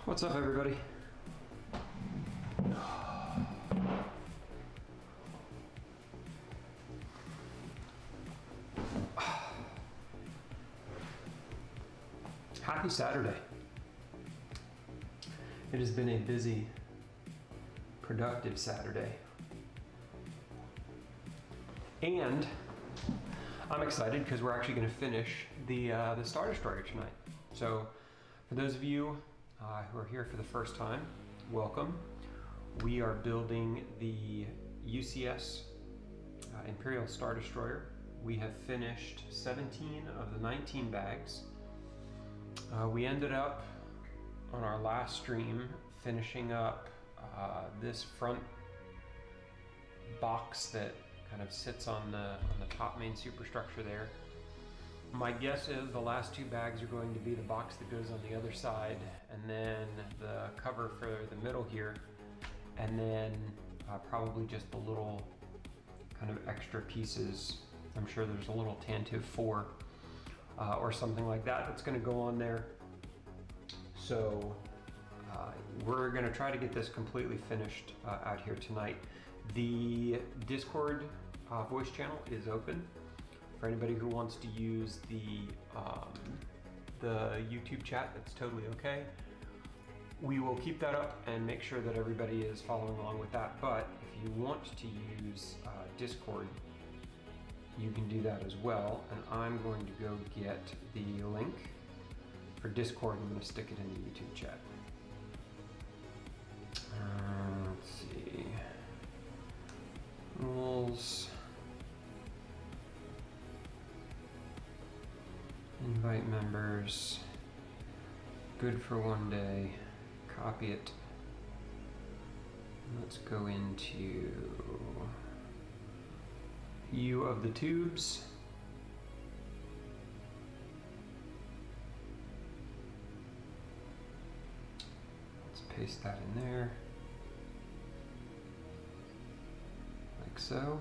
What's up, everybody? Happy Saturday. It has been a busy, productive Saturday. And I'm excited because we're actually going to finish the Star Destroyer tonight. So for those of you who are here for the first time, welcome. We are building the UCS Imperial Star Destroyer. We have finished 17 of the 19 bags. We ended up on our last stream finishing up this front box that kind of sits on the top main superstructure there. My guess is the last two bags are going to be the box that goes on the other side, and then the cover for the middle here, and then probably just the little kind of extra pieces. I'm sure there's a little Tantive 4 or something like that that's going to go on there. So we're going to try to get this completely finished out here tonight. The Discord voice channel is open for anybody who wants to use the YouTube chat. That's totally okay. We will keep that up and make sure that everybody is following along with that. But if you want to use Discord, you can do that as well. And I'm going to go get the link for Discord. I'm going to stick it in the YouTube chat. Let's see. Rules. Invite members. Good for one day. Copy it. Let's go into view of the tubes. Let's paste that in there. Like so.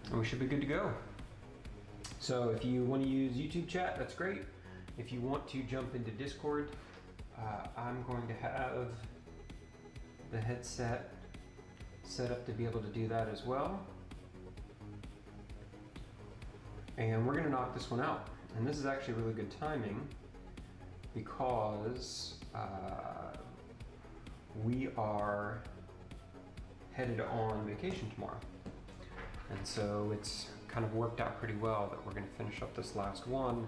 And we should be good to go. So if you want to use YouTube chat, that's great. If you want to jump into Discord, I'm going to have the headset set up to be able to do that as well. And we're going to knock this one out. And this is actually really good timing because we are headed on vacation tomorrow. And so it's kind of worked out pretty well that we're going to finish up this last one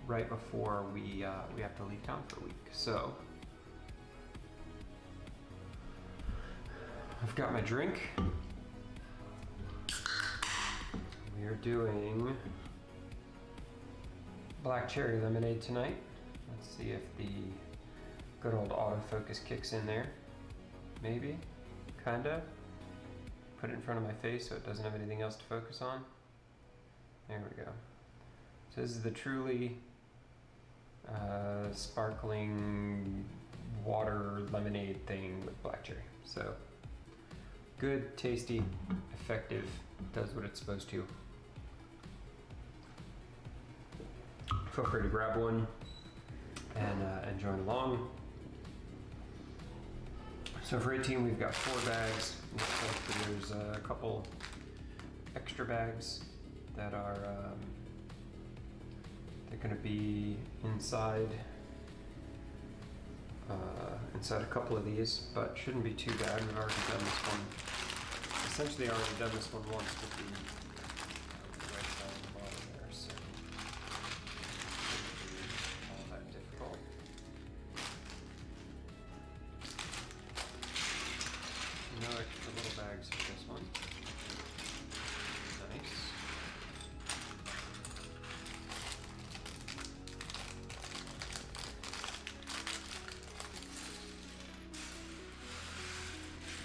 right before we have to leave town for a week. So I've got my drink. We are doing black cherry lemonade tonight. Let's see if the good old autofocus kicks in there. Maybe, kinda. Put it in front of my face so it doesn't have anything else to focus on. There we go. So this is the truly sparkling water lemonade thing with black cherry. So good, tasty, effective, does what it's supposed to. Feel free to grab one and join along. So for 18, we've got 4 bags. Looks like there's a couple extra bags that are they're going to be inside a couple of these, but shouldn't be too bad. We've already done this one. Essentially, already done this one once with the right side of the bottom there, so all that difficult. No extra little bags for this one. Nice.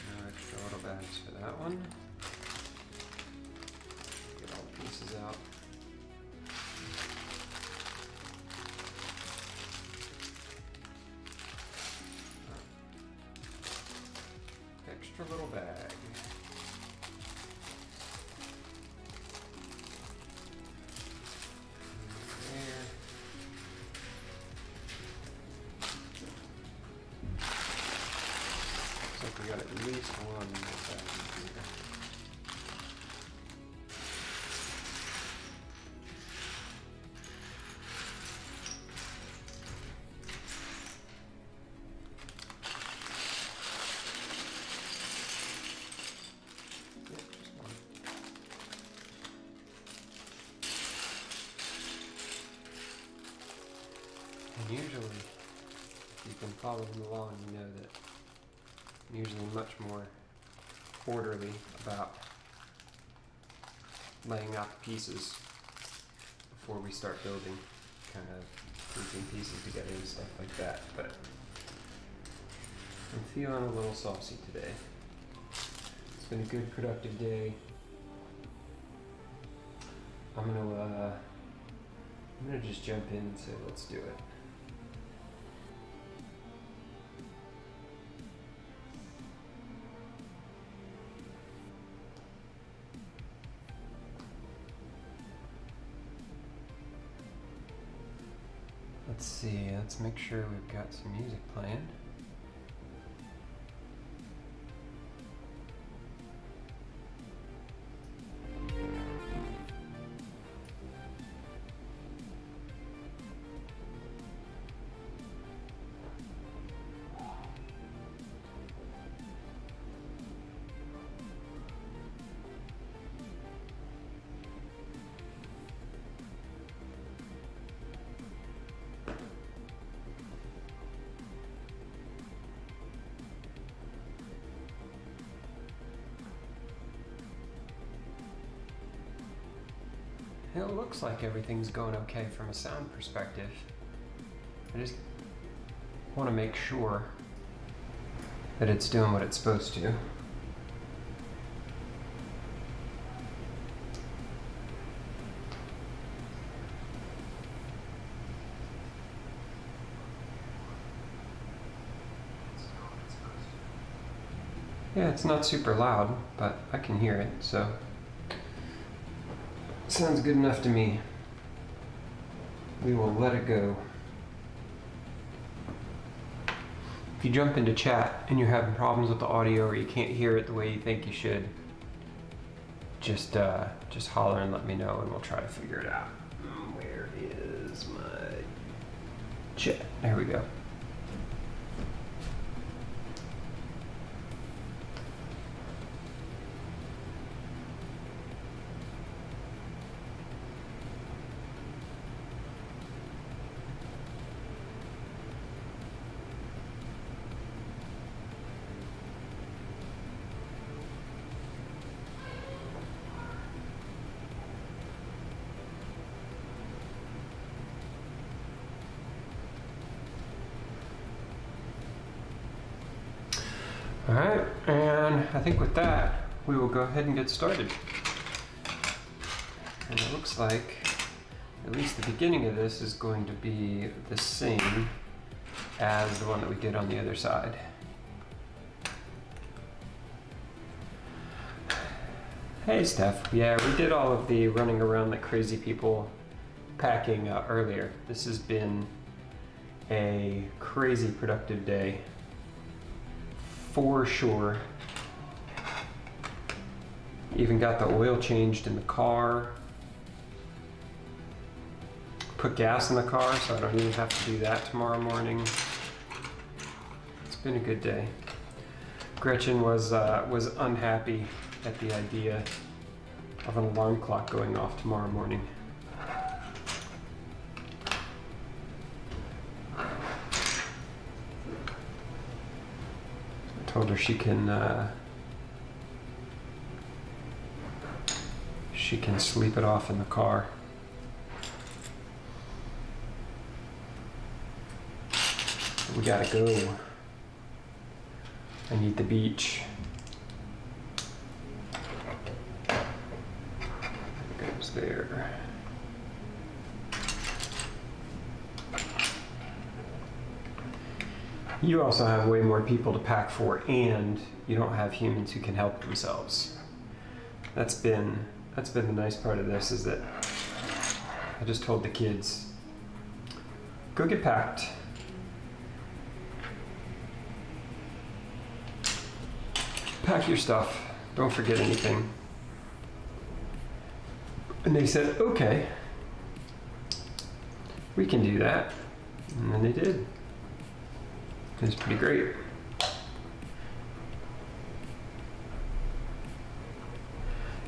No extra little bags for that one. Get all the pieces out. Extra little bag. There. Looks like we got at least one more bag in here. And usually, if you've been following along, you know that I'm usually much more orderly about laying out the pieces before we start building, kind of grouping pieces together and stuff like that, but I'm feeling a little saucy today. It's been a good, productive day. I'm gonna just jump in and say, let's do it. Let's see, let's make sure we've got some music playing. It looks like everything's going okay from a sound perspective. I just want to make sure that it's doing what it's supposed to. Yeah, it's not super loud, but I can hear it, so sounds good enough to me. We will let it go. If you jump into chat and you're having problems with the audio or you can't hear it the way you think you should, just holler and let me know and we'll try to figure it out. Where is my chat? There we go. All right, and I think with that, we will go ahead and get started. And it looks like at least the beginning of this is going to be the same as the one that we did on the other side. Hey Steph, yeah, we did all of the running around like crazy people packing earlier. This has been a crazy productive day for sure. Even got the oil changed in the car. Put gas in the car so I don't even have to do that tomorrow morning. It's been a good day. Gretchen was unhappy at the idea of an alarm clock going off tomorrow morning. I told her she can sleep it off in the car. We gotta go. I need the beach. It goes there. You also have way more people to pack for, and you don't have humans who can help themselves. That's been the nice part of this, is that I just told the kids, go get packed. Pack your stuff. Don't forget anything. And they said, okay, we can do that. And then they did. It was pretty great.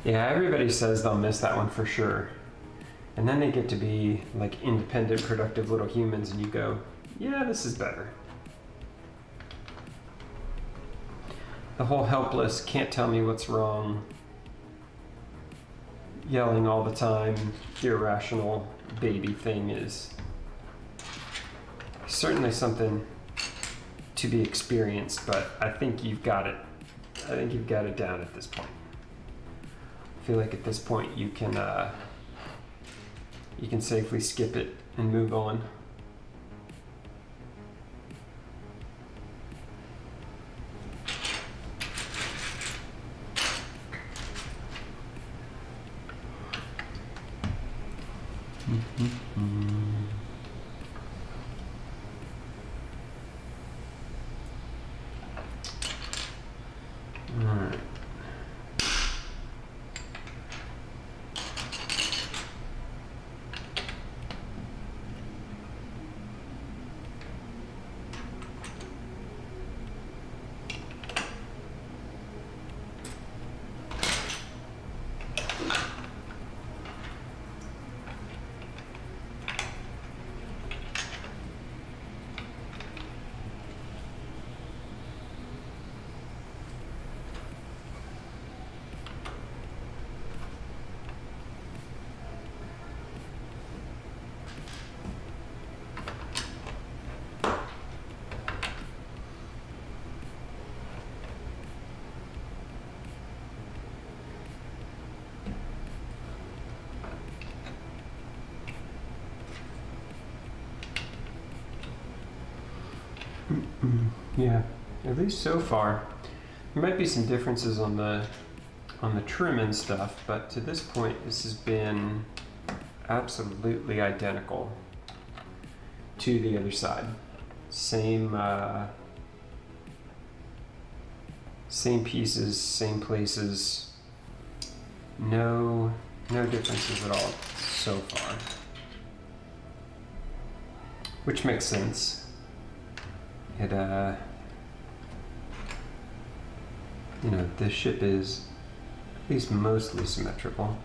Yeah, everybody says they'll miss that one for sure. And then they get to be like independent, productive little humans, and you go, yeah, this is better. The whole helpless, can't tell me what's wrong, yelling all the time, irrational baby thing is certainly something to be experienced, but I think you've got it. I think you've got it down at this point. I feel like at this point you can safely skip it and move on. Alright. Yeah, at least so far. There might be some differences on the trim and stuff, but to this point this has been absolutely identical to the other side. Same pieces, same places. No differences at all so far. Which makes sense. It the ship is at least mostly symmetrical.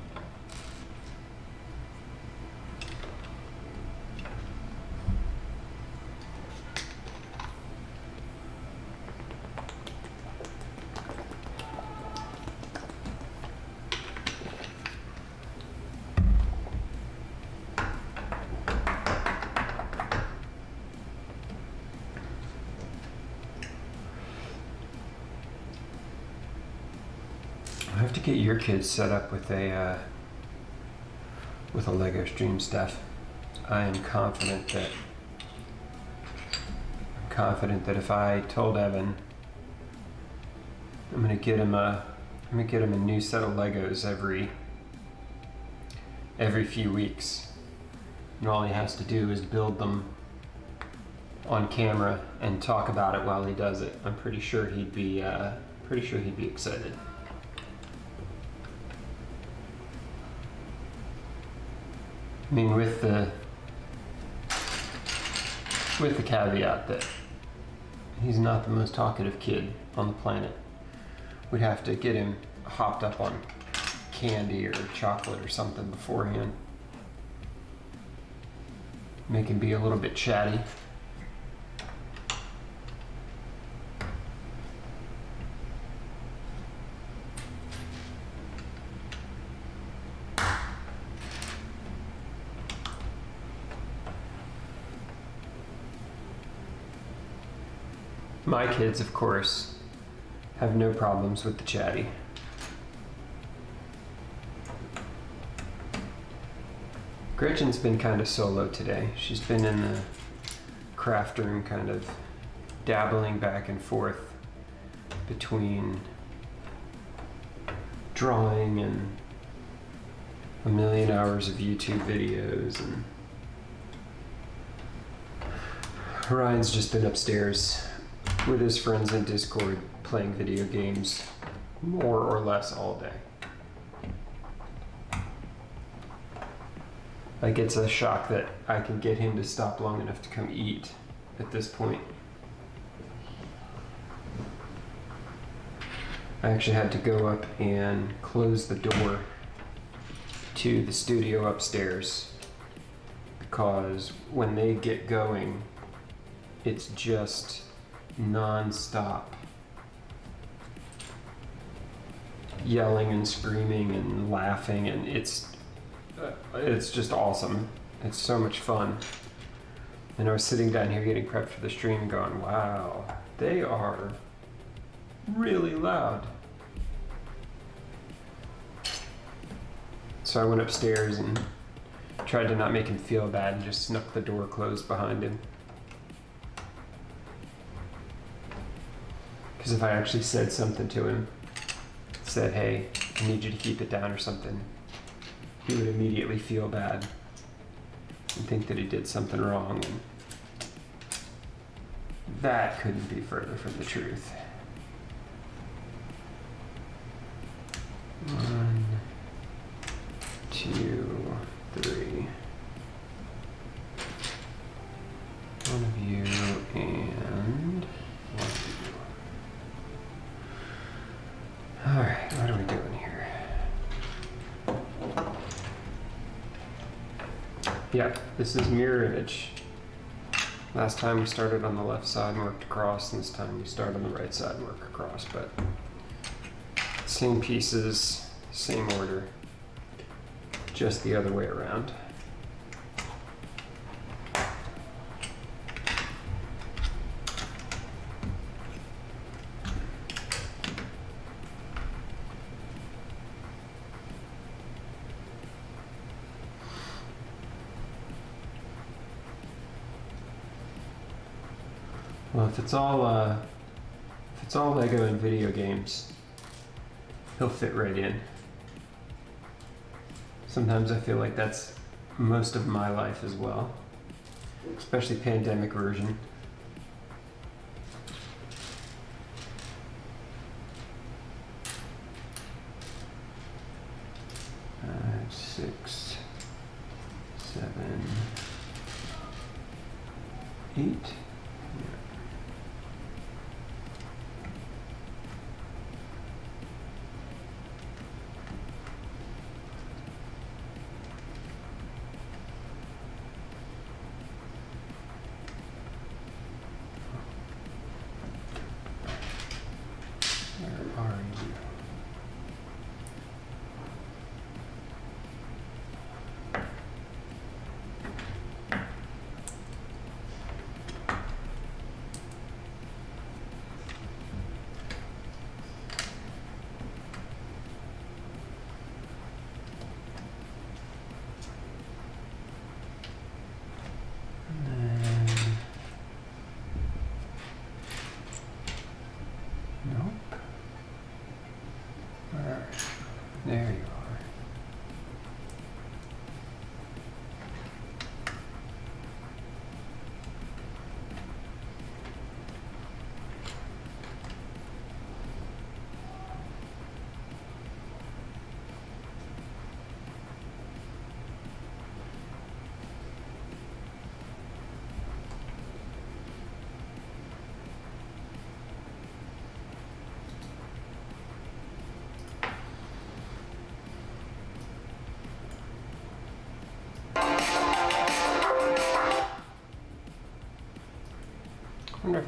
I have to get your kids set up with a Lego stream, Steph. I am confident that if I told Evan I'm gonna get him a new set of Legos every few weeks, and all he has to do is build them on camera and talk about it while he does it, I'm pretty sure he'd be excited. I mean, with the caveat that he's not the most talkative kid on the planet. We'd have to get him hopped up on candy or chocolate or something beforehand. Make him be a little bit chatty. My kids, of course, have no problems with the chatty. Gretchen's been kind of solo today. She's been in the craft room kind of dabbling back and forth between drawing and a million hours of YouTube videos, and Ryan's just been upstairs with his friends in Discord playing video games more or less all day. Like, it's a shock that I can get him to stop long enough to come eat at this point. I actually had to go up and close the door to the studio upstairs because when they get going, it's just non-stop yelling and screaming and laughing, and it's just awesome. It's so much fun. And I was sitting down here getting prepped for the stream going, wow, they are really loud. So I went upstairs and tried to not make him feel bad and just snuck the door closed behind him. Because if I actually said something to him, said, hey, I need you to keep it down or something, he would immediately feel bad and think that he did something wrong, and that couldn't be further from the truth. 1, 2, 3. One of you and one of you. Alright, what are we doing here? Yeah, this is mirror image. Last time we started on the left side and worked across, and this time we start on the right side and work across, but same pieces, same order, just the other way around. Well, if it's all Lego and video games, he'll fit right in. Sometimes I feel like that's most of my life as well, especially pandemic version. Five, 6, 7, 8.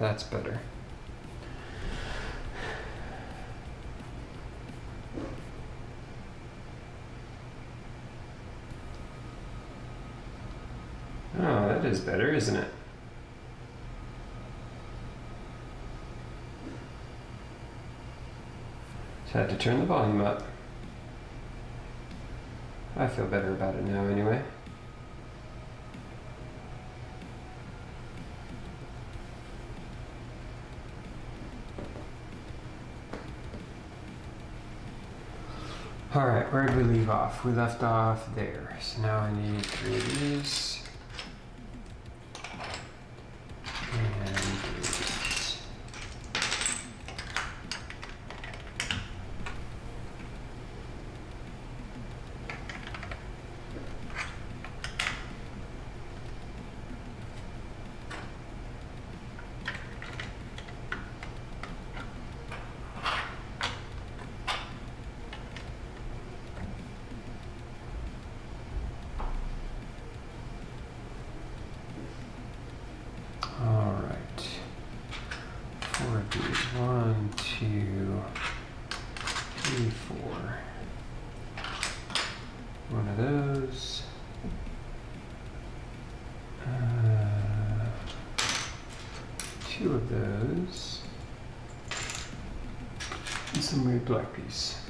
that's better. Oh, that is better, isn't it? Just had to turn the volume up. I feel better about it now anyway. Alright, where did we leave off? We left off there. So now I need 3 of these. And 3 of these. Alright. 4 of these. 1, 2, 3, 4. One of those. 2 of those. And some weird black piece.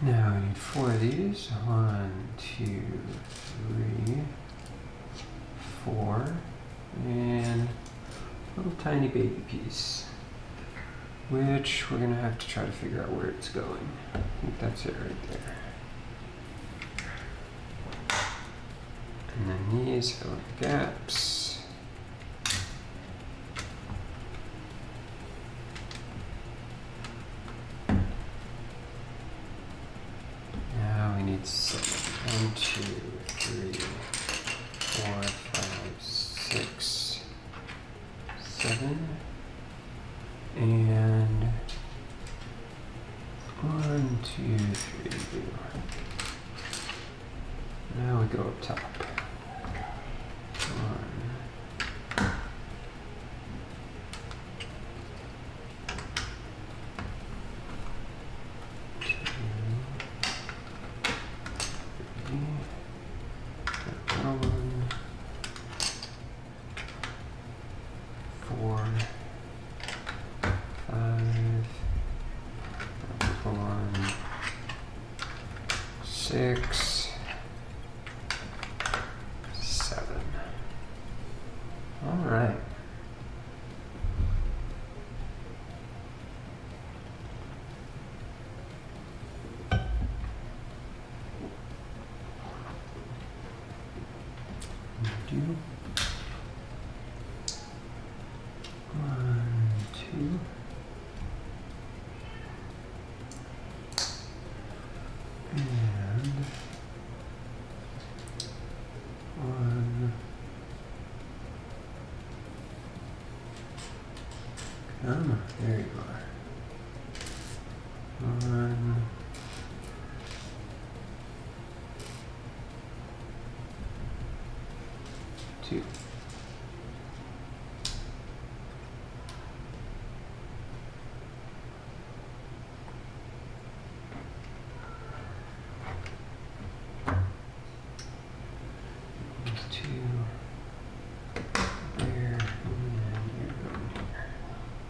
Now I need 4 of these. 1, 2, 3, 4, and a little tiny baby piece, which we're gonna have to try to figure out where it's going. I think that's it right there. And then these fill in the gaps. Now we need 7. 1, 2, 3, 4, 5, 6, 7, and 1, 2, 3. Now we go up top. 1, 2, 3, 1, 4, 5, 1, 6, 7. All right. Do 1, 2. And 1. Come on, there you are. 1. 2. There's 2 there, and you're going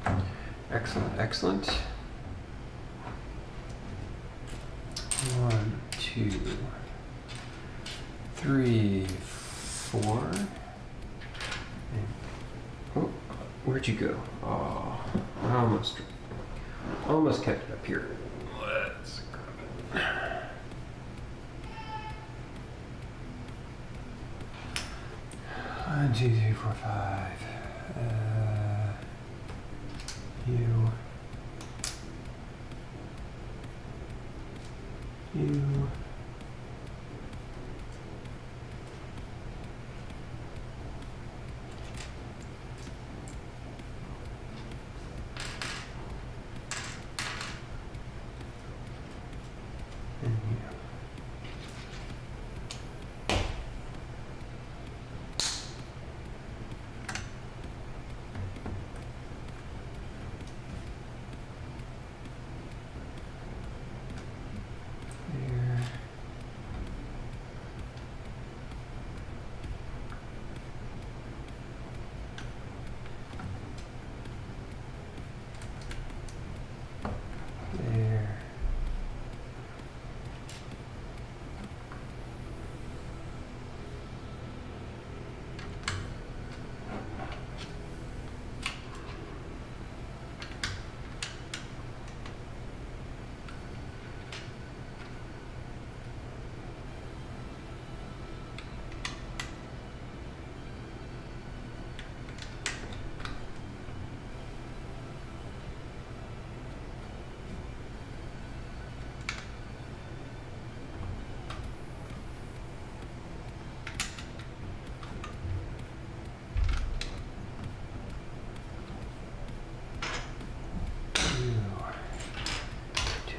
here. Excellent, excellent. 1, 2, 3, 3, 4. And, oh, where'd you go? Oh, I almost kept it up here. Let's grab it. 1, 2, 3, 4, 5. You. And you.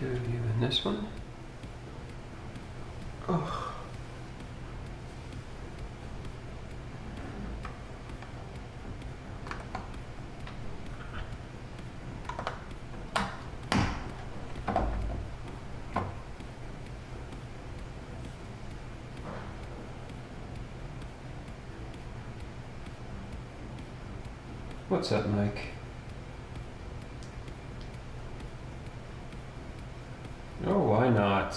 Two of you in this one. Oh. What's up, Mike? Oh, why not?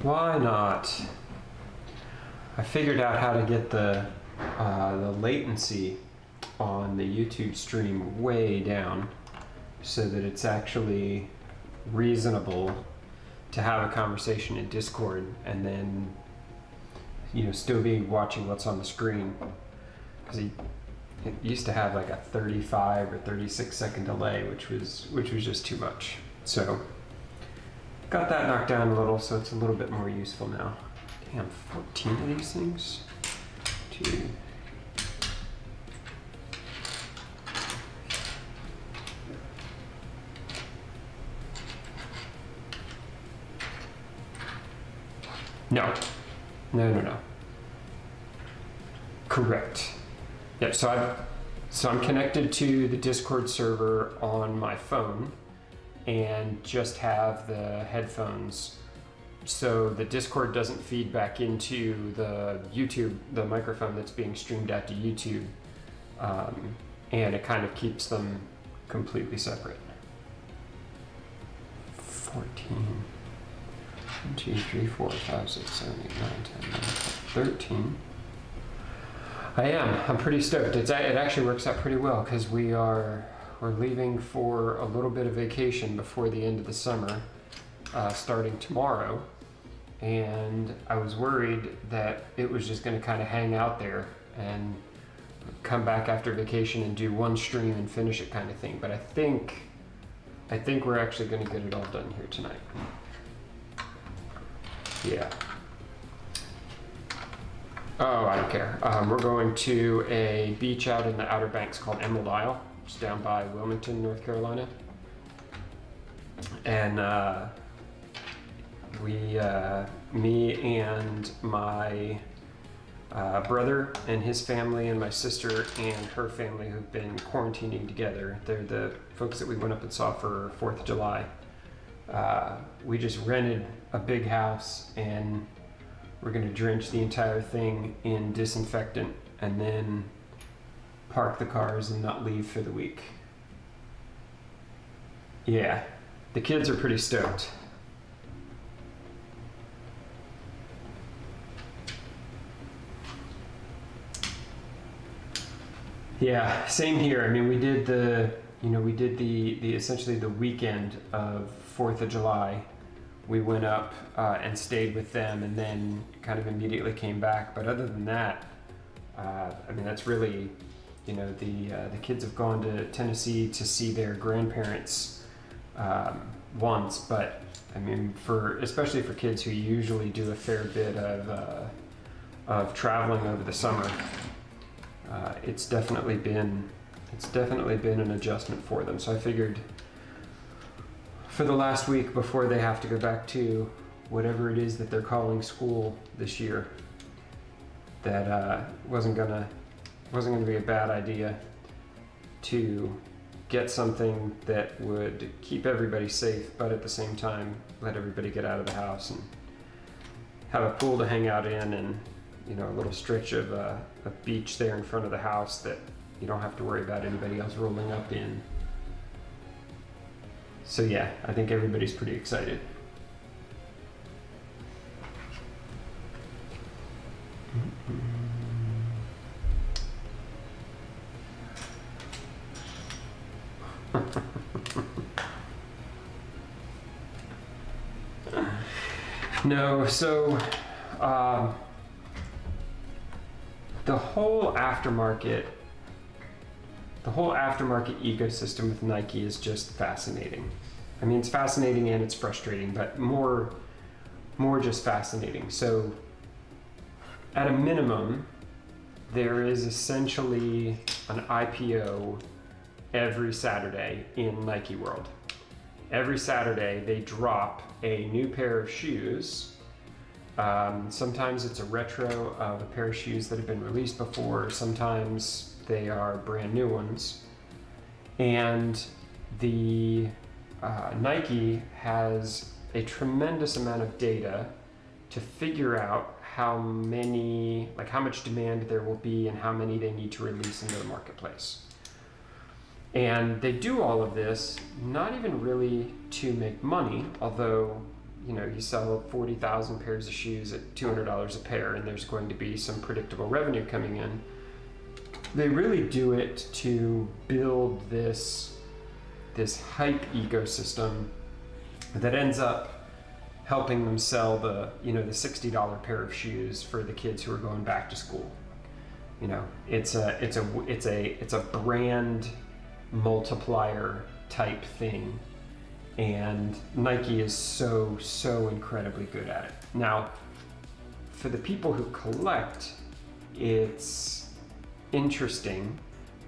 Why not? I figured out how to get the latency on the YouTube stream way down so that it's actually reasonable to have a conversation in Discord and then, you know, still be watching what's on the screen. Because it used to have like a 35 or 36 second delay, which was just too much. So got that knocked down a little, so it's a little bit more useful now. Damn, 14 of these things. 2. No. No. Correct. Yep, so I'm connected to the Discord server on my phone and just have the headphones, so the Discord doesn't feed back into the YouTube, the microphone that's being streamed out to YouTube, and it kind of keeps them completely separate. 14. 1, 2, 3, 4, 5, 6, 7, 8, 9, 10, 11, 12, 13. I'm pretty stoked. It actually works out pretty well because we're leaving for a little bit of vacation before the end of the summer, starting tomorrow. And I was worried that it was just going to kind of hang out there and come back after vacation and do one stream and finish it kind of thing. But I think we're actually going to get it all done here tonight. Yeah. Oh, I don't care. We're going to a beach out in the Outer Banks called Emerald Isle. It's down by Wilmington, North Carolina. And me and my brother and his family and my sister and her family who've been quarantining together. They're the folks that we went up and saw for 4th of July. We just rented a big house and we're going to drench the entire thing in disinfectant and then park the cars and not leave for the week. Yeah, the kids are pretty stoked. Yeah, same here. I mean, we did the essentially the weekend of 4th of July. We went up and stayed with them, and then kind of immediately came back. But other than that, I mean, that's really, the kids have gone to Tennessee to see their grandparents once. But I mean, especially for kids who usually do a fair bit of traveling over the summer, it's definitely been an adjustment for them. So I figured for the last week before they have to go back to whatever it is that they're calling school this year, that wasn't gonna be a bad idea to get something that would keep everybody safe, but at the same time let everybody get out of the house and have a pool to hang out in, and a little stretch of a beach there in front of the house that you don't have to worry about anybody else rolling up in. So yeah, I think everybody's pretty excited. No, so the whole aftermarket ecosystem with Nike is just fascinating. I mean, it's fascinating and it's frustrating, but more just fascinating. So at a minimum, there is essentially an IPO every Saturday in Nike World. Every Saturday they drop a new pair of shoes. Sometimes it's a retro of a pair of shoes that have been released before. Sometimes they are brand new ones. And the Nike has a tremendous amount of data to figure out how much demand there will be and how many they need to release into the marketplace. And they do all of this not even really to make money, although you sell 40,000 pairs of shoes at $200 a pair, and there's going to be some predictable revenue coming in. They really do it to build this hype ecosystem that ends up helping them sell the $60 pair of shoes for the kids who are going back to school. It's a brand multiplier type thing, and Nike is so incredibly good at it. Now, for the people who collect, it's interesting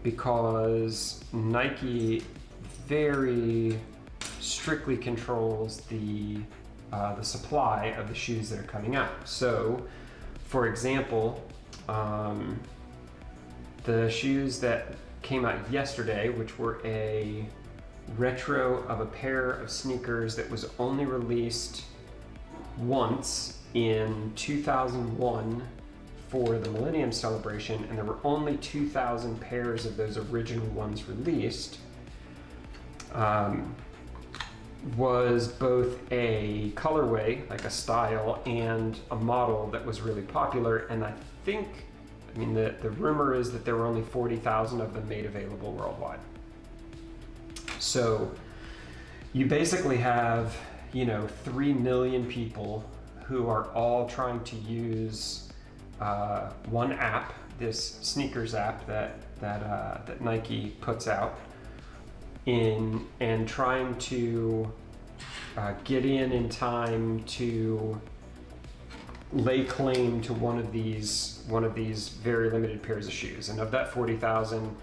because Nike very strictly controls the supply of the shoes that are coming out. So, for example, the shoes that came out yesterday, which were a retro of a pair of sneakers that was only released once in 2001 for the Millennium Celebration, and there were only 2,000 pairs of those original ones released, was both a colorway, like a style, and a model that was really popular. And the rumor is that there were only 40,000 of them made available worldwide. So you basically have, 3 million people who are all trying to use one app, this sneakers app that Nike puts out, and trying to get in time to lay claim to one of these very limited pairs of shoes. And of that 40,000,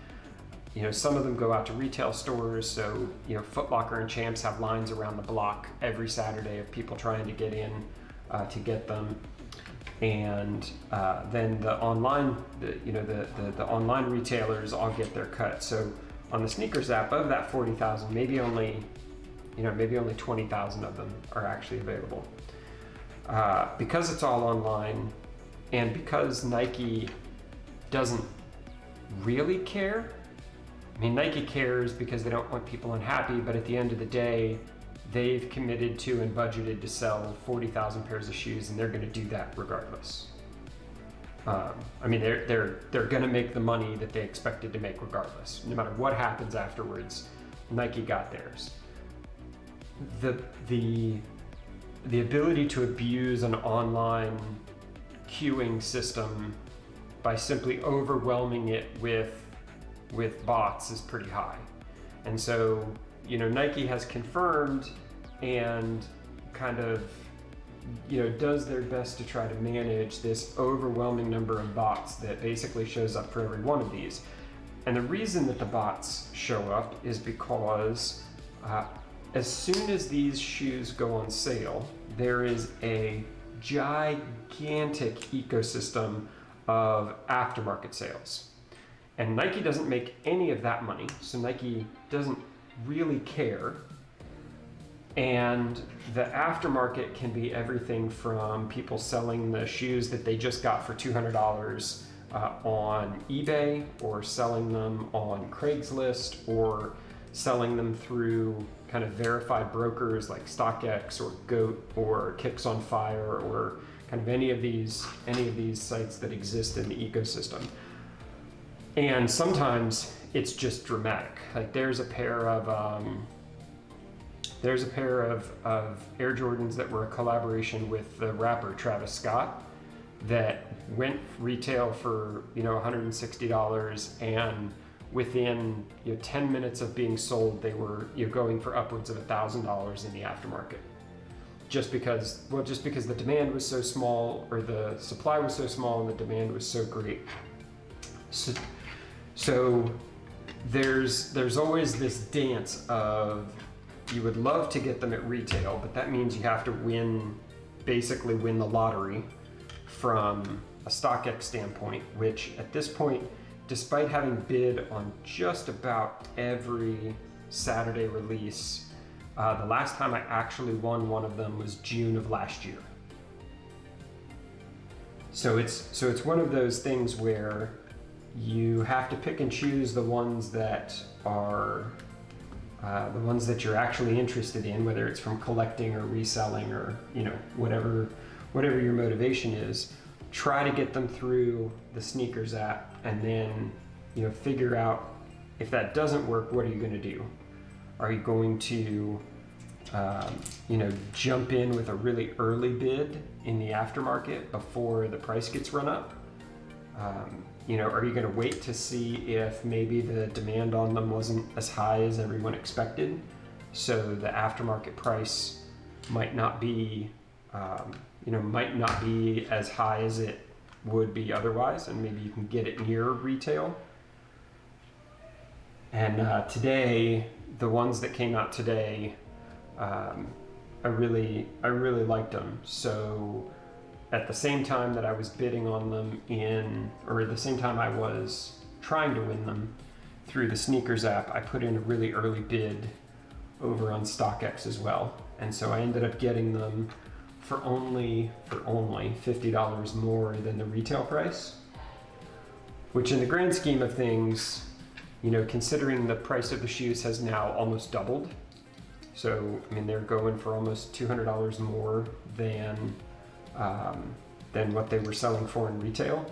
some of them go out to retail stores. So Foot Locker and Champs have lines around the block every Saturday of people trying to get in to get them. And then the online online retailers all get their cut. So on the sneakers app, of that 40,000, maybe only 20,000 of them are actually available. Because it's all online, and because Nike doesn't really care. I mean, Nike cares because they don't want people unhappy, but at the end of the day, they've committed to and budgeted to sell 40,000 pairs of shoes, and they're going to do that regardless. I mean, they're going to make the money that they expected to make regardless. No matter what happens afterwards, Nike got theirs. The ability to abuse an online queuing system by simply overwhelming it with bots is pretty high. And so, you know, Nike has confirmed and kind of, you know, does their best to try to manage this overwhelming number of bots that basically shows up for every one of these. And the reason that the bots show up is because as soon as these shoes go on sale, there is a gigantic ecosystem of aftermarket sales. And Nike doesn't make any of that money, so Nike doesn't really care. And the aftermarket can be everything from people selling the shoes that they just got for $200 on eBay, or selling them on Craigslist, or selling them through kind of verified brokers like StockX or GOAT or Kicks on Fire, or kind of any of these sites that exist in the ecosystem. And sometimes it's just dramatic. Like there's a pair of Air Jordans that were a collaboration with the rapper Travis Scott that went retail for, you know, $160, and within, you know, 10 minutes of being sold, they were, you know, going for upwards of $1,000 in the aftermarket. Just because the demand was so small, or the supply was so small and the demand was so great. So there's always this dance of, you would love to get them at retail, but that means you have to basically win the lottery from a StockX standpoint, which at this point, despite having bid on just about every Saturday release, the last time I actually won one of them was June of last year. So it's one of those things where you have to pick and choose the ones that are the ones that you're actually interested in, whether it's from collecting or reselling, or, you know, whatever your motivation is. Try to get them through the sneakers app, and then, you know, figure out if that doesn't work, what are you going to do? Are you going to you know, jump in with a really early bid in the aftermarket before the price gets run up? You know, are you going to wait to see if maybe the demand on them wasn't as high as everyone expected, so the aftermarket price might not be, you know, might not be as high as it would be otherwise, and maybe you can get it near retail? And today, the ones that came out today, I really liked them. So at the same time that I was bidding on them or at the same time I was trying to win them through the sneakers app, I put in a really early bid over on StockX as well. And so I ended up getting them for only $50 more than the retail price, which in the grand scheme of things, you know, considering the price of the shoes has now almost doubled. So, I mean, they're going for almost $200 more than what they were selling for in retail.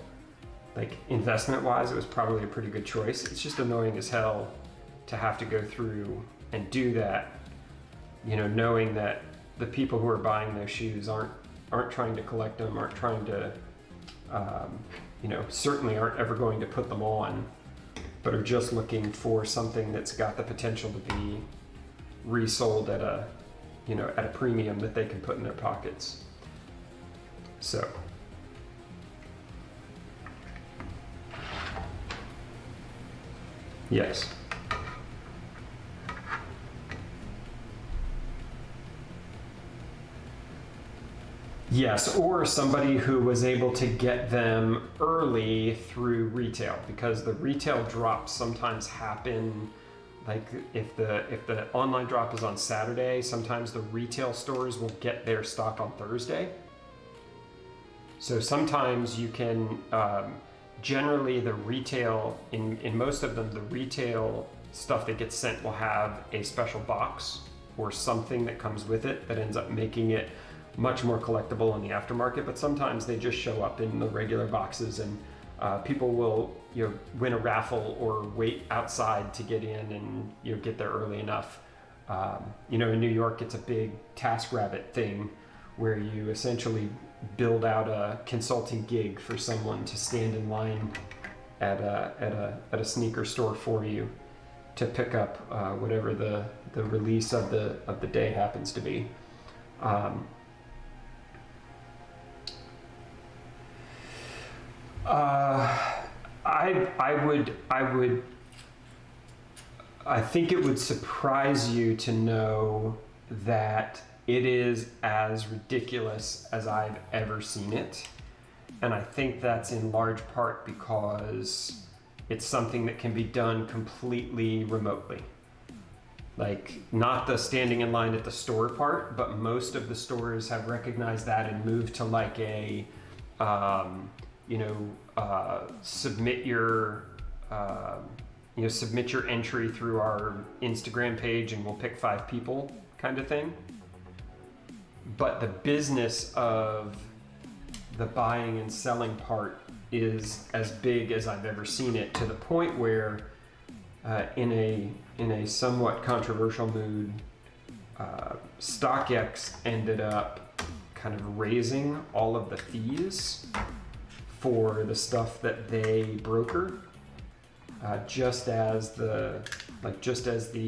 Like, investment-wise, it was probably a pretty good choice. It's just annoying as hell to have to go through and do that, you know, knowing that the people who are buying those shoes aren't trying to collect them, aren't trying to, you know, certainly aren't ever going to put them on, but are just looking for something that's got the potential to be resold at a, you know, at a premium that they can put in their pockets. So yes. Yes, or somebody who was able to get them early through retail, because the retail drops sometimes happen. Like if the online drop is on Saturday, sometimes the retail stores will get their stock on Thursday. So sometimes you can, generally the retail, in most of them, the retail stuff that gets sent will have a special box or something that comes with it that ends up making it much more collectible in the aftermarket, but sometimes they just show up in the regular boxes, and people will win a raffle or wait outside to get in and get there early enough. In New York, it's a big TaskRabbit thing where you essentially build out a consulting gig for someone to stand in line at a sneaker store for you to pick up whatever the release of the day happens to be. I think it would surprise you to know that it is as ridiculous as I've ever seen it. And I think that's in large part because it's something that can be done completely remotely. Like, not the standing in line at the store part, but most of the stores have recognized that and moved to like a, submit your entry through our Instagram page and we'll pick 5 people kind of thing. But the business of the buying and selling part is as big as I've ever seen it, to the point where in a somewhat controversial mood, StockX ended up kind of raising all of the fees for the stuff that they broker, just as the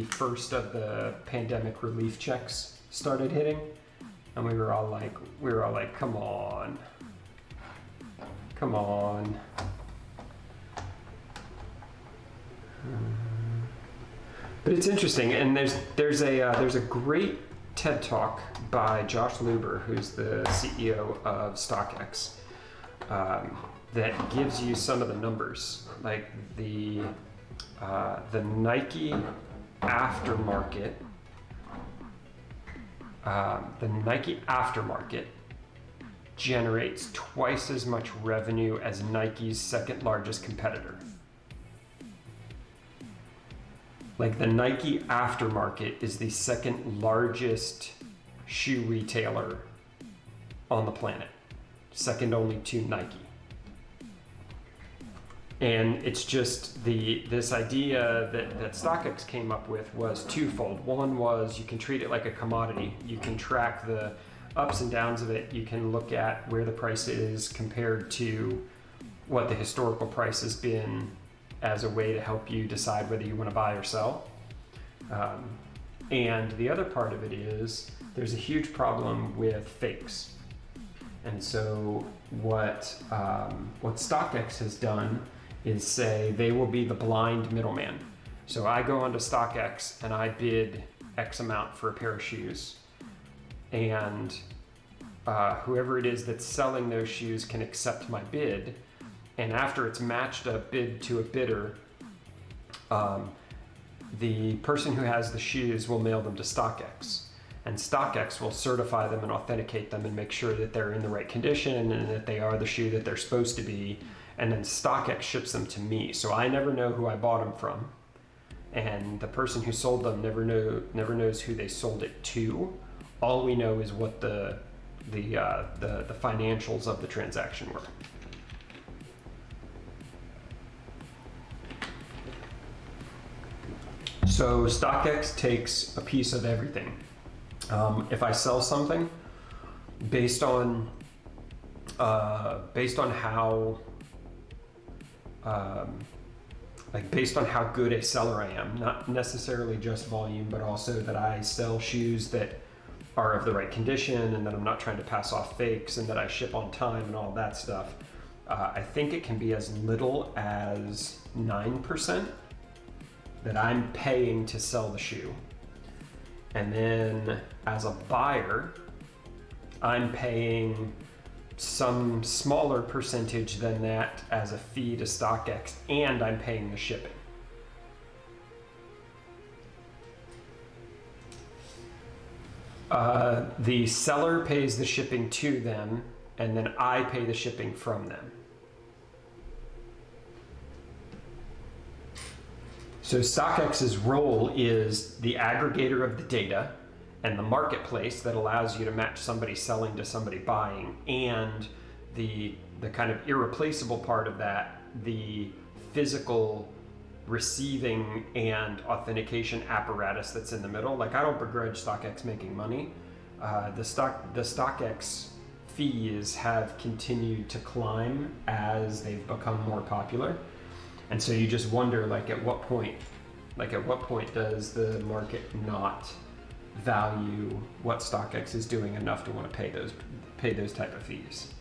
first of the pandemic relief checks started hitting, and we were all like, come on. But it's interesting, and there's a great TED Talk by Josh Luber, who's the CEO of StockX, that gives you some of the numbers, like the Nike aftermarket. The Nike aftermarket generates twice as much revenue as Nike's second largest competitor. Like, the Nike aftermarket is the second largest shoe retailer on the planet, second only to Nike. And it's just this idea that StockX came up with was twofold. One was you can treat it like a commodity. You can track the ups and downs of it. You can look at where the price is compared to what the historical price has been, as a way to help you decide whether you want to buy or sell. And the other part of it is there's a huge problem with fakes. And so what StockX has done is say they will be the blind middleman. So I go onto StockX and I bid X amount for a pair of shoes, and whoever it is that's selling those shoes can accept my bid, and after it's matched a bid to a bidder, the person who has the shoes will mail them to StockX, and StockX will certify them and authenticate them and make sure that they're in the right condition and that they are the shoe that they're supposed to be, and then StockX ships them to me. So I never know who I bought them from, and the person who sold them never knows who they sold it to. All we know is what the financials of the transaction were. So StockX takes a piece of everything. If I sell something, based on how good a seller I am, not necessarily just volume, but also that I sell shoes that are of the right condition and that I'm not trying to pass off fakes and that I ship on time and all that stuff. I think it can be as little as 9% that I'm paying to sell the shoe. And then as a buyer, I'm paying some smaller percentage than that as a fee to StockX, and I'm paying the shipping. The seller pays the shipping to them, and then I pay the shipping from them. So StockX's role is the aggregator of the data and the marketplace that allows you to match somebody selling to somebody buying, and the kind of irreplaceable part of that, the physical receiving and authentication apparatus that's in the middle. Like, I don't begrudge StockX making money. The StockX fees have continued to climb as they've become more popular, and so you just wonder, like, at what point does the market not value what StockX is doing enough to want to pay those type of fees?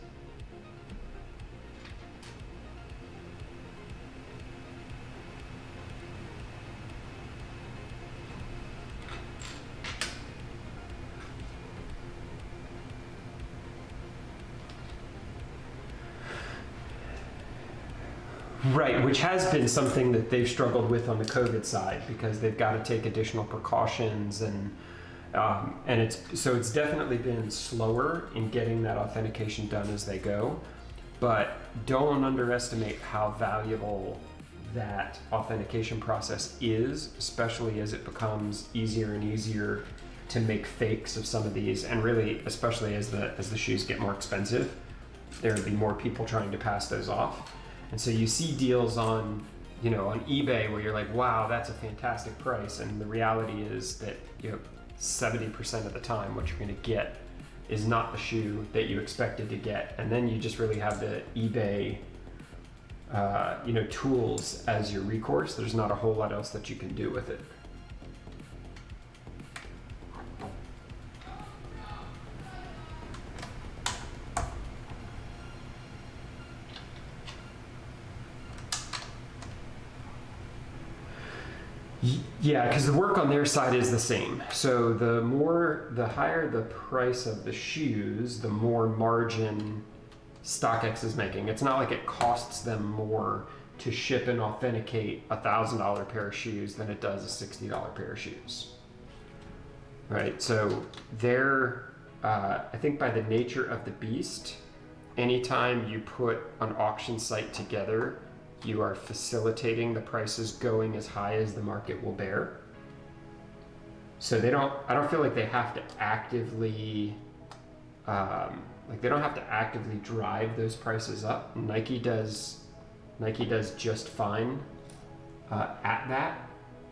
Right, which has been something that they've struggled with on the COVID side, because they've got to take additional precautions, and it's definitely been slower in getting that authentication done as they go. But don't underestimate how valuable that authentication process is, especially as it becomes easier and easier to make fakes of some of these, and really, especially as the shoes get more expensive, there will be more people trying to pass those off. And so you see deals on eBay where you're like, wow, that's a fantastic price. And the reality is that 70% of the time what you're going to get is not the shoe that you expected to get. And then you just really have the eBay tools as your recourse. There's not a whole lot else that you can do with it. Yeah, because the work on their side is the same. So the higher the price of the shoes, the more margin StockX is making. It's not like it costs them more to ship and authenticate a $1,000 pair of shoes than it does a $60 pair of shoes. Right, so they're, I think by the nature of the beast, anytime you put an auction site together, you are facilitating the prices going as high as the market will bear. So I don't feel like they have to actively, they don't have to actively drive those prices up. Nike does just fine at that,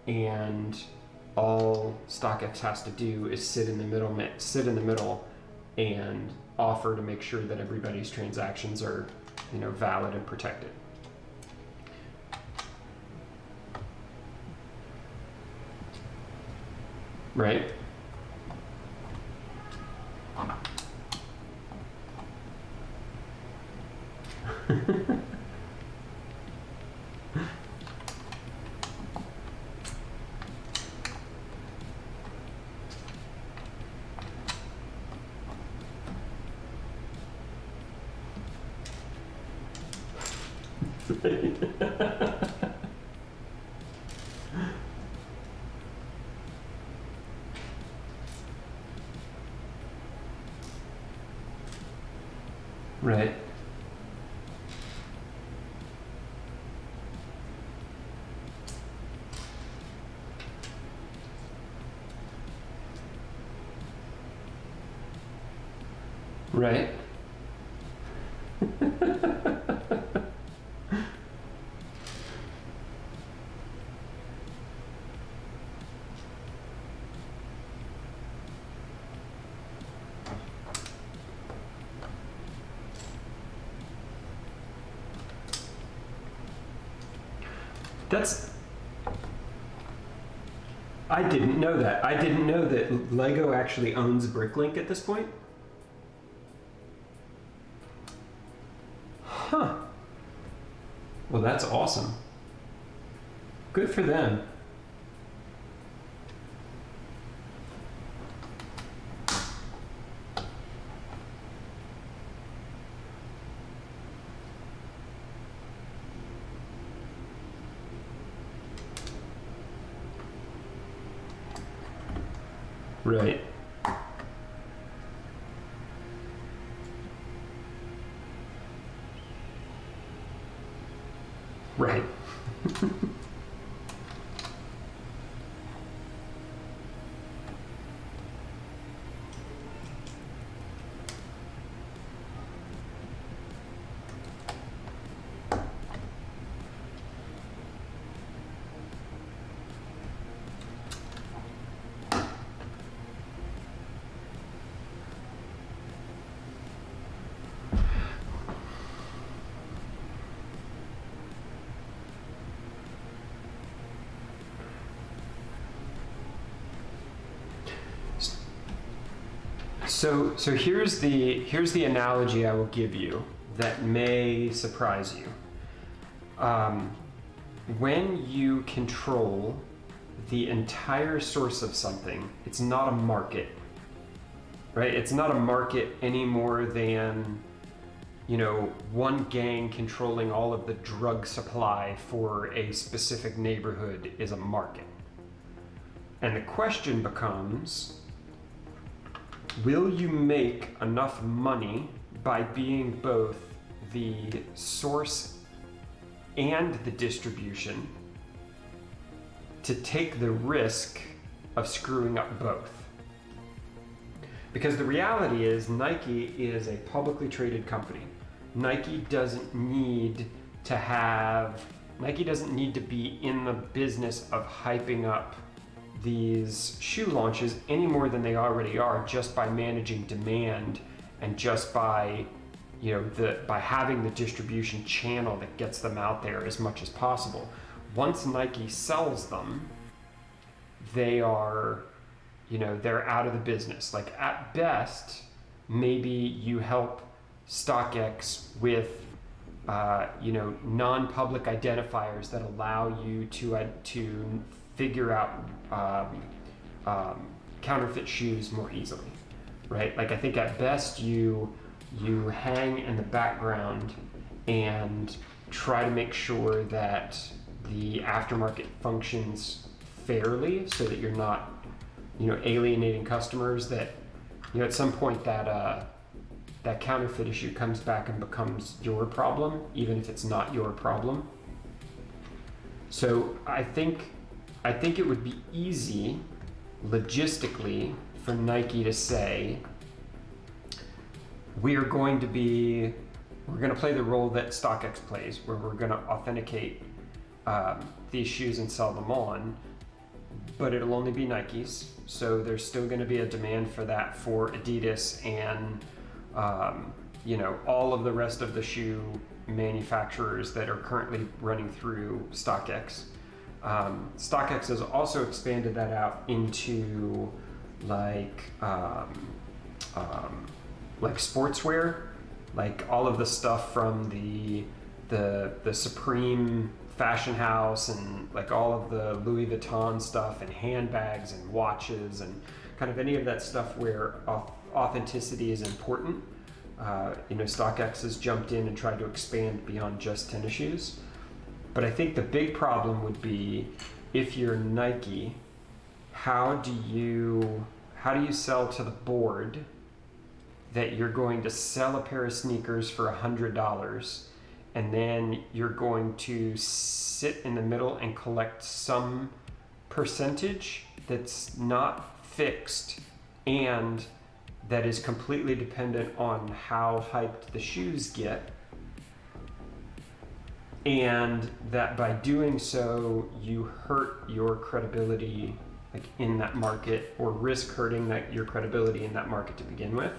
and all StockX has to do is sit in the middle and offer to make sure that everybody's transactions are, valid and protected. Right? Right. Right. I didn't know that. I didn't know that Lego actually owns Bricklink at this point. Huh. Well, that's awesome. Good for them. Right. Right. So here's the analogy I will give you that may surprise you. When you control the entire source of something, it's not a market, right? It's not a market any more than, one gang controlling all of the drug supply for a specific neighborhood is a market. And the question becomes, will you make enough money by being both the source and the distribution to take the risk of screwing up both? Because the reality is Nike is a publicly traded company. Nike doesn't need to be in the business of hyping up these shoe launches any more than they already are, just by managing demand and just by by having the distribution channel that gets them out there as much as possible. Once Nike sells them, they are, they're out of the business. Like at best, maybe you help StockX with non-public identifiers that allow you to figure out counterfeit shoes more easily, right? Like I think at best you hang in the background and try to make sure that the aftermarket functions fairly so that you're not, alienating customers, that, at some point that counterfeit issue comes back and becomes your problem, even if it's not your problem. So I think it would be easy logistically for Nike to say, we're going to play the role that StockX plays, where we're going to authenticate these shoes and sell them on, but it'll only be Nikes. So there's still going to be a demand for that for Adidas and all of the rest of the shoe manufacturers that are currently running through StockX. StockX has also expanded that out into like sportswear, like all of the stuff from the Supreme fashion house and like all of the Louis Vuitton stuff and handbags and watches and kind of any of that stuff where authenticity is important. StockX has jumped in and tried to expand beyond just tennis shoes. But I think the big problem would be, if you're Nike, how do you sell to the board that you're going to sell a pair of sneakers for $100 and then you're going to sit in the middle and collect some percentage that's not fixed and that is completely dependent on how hyped the shoes get, and that by doing so you hurt your credibility in that market, or risk hurting your credibility in that market to begin with?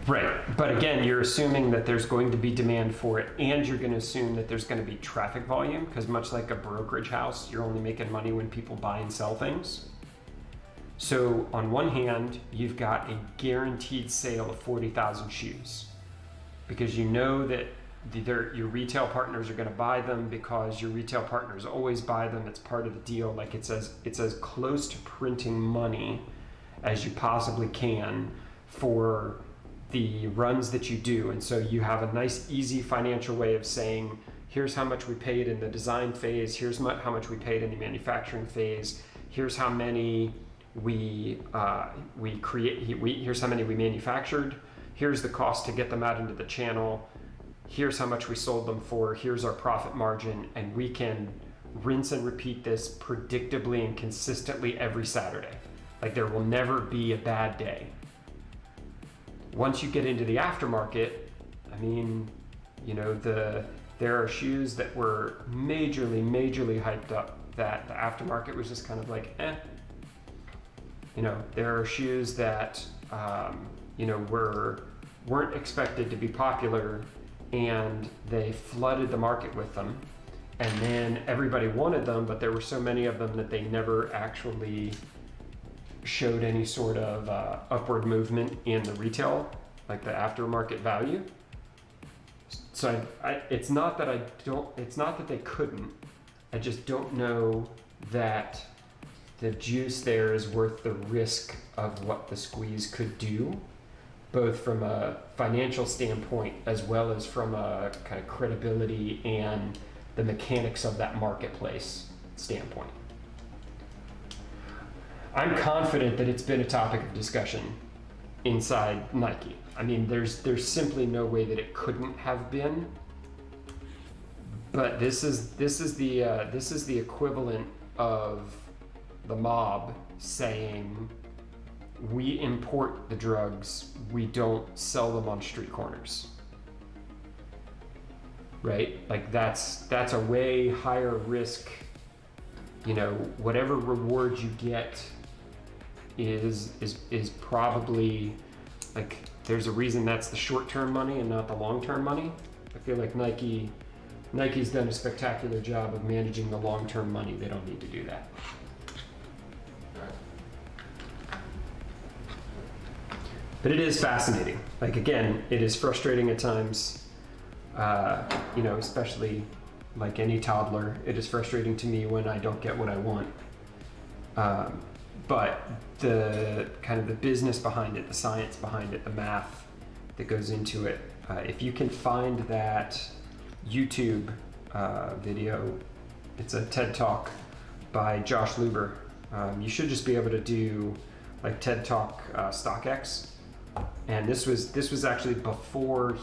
Right, but again, you're assuming that there's going to be demand for it, and you're going to assume that there's going to be traffic volume, because much like a brokerage house, you're only making money when people buy and sell things. So on one hand, you've got a guaranteed sale of 40,000 shoes, because you know that your retail partners are going to buy them, because your retail partners always buy them. It's part of the deal. Like it's as close to printing money as you possibly can for the runs that you do. And so you have a nice, easy financial way of saying, here's how much we paid in the design phase, here's how much we paid in the manufacturing phase, here's how many here's how many we manufactured, here's the cost to get them out into the channel, here's how much we sold them for, here's our profit margin, and we can rinse and repeat this predictably and consistently every Saturday. Like there will never be a bad day. Once you get into the aftermarket, I mean, there are shoes that were majorly hyped up that the aftermarket was just kind of like, there are shoes that weren't expected to be popular, and they flooded the market with them, and then everybody wanted them, but there were so many of them that they never actually showed any sort of upward movement in the retail, like the aftermarket value. So it's not that they couldn't. I just don't know that the juice there is worth the risk of what the squeeze could do, both from a financial standpoint as well as from a kind of credibility and the mechanics of that marketplace standpoint. I'm confident that it's been a topic of discussion inside Nike. I mean, there's simply no way that it couldn't have been. But this is the equivalent of the mob saying, we import the drugs, we don't sell them on street corners. Right? Like that's a way higher risk. Whatever reward you get is probably, like, there's a reason that's the short-term money and not the long-term money. I feel like Nike's done a spectacular job of managing the long-term money. They don't need to do that. But it is fascinating. Like, again, it is frustrating at times, especially like any toddler. It is frustrating to me when I don't get what I want. But the kind of the business behind it, the science behind it, the math that goes into it, if you can find that YouTube video, it's a TED Talk by Josh Luber. You should just be able to do like TED Talk StockX. And this was actually before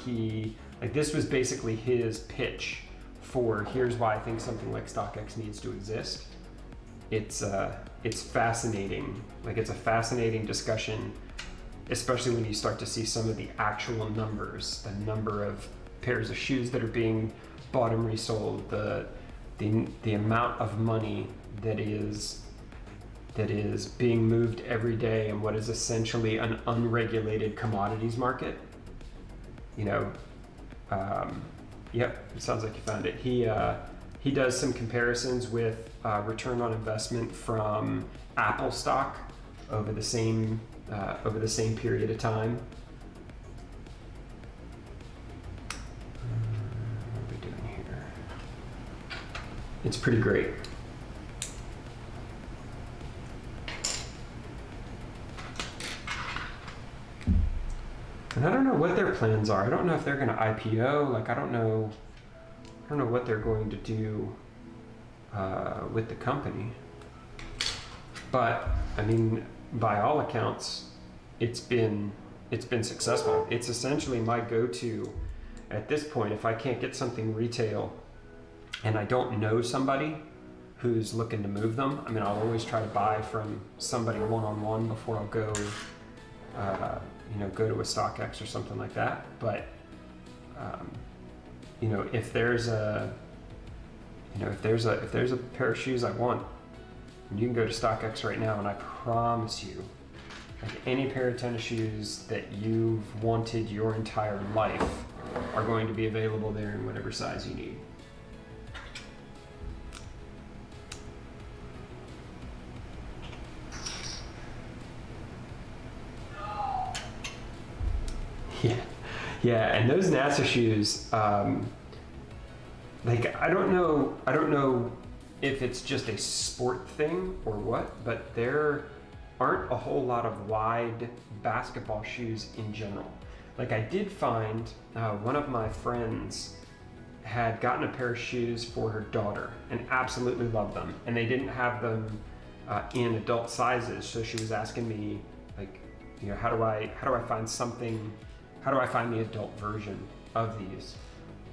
this was basically his pitch for here's why I think something like StockX needs to exist. It's fascinating. Like, it's a fascinating discussion, especially when you start to see some of the actual numbers, the number of pairs of shoes that are being bought and resold, the amount of money that is being moved every day in what is essentially an unregulated commodities market. Yep, it sounds like you found it. He does some comparisons with return on investment from Apple stock over the same period of time. What are we doing here? It's pretty great. And I don't know what their plans are. I don't know if they're going to IPO. Like, I don't know what they're going to do with the company. But I mean, by all accounts, it's been successful. It's essentially my go-to at this point. If I can't get something retail and I don't know somebody who's looking to move them, I mean, I'll always try to buy from somebody one-on-one before I'll go go to a StockX or something like that. But if there's a pair of shoes I want, you can go to StockX right now, and I promise you, like, any pair of tennis shoes that you've wanted your entire life are going to be available there in whatever size you need. Yeah, and those NASA shoes, like, I don't know if it's just a sport thing or what, but there aren't a whole lot of wide basketball shoes in general. Like, I did find one of my friends had gotten a pair of shoes for her daughter and absolutely loved them, and they didn't have them in adult sizes, so she was asking me, like, how do I find something? How do I find the adult version of these?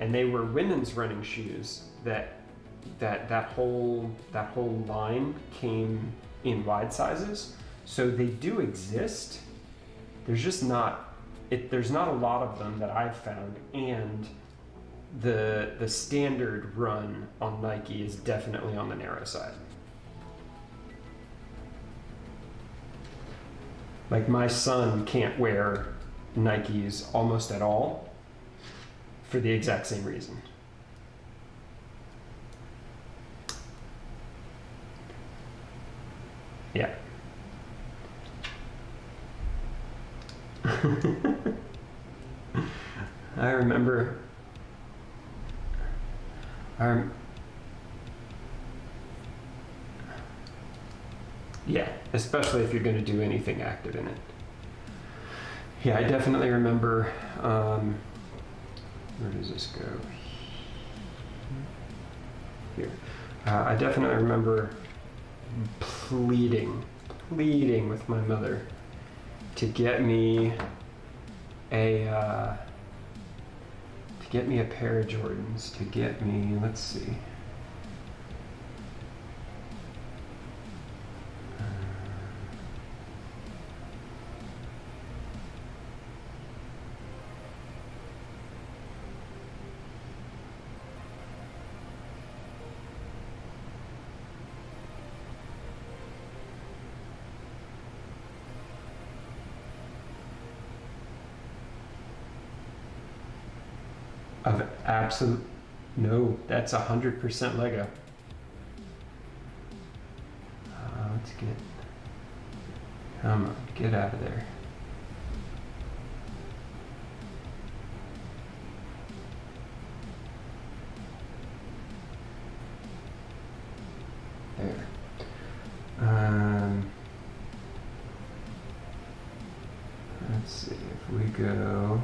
And they were women's running shoes that whole line came in wide sizes. So they do exist. There's just there's not a lot of them that I've found, and the standard run on Nike is definitely on the narrow side. Like my son can't wear Nikes almost at all for the exact same reason. Yeah. I remember. Yeah, especially if you're going to do anything active in it. Yeah, I definitely remember. Where does this go? Here. I definitely remember pleading with my mother to get me a pair of Jordans. To get me, let's see. Of absolute, no, that's 100% Lego. Let's come on, get out of there. There. Let's see if we go.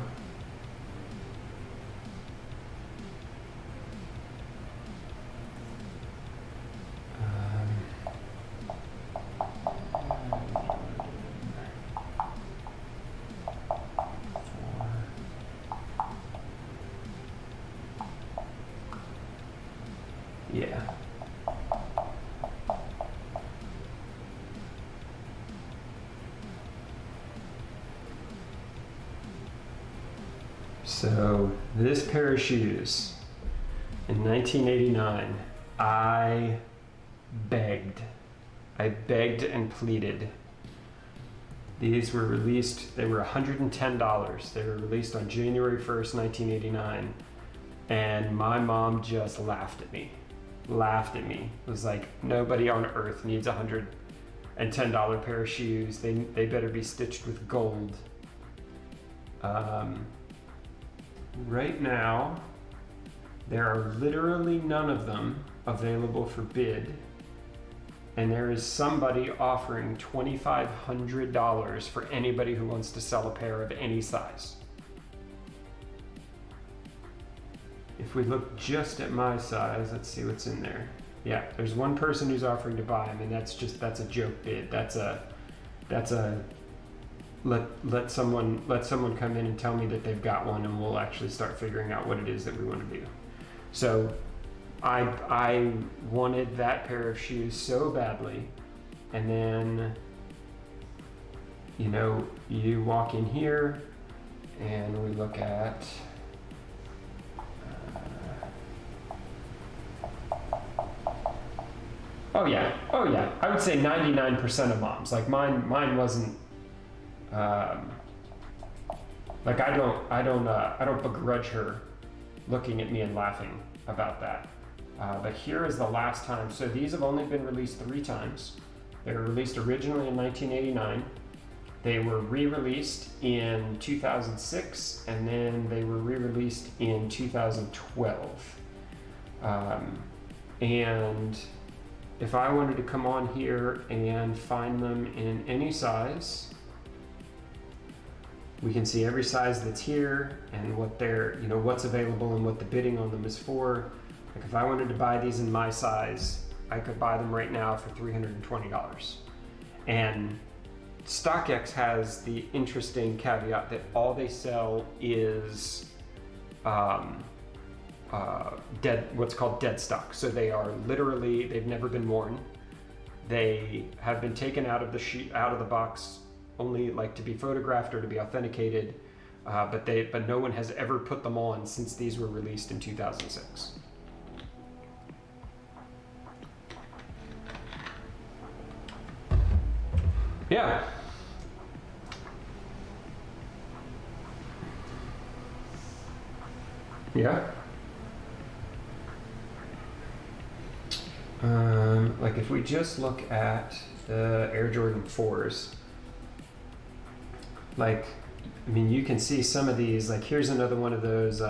Yeah. So this pair of shoes in 1989, I begged and pleaded. These were released, they were $110. They were released on January 1st, 1989. And my mom just laughed at me. It was like, nobody on earth needs $110 pair of shoes. They better be stitched with gold. Right now, there are literally none of them available for bid. And there is somebody offering $2,500 for anybody who wants to sell a pair of any size. If we look just at my size, let's see what's in there. Yeah, there's one person who's offering to buy them, and that's a joke bid. That's a let someone come in and tell me that they've got one, and we'll actually start figuring out what it is that we want to do. So I wanted that pair of shoes so badly, and then you walk in here and we look at oh yeah, I would say 99% of moms, like mine wasn't like I don't begrudge her looking at me and laughing about that. But here is the last time. So these have only been released 3 times. They were released originally in 1989. They were re-released in 2006, and then they were re-released in 2012. And if I wanted to come on here and find them in any size, we can see every size that's here and what they're, what's available and what the bidding on them is for. Like if I wanted to buy these in my size, I could buy them right now for $320. And StockX has the interesting caveat that all they sell is what's called dead stock. So they are literally, they've never been worn. They have been taken out of the box only like to be photographed or to be authenticated, but no one has ever put them on since these were released in 2006. Yeah. Yeah. Like if we just look at the Air Jordan 4s, like, I mean, you can see some of these, like here's another one of those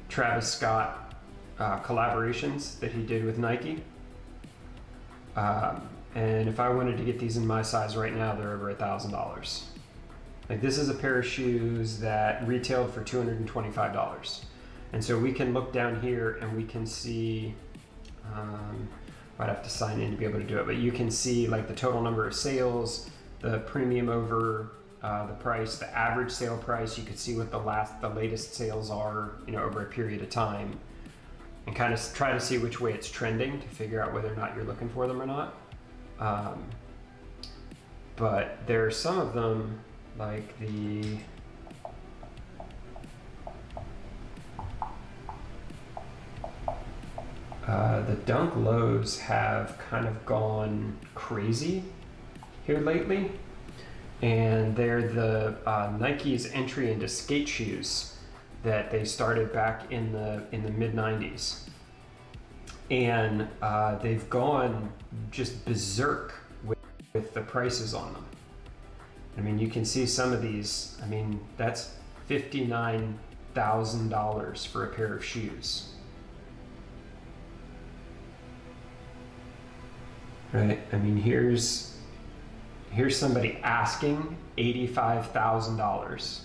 Travis Scott collaborations that he did with Nike. And if I wanted to get these in my size right now, they're over $1,000. Like this is a pair of shoes that retailed for $225. And so we can look down here and we can see, I'd have to sign in to be able to do it, but you can see like the total number of sales, the premium over the price, the average sale price. You could see what the latest sales are, over a period of time, and kind of try to see which way it's trending to figure out whether or not you're looking for them or not. But there are some of them, like the Dunk Lows have kind of gone crazy here lately, and they're the Nike's entry into skate shoes that they started back in the mid 90s, and they've gone just berserk with the prices on them. I mean, you can see some of these. I mean, that's $59,000 for a pair of shoes. Right? I mean, here's somebody asking $85,000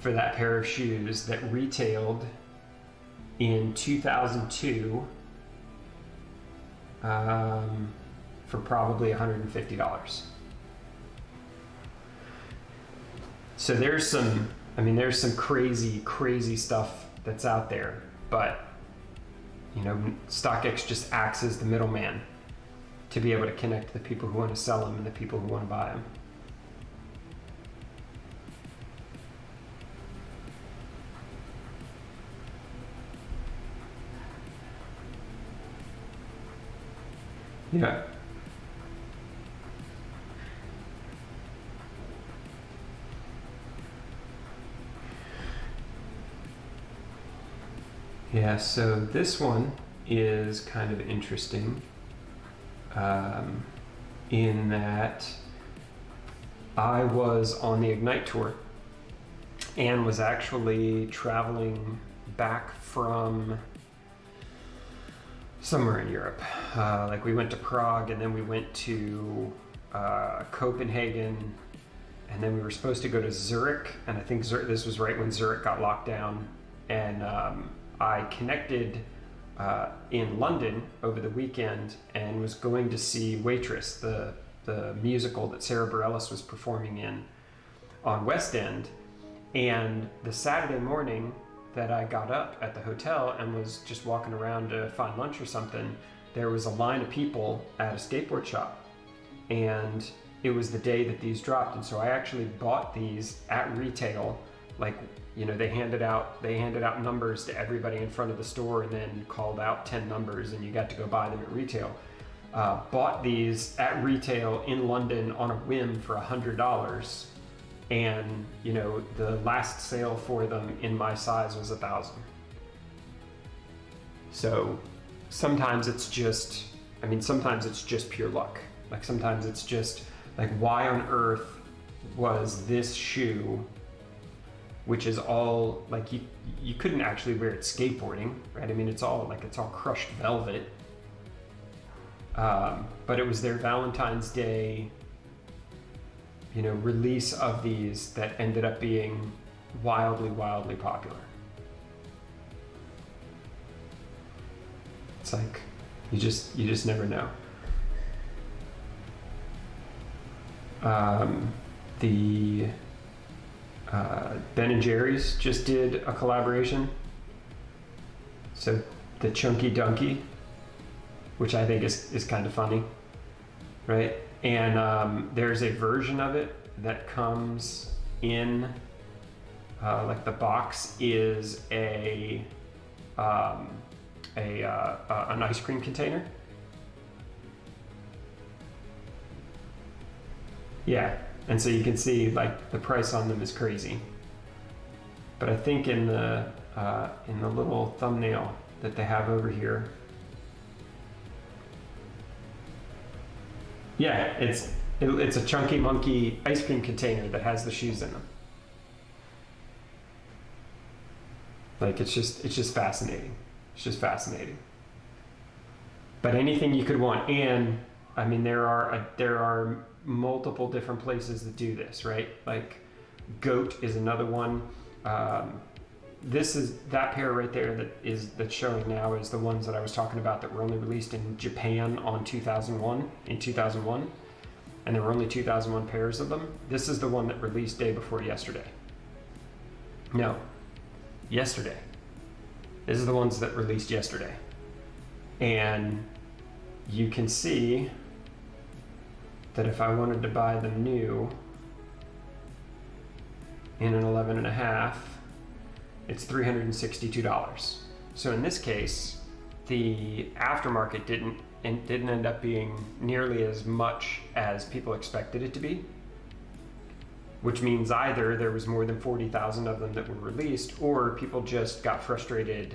for that pair of shoes that retailed in 2002 for probably $150. So there's some crazy stuff that's out there, but StockX just acts as the middleman to be able to connect the people who want to sell them and the people who want to buy them. Yeah. Yeah, so this one is kind of interesting in that I was on the Ignite tour and was actually traveling back from somewhere in Europe. Like we went to Prague, and then we went to Copenhagen, and then we were supposed to go to Zurich, and I think this was right when Zurich got locked down, and I connected in London over the weekend and was going to see Waitress, the musical that Sarah Bareilles was performing in on West End. And the Saturday morning that I got up at the hotel and was just walking around to find lunch or something, there was a line of people at a skateboard shop. And it was the day that these dropped. And so I actually bought these at retail. Like, they handed out numbers to everybody in front of the store and then called out 10 numbers and you got to go buy them at retail. Bought these at retail in London on a whim for $100. And, the last sale for them in my size was $1,000. So sometimes it's just pure luck. Like sometimes it's just like, why on earth was this shoe, which is all like, you couldn't actually wear it skateboarding, right? I mean, it's all crushed velvet. But it was their Valentine's Day, release of these that ended up being wildly popular. It's like, you just never know. The Ben & Jerry's just did a collaboration. So the Chunky Dunky, which I think is kind of funny, right? And there's a version of it that comes in, like the box is an ice cream container. Yeah, and so you can see like the price on them is crazy. but I think in the little thumbnail that they have over here, yeah, it's a Chunky Monkey ice cream container that has the shoes in them. Like it's just fascinating. It's just fascinating. But anything you could want, and I mean there are multiple different places that do this, right? Like Goat is another one. This is that pair right there that's showing now is the ones that I was talking about that were only released in Japan in 2001, and there were only 2001 pairs of them. This is the one that released day before yesterday. No, yesterday. This is the ones that released yesterday, and you can see that if I wanted to buy them new in an 11.5, it's $362. So in this case, the aftermarket didn't end up being nearly as much as people expected it to be, which means either there was more than 40,000 of them that were released, or people just got frustrated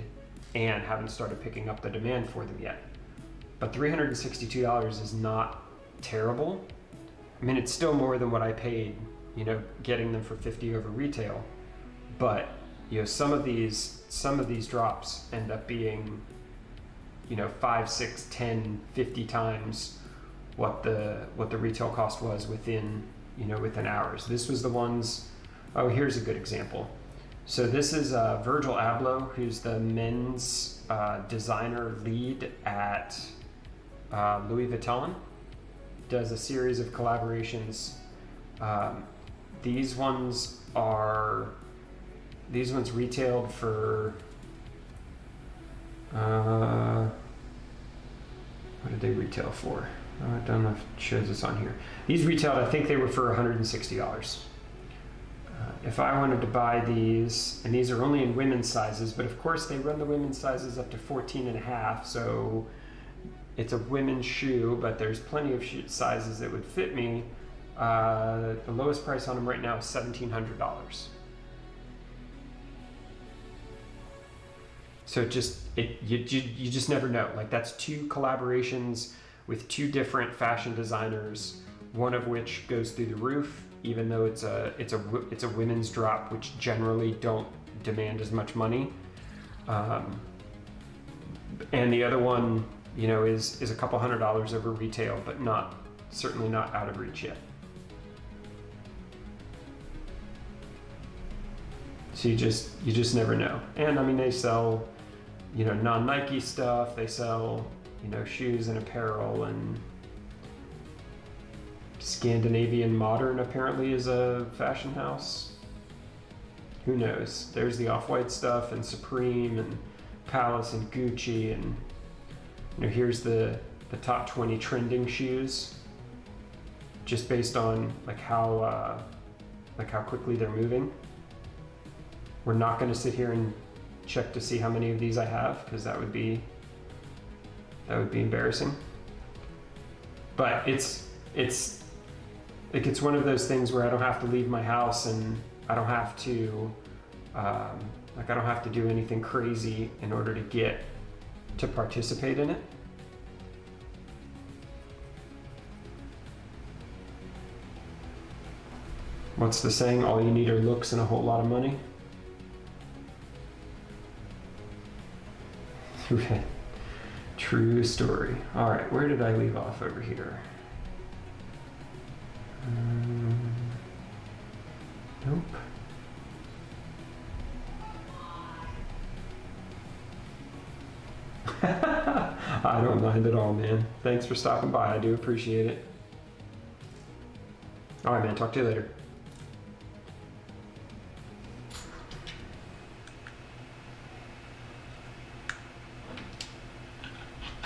and haven't started picking up the demand for them yet. But $362 is not terrible. I mean, it's still more than what I paid, getting them for $50 over retail. But some of these drops end up being 5, 6, 10, 50 times what the retail cost was within hours. This was the ones. Oh, here's a good example. So this is Virgil Abloh, who's the men's designer lead at Louis Vuitton. Does a series of collaborations. These ones retailed for what did they retail for? I don't know if it shows this on here. These retailed, I think they were for $160. If I wanted to buy these, and these are only in women's sizes, but of course they run the women's sizes up to 14.5, so it's a women's shoe, but there's plenty of sizes that would fit me. The lowest price on them right now is $1,700. So you just never know. Like that's 2 collaborations with 2 different fashion designers, one of which goes through the roof, even though it's a women's drop, which generally don't demand as much money, and the other one, is a couple $100 over retail, but certainly not out of reach yet. So you just never know. And I mean, they sell, non-Nike stuff. They sell, shoes and apparel, and Scandinavian Modern apparently is a fashion house. Who knows? There's the Off-White stuff, and Supreme, and Palace, and Gucci, and here's the top 20 trending shoes, just based on how quickly they're moving. We're not going to sit here and check to see how many of these I have, because that would be embarrassing. But it's one of those things where I don't have to leave my house, and I don't have to do anything crazy in order to participate in it. What's the saying? All you need are looks and a whole lot of money. True story. All right, where did I leave off over here? Nope. I don't mind at all, man. Thanks for stopping by. I do appreciate it. All right, man. Talk to you later.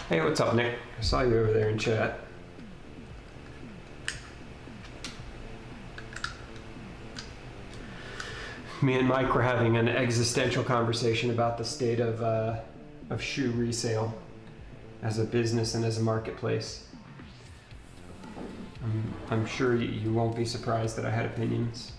Hey, what's up, Nick? I saw you over there in chat. Me and Mike were having an existential conversation about the state of shoe resale as a business and as a marketplace. I'm sure you won't be surprised that I had opinions.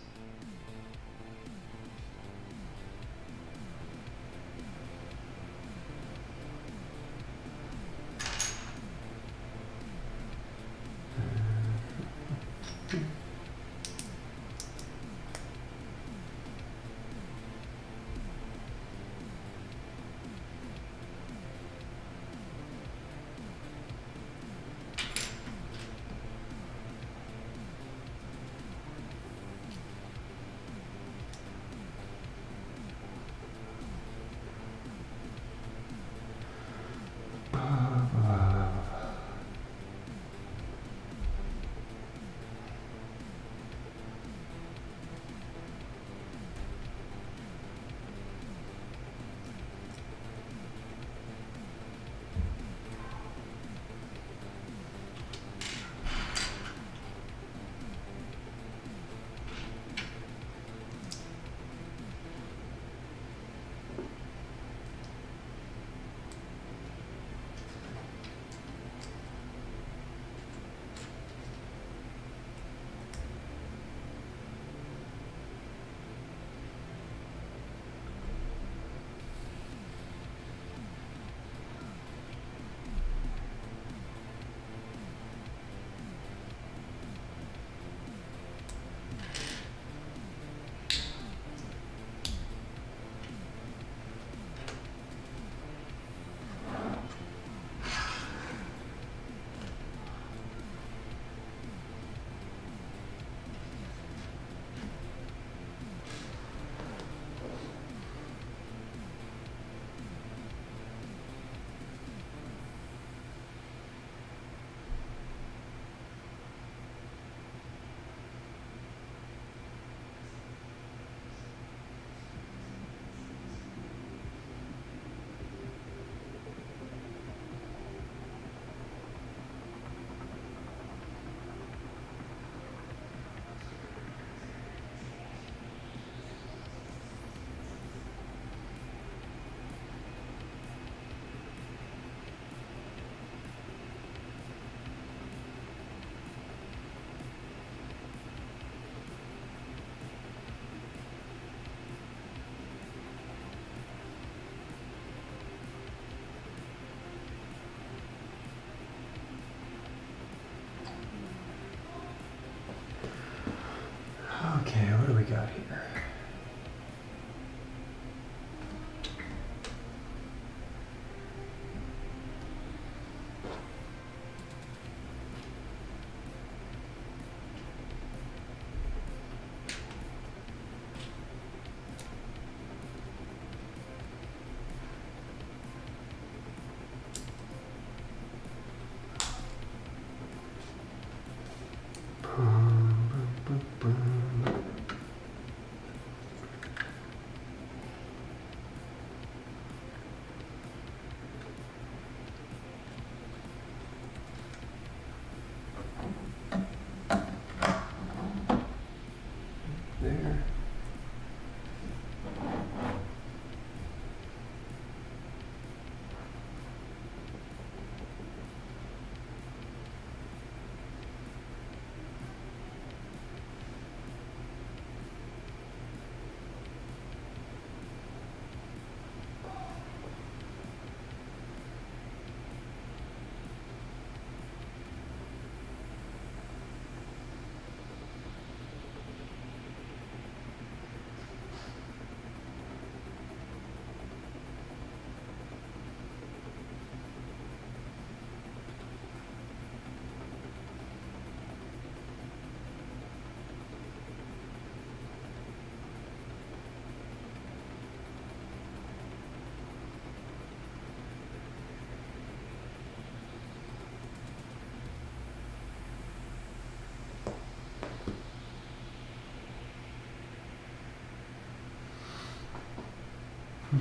I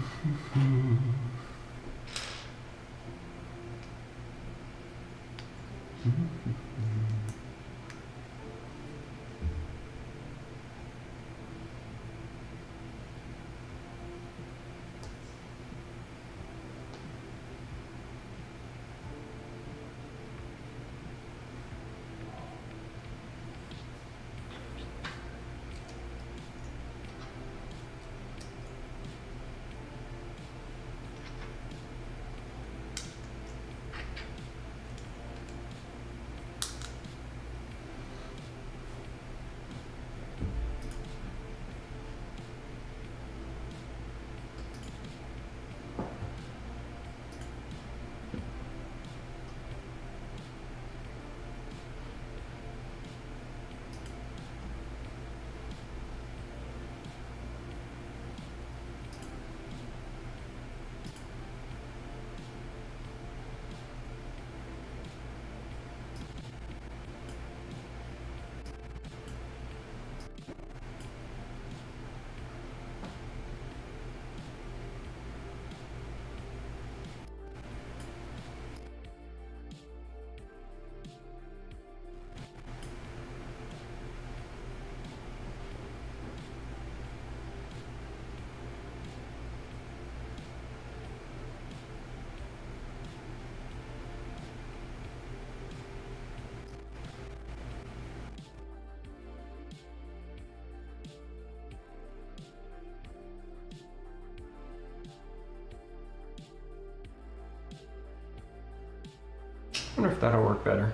wonder if that'll work better.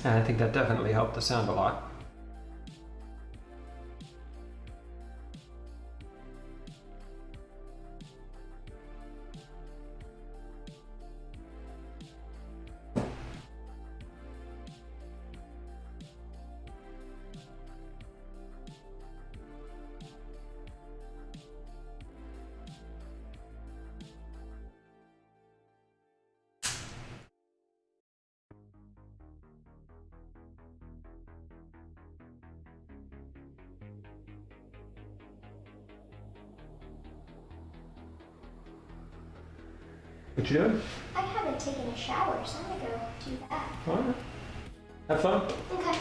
And I think that definitely helped the sound a lot. What you doing? I haven't taken a shower, so I'm gonna go do that. All right. Have fun. Okay.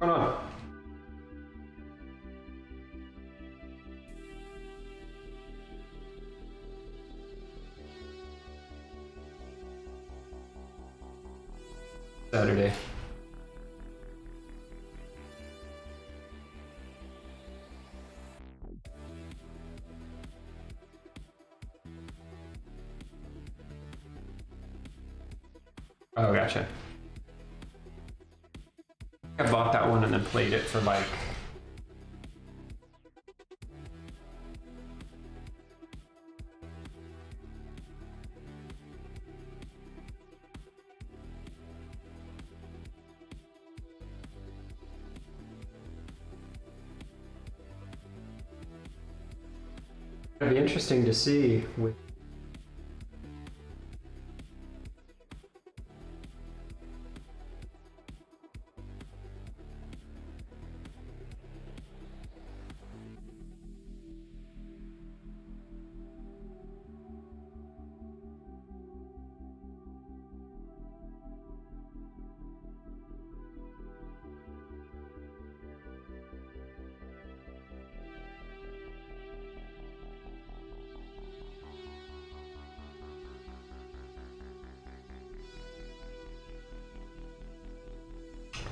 going on? Saturday. Oh, gotcha. I bought that one and then played it for like it'd be interesting to see with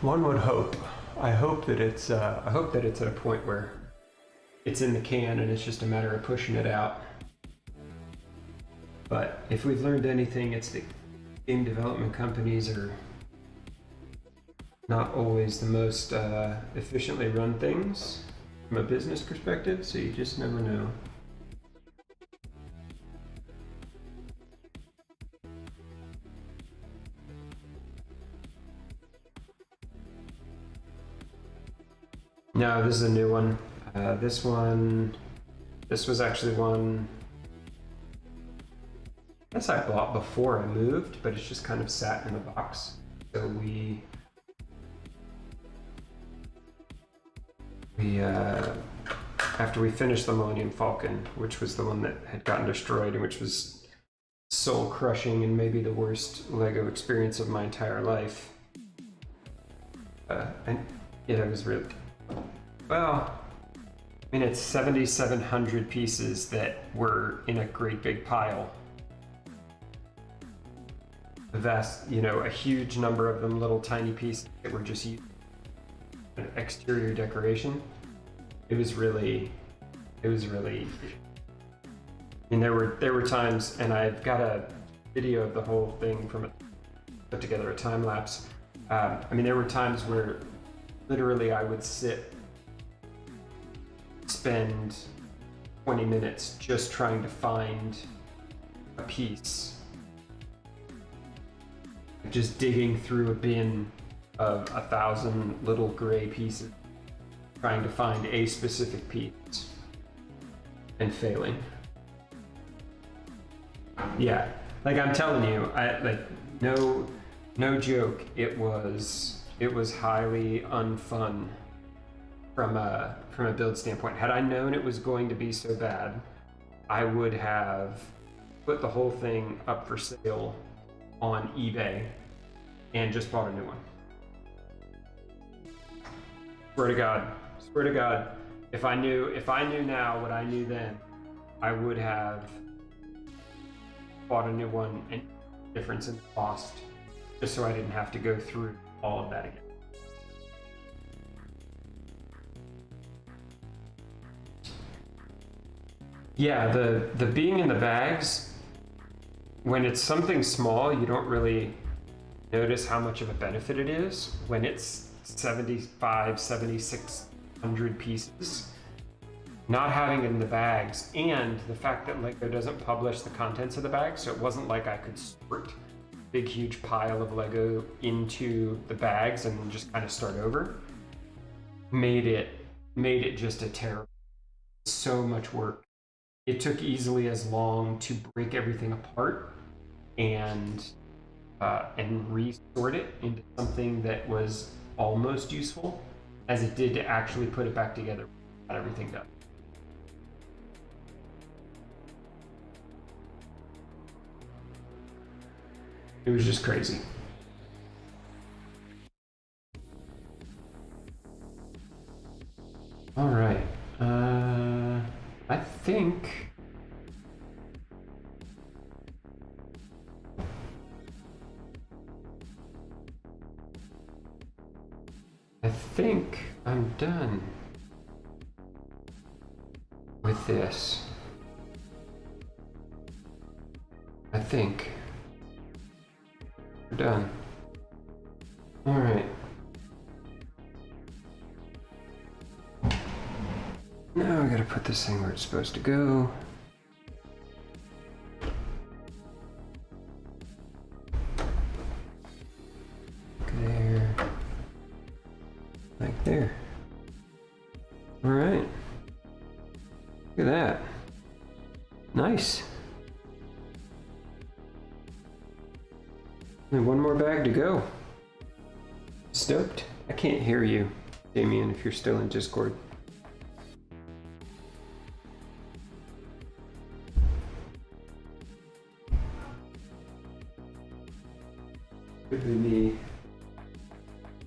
one would hope. I hope that it's at a point where it's in the can and it's just a matter of pushing it out. But if we've learned anything, it's that game development companies are not always the most efficiently run things from a business perspective, so you just never know. No, this is a new one. This was actually one I guess I bought before I moved, but it's just kind of sat in the box. So we after we finished the Millennium Falcon, which was the one that had gotten destroyed and which was soul crushing and maybe the worst Lego experience of my entire life. And yeah, it was really well. I mean, it's 7,700 pieces that were in a great big pile. A vast, a huge number of them little tiny pieces that were just used as exterior decoration. It was really. I mean, there were times, and I've got a video of the whole thing from it, put together a time lapse. I mean, there were times where literally I would spend 20 minutes just trying to find a piece. Just digging through a bin of 1,000 little gray pieces, trying to find a specific piece, and failing. Yeah, like I'm telling you, no joke. It was highly unfun from a build standpoint. Had I known it was going to be so bad, I would have put the whole thing up for sale on eBay and just bought a new one. Swear to God, if I knew now what I knew then, I would have bought a new one and difference in cost, just so I didn't have to go through all of that again. Yeah, the being in the bags, when it's something small, you don't really notice how much of a benefit it is. When it's 7,600 pieces, not having it in the bags, and the fact that Lego doesn't publish the contents of the bag, so it wasn't like I could sort a big huge pile of Lego into the bags and just kind of start over, made it just a terrible, so much work. It took easily as long to break everything apart and resort it into something that was almost useful as it did to actually put it back together, got everything done. It was just crazy. think I'm done with this. I think we're done. All right. Now I gotta put this thing where it's supposed to go. There. Like there. All right. Look at that. Nice. Only one more bag to go. Stoked. I can't hear you, Damien, if you're still in Discord. Could be me.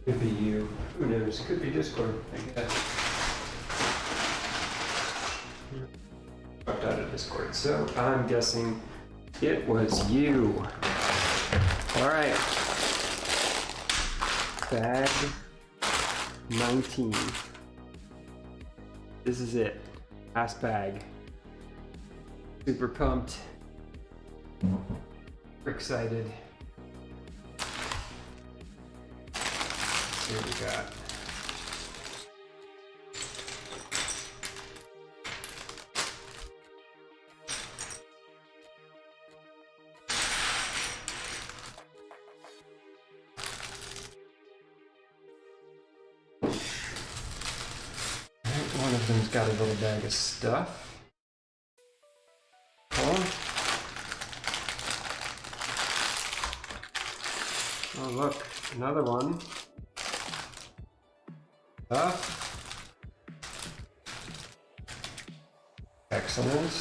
Could be you. Who knows? Could be Discord, I guess. Dropped out of Discord, so I'm guessing it was you. All right. Bag 19. This is it. Last bag. Super pumped. Super excited. Here we got. One of them's got a little bag of stuff. Oh look, another one. Excellent.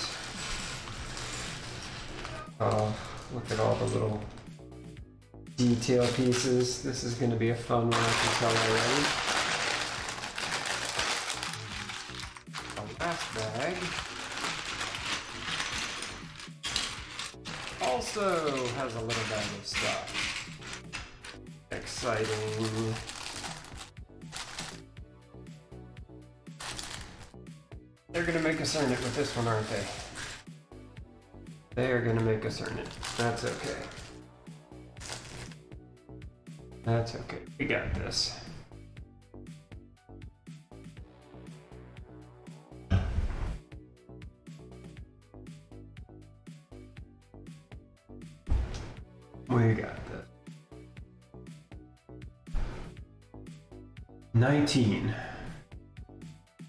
Oh, look at all the little detail pieces. This is going to be a fun one, I can tell already. Our last bag also has a little bag of stuff. Exciting. They're gonna make us earn it with this one, aren't they? They are gonna make us earn it. That's okay. That's okay. We got this. We got this. 19.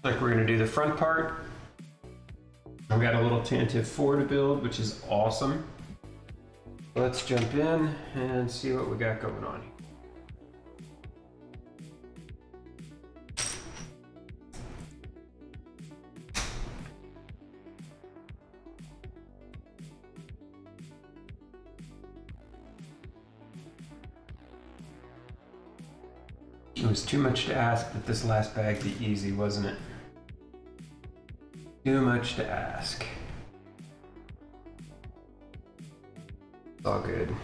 Like we're gonna do the front part. I've got a little Tantive 4 to build, which is awesome. Let's jump in and see what we got going on. It was too much to ask that this last bag be easy, wasn't it? Too much to ask. It's all good.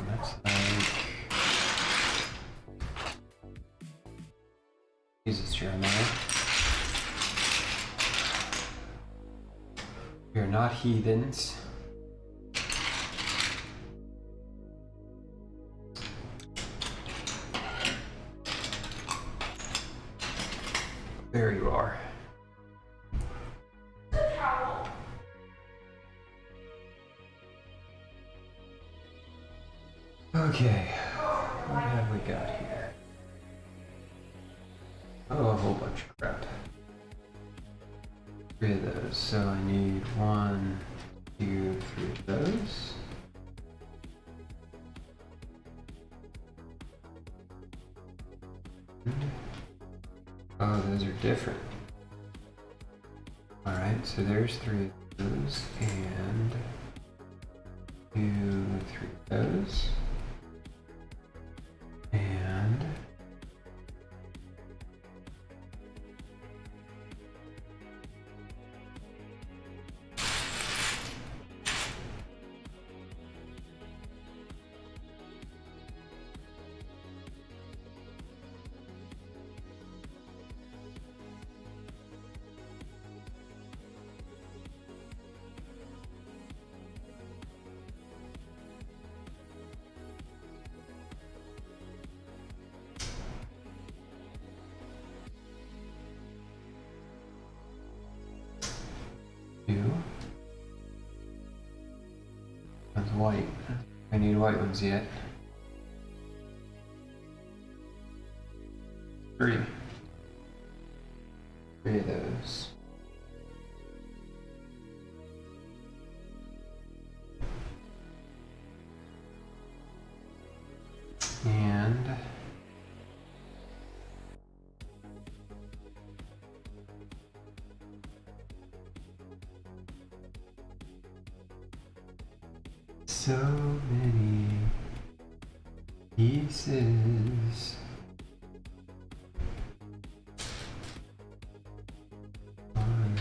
That's like... Jesus, Jeremiah. We're not heathens. There you are. Okay, what have we got here? Oh, a whole bunch of crap. 3 of those, so I need 1, 2, 3 of those. different. Alright, so there's 3 of those, and 2, 3 of those. And one's white. I need white ones yet. 3. 3 of those. And so many pieces. One.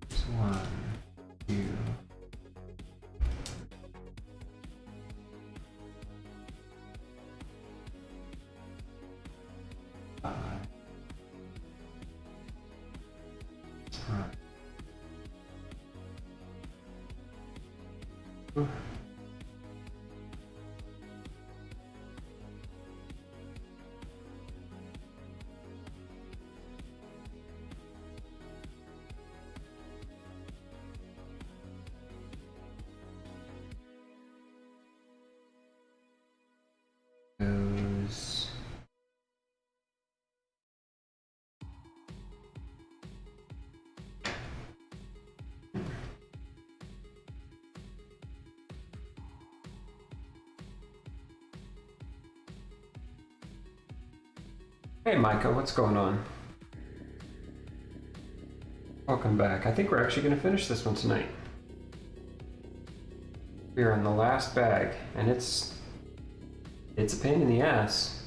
Just 1, 2. 5. Right. Those. Hey Micah, what's going on? Welcome back. I think we're actually going to finish this one tonight. We are in the last bag, and it's a pain in the ass.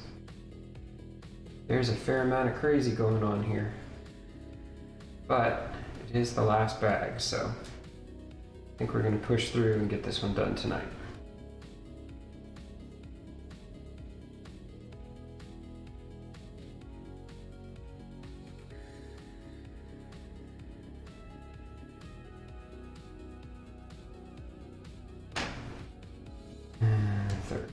There's a fair amount of crazy going on here. But it is the last bag, so I think we're going to push through and get this one done tonight. Third.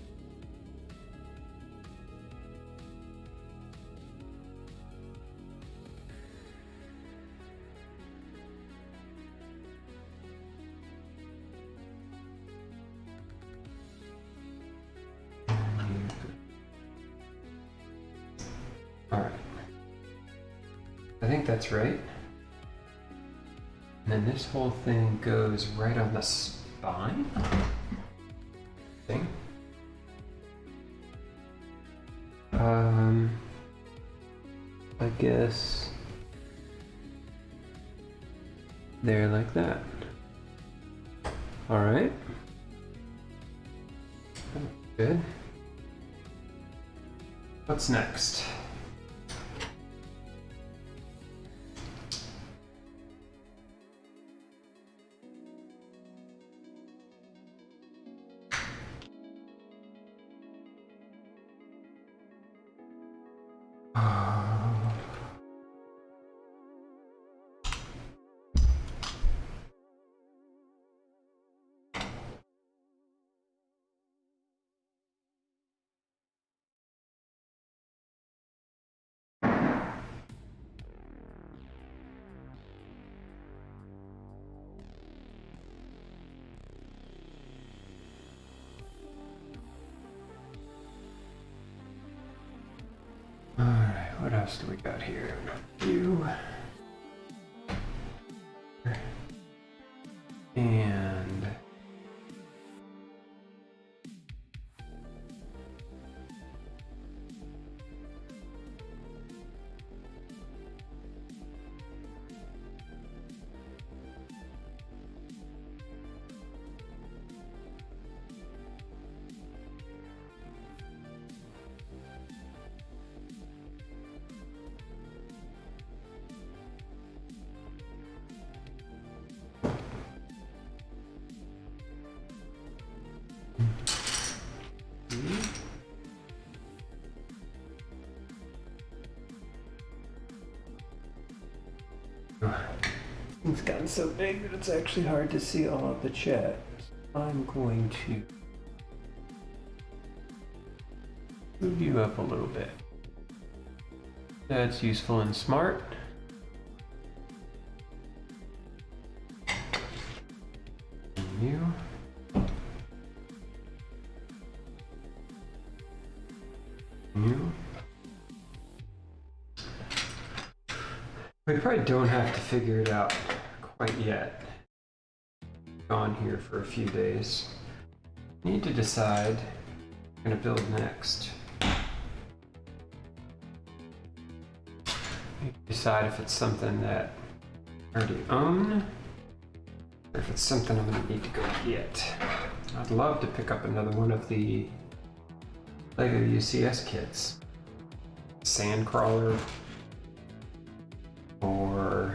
All right. I think that's right. And then this whole thing goes right on the spine thing. I guess there like that. All right. Good. What's next? Alright, what else do we got here? You. And It's gotten so big that it's actually hard to see all of the chat. I'm going to move you up a little bit. That's useful and smart. You. You. We probably don't have to figure it out quite yet. Gone here for a few days. Need to decide what I'm gonna build next. Need to decide if it's something that I already own, or if it's something I'm gonna need to go get. I'd love to pick up another one of the Lego UCS kits. Sandcrawler, or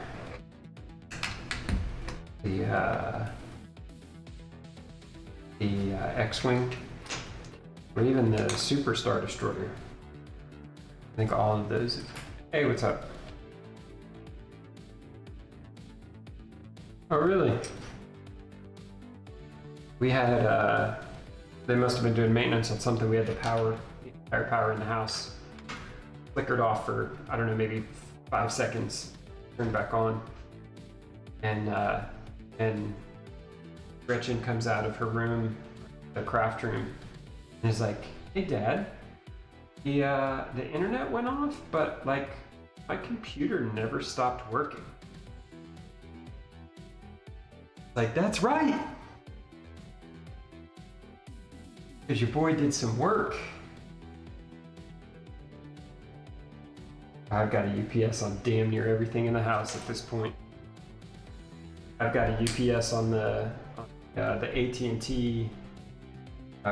the X-Wing, or even the Superstar Destroyer. I think all of those. Hey, what's up? Oh, really? We had, they must have been doing maintenance on something. We had the entire power in the house flickered off for, I don't know, maybe 5 seconds, turned back on. And Gretchen comes out of her room, the craft room, and is like, "Hey, Dad, the internet went off, but like my computer never stopped working." Like, that's right, because your boy did some work. I've got a UPS on damn near everything in the house at this point. I've got a UPS on the AT&T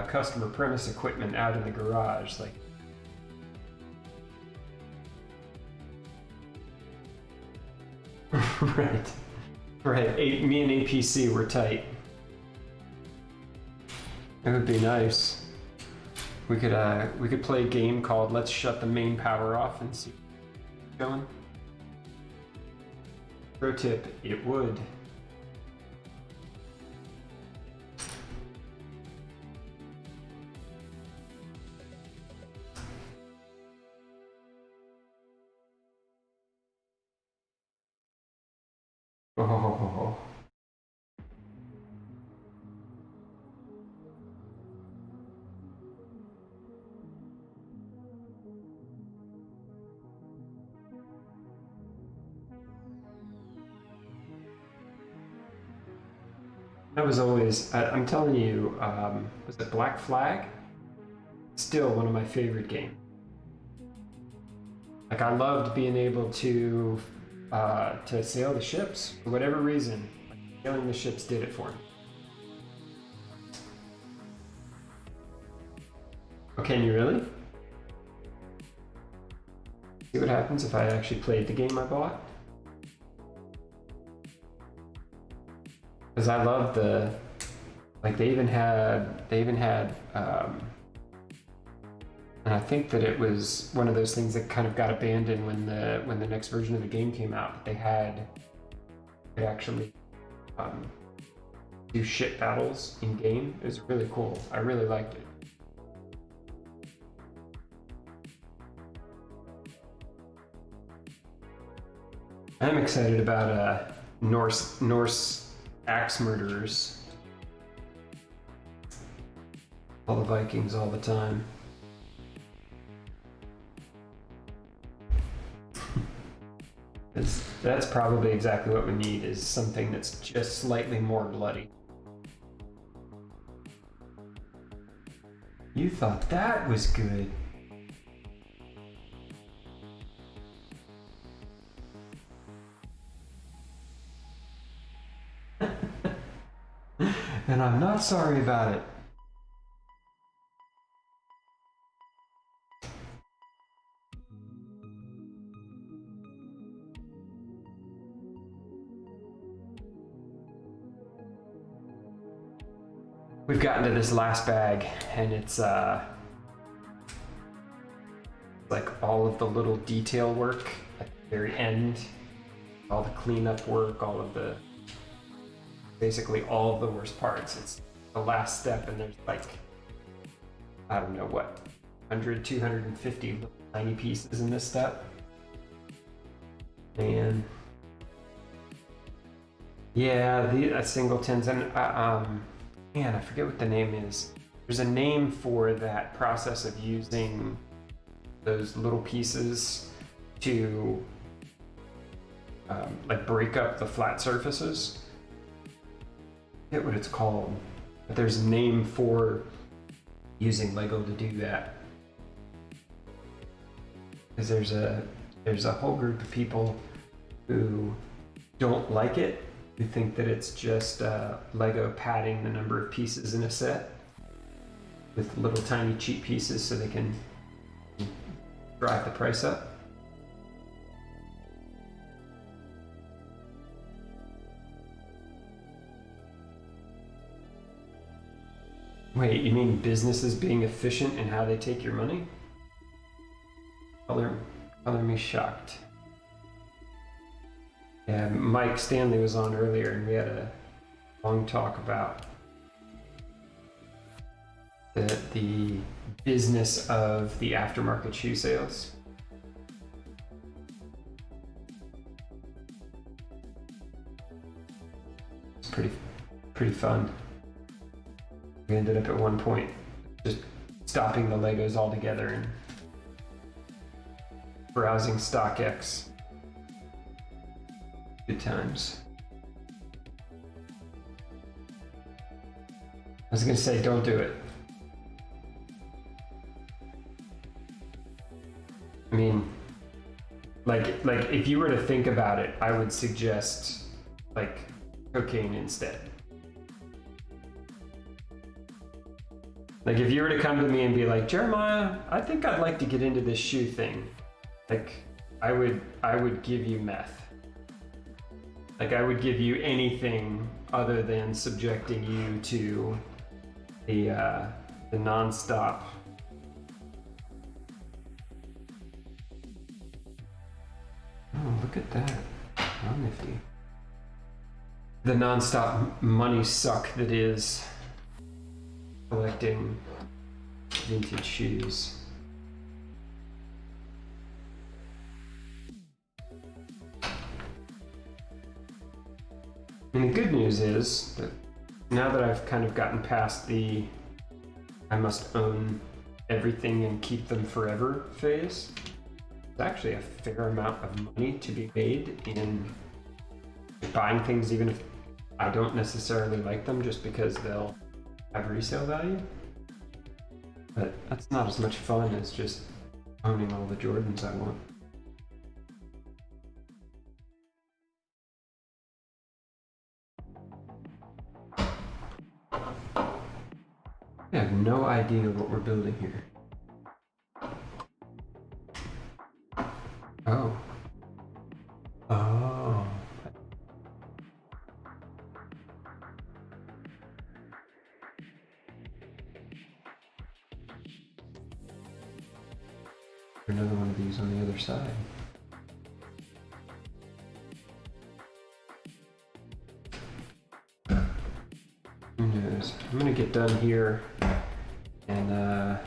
customer premise equipment out in the garage. Like, right. Me and APC were tight. It would be nice. We could play a game called "Let's Shut the Main Power Off" and see what's going. Pro tip: it would. Oh. That was always, I'm telling you, was it Black Flag? Still one of my favorite games. Like, I loved being able to sail the ships for whatever reason. Like, sailing the ships did it for me. Oh, can you really? See what happens if I actually played the game I bought? Because I love they even had, and I think that it was one of those things that kind of got abandoned when the next version of the game came out. They could actually do ship battles in game. It was really cool. I really liked it. I'm excited about Norse axe murderers. All the Vikings all the time. That's probably exactly what we need, is something that's just slightly more bloody. You thought that was good. And I'm not sorry about it. We've gotten to this last bag, and it's like all of the little detail work at the very end all the cleanup work, basically all of the worst parts. It's the last step, and there's like, I don't know what, 100, 250 little tiny pieces in this step. And yeah, the singletons, and man, I forget what the name is. There's a name for that process of using those little pieces to like break up the flat surfaces. I forget what it's called, but there's a name for using Lego to do that. Because there's a whole group of people who don't like it, who think that it's just Lego padding the number of pieces in a set with little tiny cheap pieces so they can drive the price up. Wait, you mean businesses being efficient in how they take your money? Color me shocked. Yeah, Mike Stanley was on earlier and we had a long talk about the business of the aftermarket shoe sales. It's pretty fun. We ended up at one point just stopping the Legos altogether and browsing StockX. Good times. I was gonna say, don't do it. I mean, like if you were to think about it, I would suggest like cocaine instead. Like if you were to come to me and be like, Jeremiah, I think I'd like to get into this shoe thing. Like I would give you meth. Like I would give you anything other than subjecting you to the nonstop. Oh, look at that. How nifty. The nonstop money suck that is collecting vintage shoes. And the good news is that now that I've kind of gotten past the I must own everything and keep them forever phase, there's actually a fair amount of money to be made in buying things even if I don't necessarily like them, just because they'll have resale value. But that's not as much fun as just owning all the Jordans I want. I have no idea what we're building here. Oh. Oh. Another one of these on the other side. Who knows? I'm gonna get done here and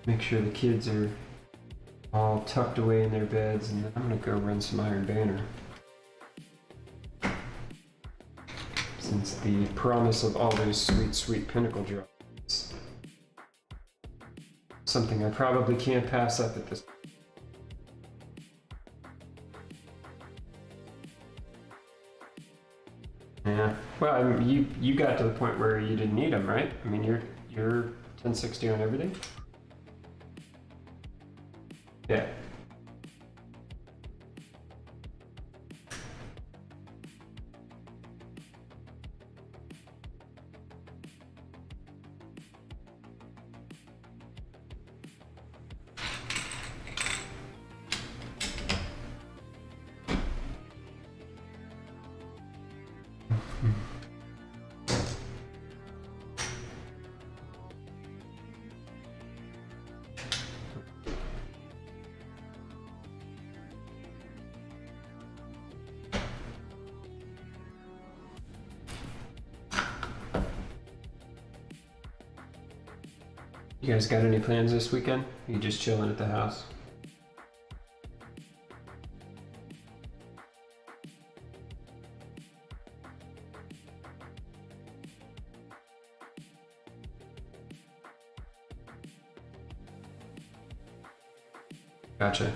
make sure the kids are all tucked away in their beds, and then I'm gonna go run some Iron Banner. Since the promise of all those sweet pinnacle drops, something I probably can't pass up at this point. Yeah, well, I mean, you got to the point where you didn't need them, right? I mean, you're 1060 on everything? Yeah. You guys got any plans this weekend? Are you just chilling at the house? Gotcha.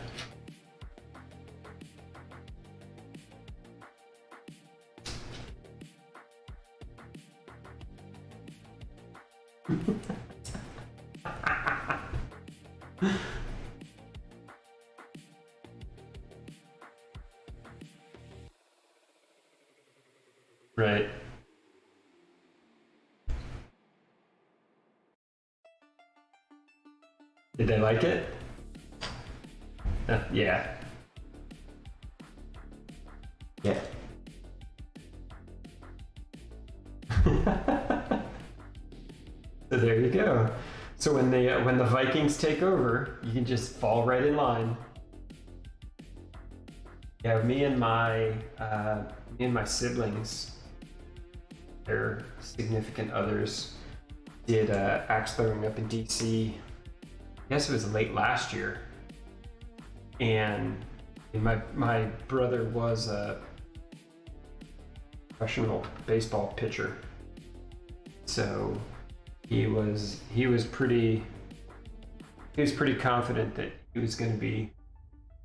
Right. Did they like it? Yeah. Yeah. So there you go. So when the Vikings take over, you can just fall right in line. Yeah, me and my siblings, their significant others, did axe throwing up in DC. I guess it was late last year, and my brother was a professional baseball pitcher, so he was pretty confident that he was going to be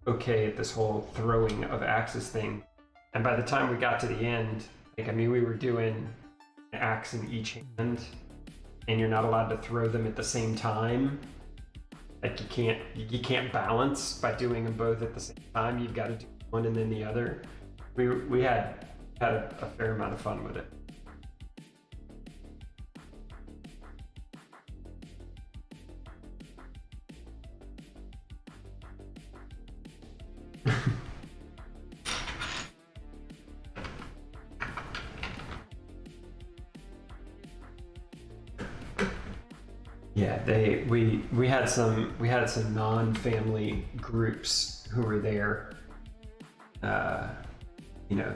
okay at this whole throwing of axes thing. And by the time we got to the end, we were doing an axe in each hand, and you're not allowed to throw them at the same time. Like you can't balance by doing them both at the same time. You've got to do one and then the other. We had a fair amount of fun with it. Yeah, we had some non-family groups who were there.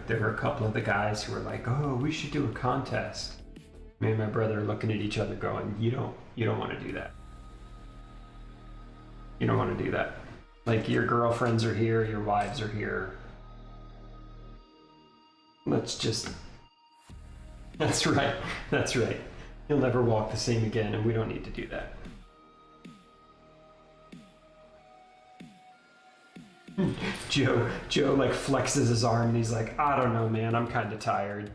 There were a couple of the guys who were like, "Oh, we should do a contest." Me and my brother are looking at each other, going, "You don't want to do that. You don't want to do that. Like, your girlfriends are here, your wives are here. Let's just." That's right. That's right. You'll never walk the same again, and we don't need to do that. Joe like flexes his arm and he's like, "I don't know, man, I'm kind of tired."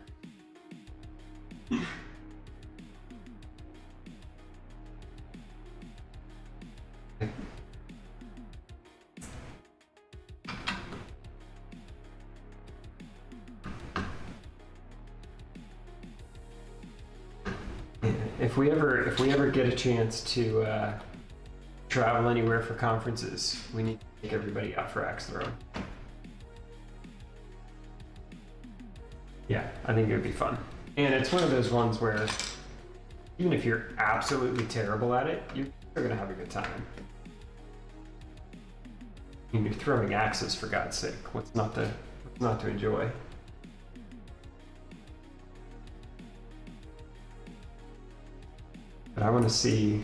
If we ever get a chance to travel anywhere for conferences, we need to take everybody out for axe throwing. Yeah, I think it would be fun. And it's one of those ones where even if you're absolutely terrible at it, you're still gonna have a good time. I mean, you're throwing axes, for God's sake. What's not to enjoy? But I want to see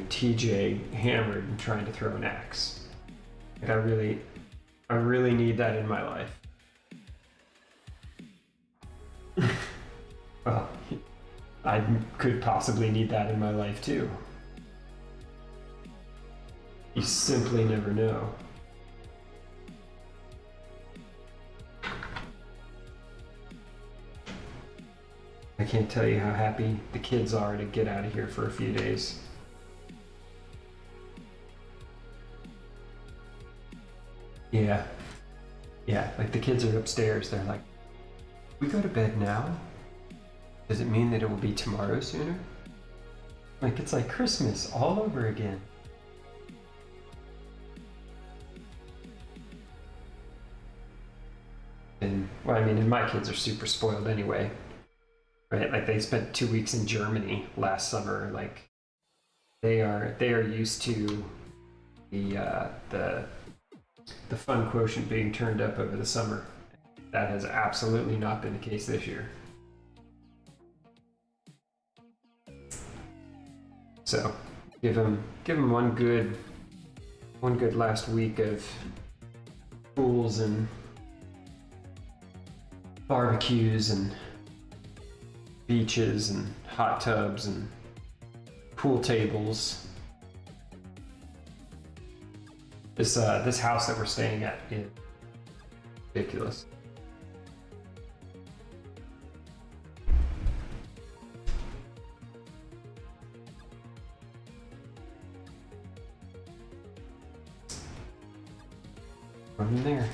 TJ hammered and trying to throw an axe. Like, I really need that in my life. Well, I could possibly need that in my life too. You simply never know. I can't tell you how happy the kids are to get out of here for a few days. Yeah. Yeah, like the kids are upstairs. They're like, "We go to bed now? Does it mean that it will be tomorrow sooner?" Like, it's like Christmas all over again. And, well, I mean, and my kids are super spoiled anyway. Right, like they spent 2 weeks in Germany last summer. Like they are used to the fun quotient being turned up over the summer. That has absolutely not been the case this year. So give him one good last week of pools and barbecues and beaches and hot tubs and pool tables. This house that we're staying at is ridiculous. Run in there.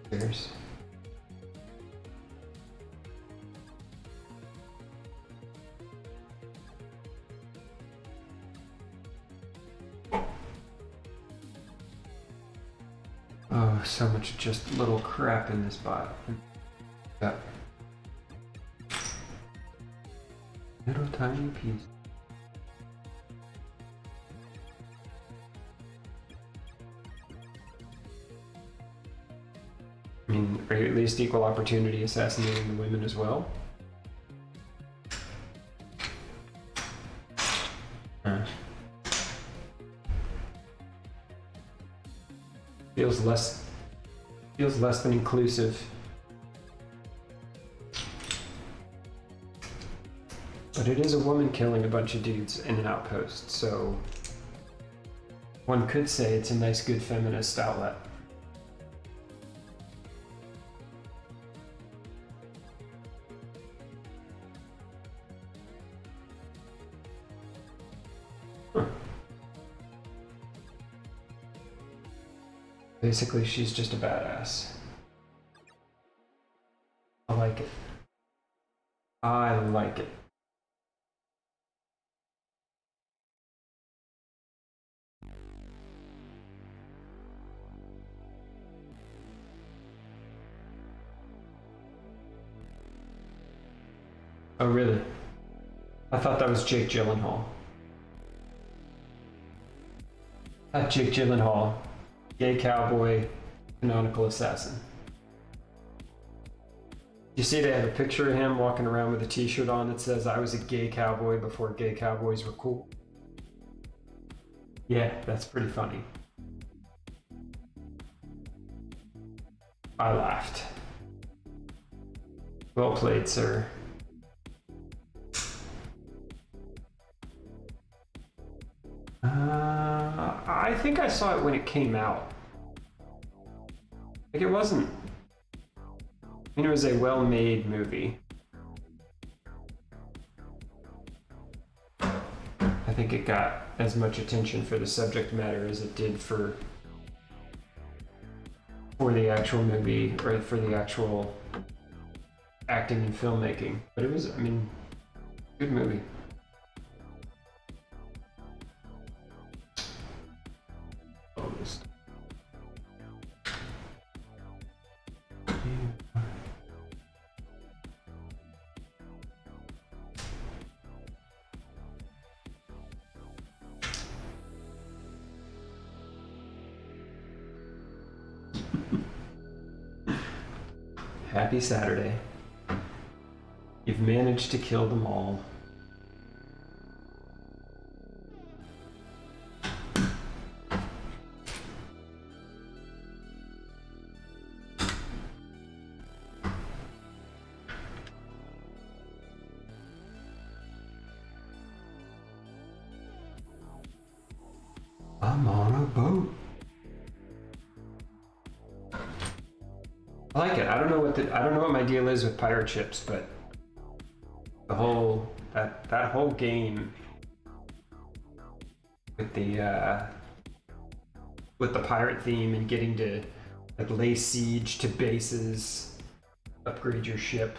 Stairs. Oh, so much just little crap in this bottle. Got little tiny piece. I mean, are you at least equal opportunity assassinating the women as well? Feels less than inclusive. But it is a woman killing a bunch of dudes in an outpost, so one could say it's a nice, good feminist outlet. Basically, she's just a badass. I like it. I like it. Oh, really? I thought that was Jake Gyllenhaal. Jake Gyllenhaal. Gay cowboy, canonical assassin. You see they have a picture of him walking around with a t-shirt on that says, "I was a gay cowboy before gay cowboys were cool." Yeah, that's pretty funny. I laughed. Well played, sir. I think I saw it when it came out. Like, it wasn't... I mean, it was a well-made movie. I think it got as much attention for the subject matter as it did for the actual movie, or for the actual acting and filmmaking. But it was, I mean, good movie. Happy Saturday. You've managed to kill them all. I'm on a boat. I like it. I don't know what my deal is with pirate ships, but the whole that whole game with the pirate theme and getting to like lay siege to bases, upgrade your ship.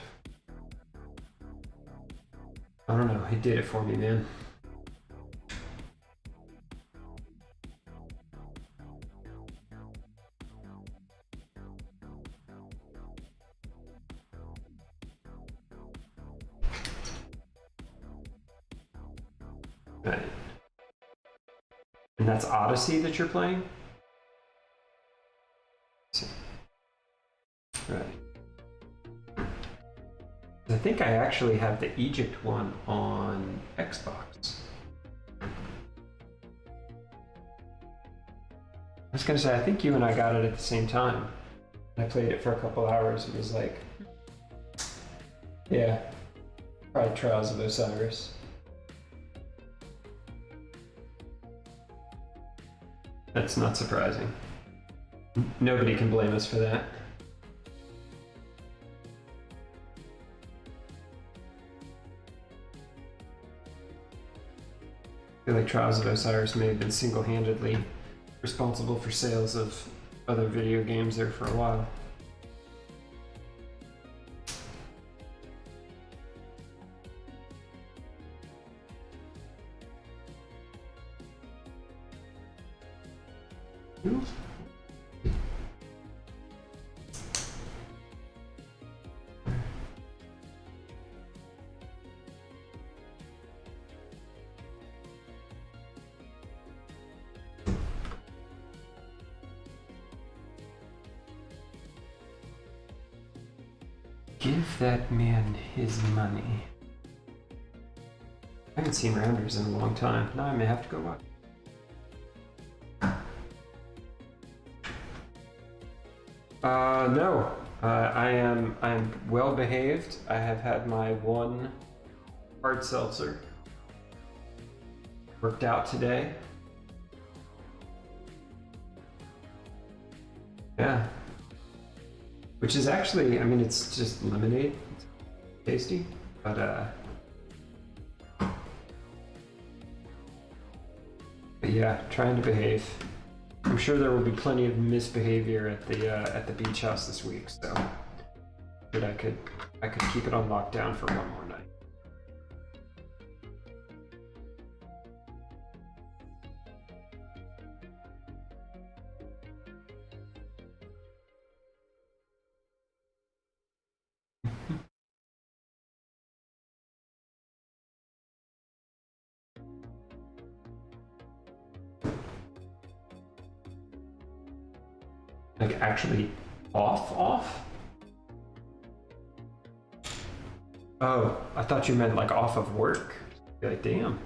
I don't know. It did it for me, man. Right. And that's Odyssey that you're playing? Right. I think I actually have the Egypt one on Xbox. I was gonna say, I think you and I got it at the same time. I played it for a couple hours. It was like, yeah, probably Trials of Osiris. That's not surprising. Nobody can blame us for that. I feel like Trials of Osiris may have been single-handedly responsible for sales of other video games there for a while. Ooh. Give that man his money. I haven't seen Rounders in a long time. Now I may have to go watch. No. I'm well behaved. I have had my one hard seltzer. Worked out today. Yeah. Which is actually, I mean, it's just lemonade. It's tasty, but yeah, trying to behave. I'm sure there will be plenty of misbehavior at the beach house this week, so but I could keep it on lockdown for one more night. Like actually off? Oh, I thought you meant like off of work. You're like, damn.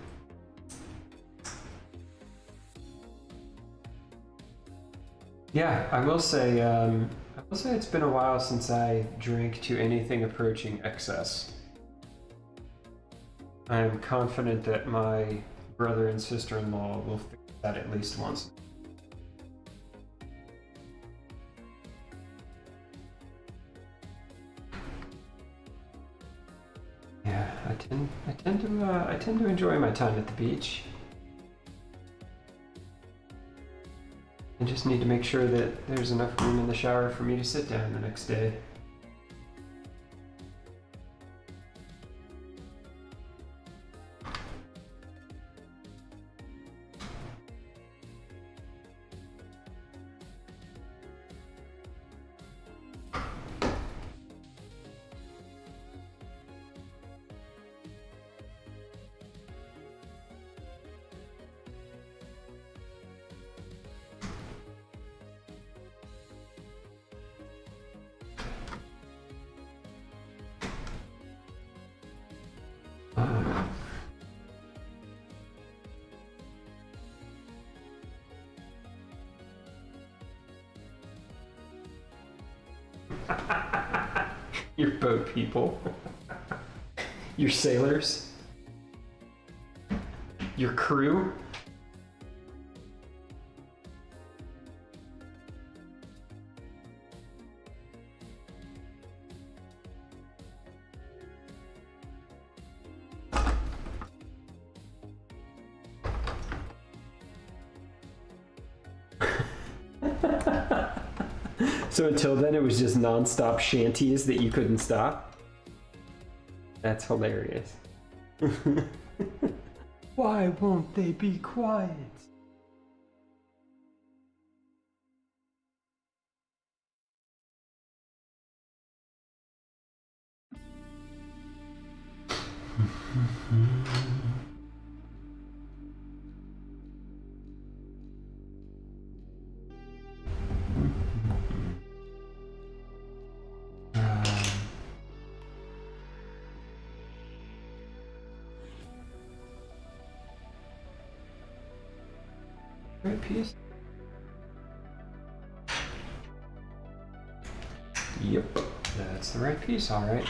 Yeah, I will say it's been a while since I drank to anything approaching excess. I am confident that my brother and sister-in-law will fix that at least once. Yeah, I tend to enjoy my time at the beach. I just need to make sure that there's enough room in the shower for me to sit down the next day. Your boat people. Your sailors. Your crew. So until then, it was just non-stop shanties that you couldn't stop? That's hilarious. Why won't they be quiet? Right piece? Yep, that's the right piece, all right.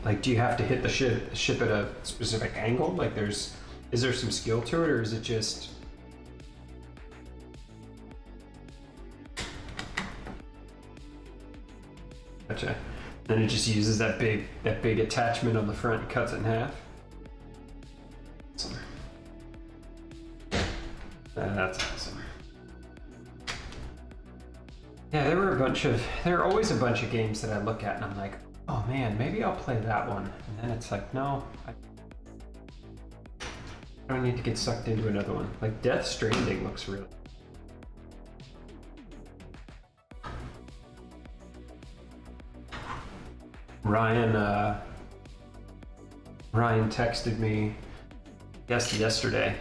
Like, do you have to hit the ship at a specific angle? Like, is there some skill to it, or is it just? Gotcha. Then it just uses that big attachment on the front and cuts it in half. Awesome. That's awesome. Yeah, there are always a bunch of games that I look at and I'm like, oh man, maybe I'll play that one. And then it's like, no, I don't need to get sucked into another one. Like Death Stranding looks really. Ryan texted me yesterday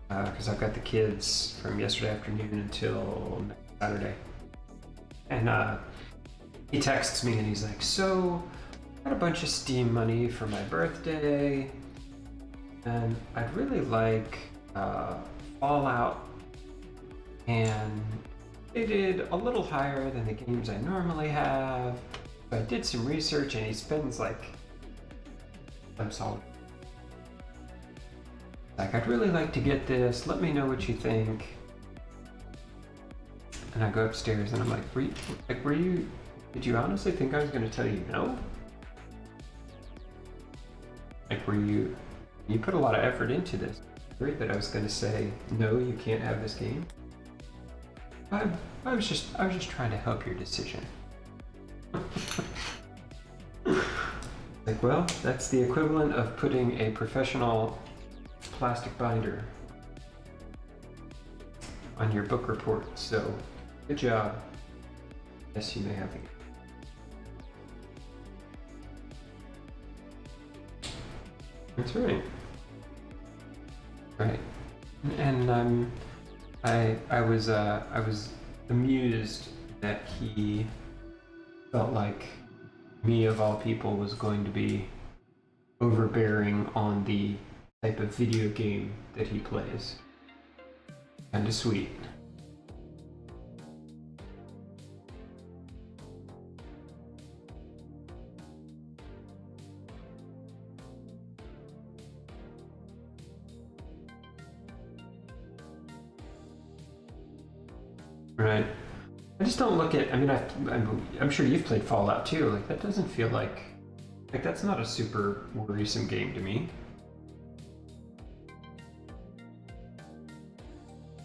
because I've got the kids from yesterday afternoon until next Saturday, and he texts me and he's like, so I got a bunch of Steam money for my birthday and I'd really like Fallout, and they did a little higher than the games I normally have. So I did some research and he spends like, I'm solid. Like, I'd really like to get this, let me know what you think. And I go upstairs and I'm like, did you honestly think I was gonna tell you no? Like, you put a lot of effort into this. Worried that I was gonna say, no, you can't have this game. I was just trying to help your decision. Like, well, that's the equivalent of putting a professional plastic binder on your book report, so good job. Yes, you may have the game. That's right. Right. And I was amused that he felt like me of all people was going to be overbearing on the type of video game that he plays. Kinda sweet. Right. I just don't look at, I mean, I'm sure you've played Fallout too. Like, that doesn't feel like that's not a super worrisome game to me.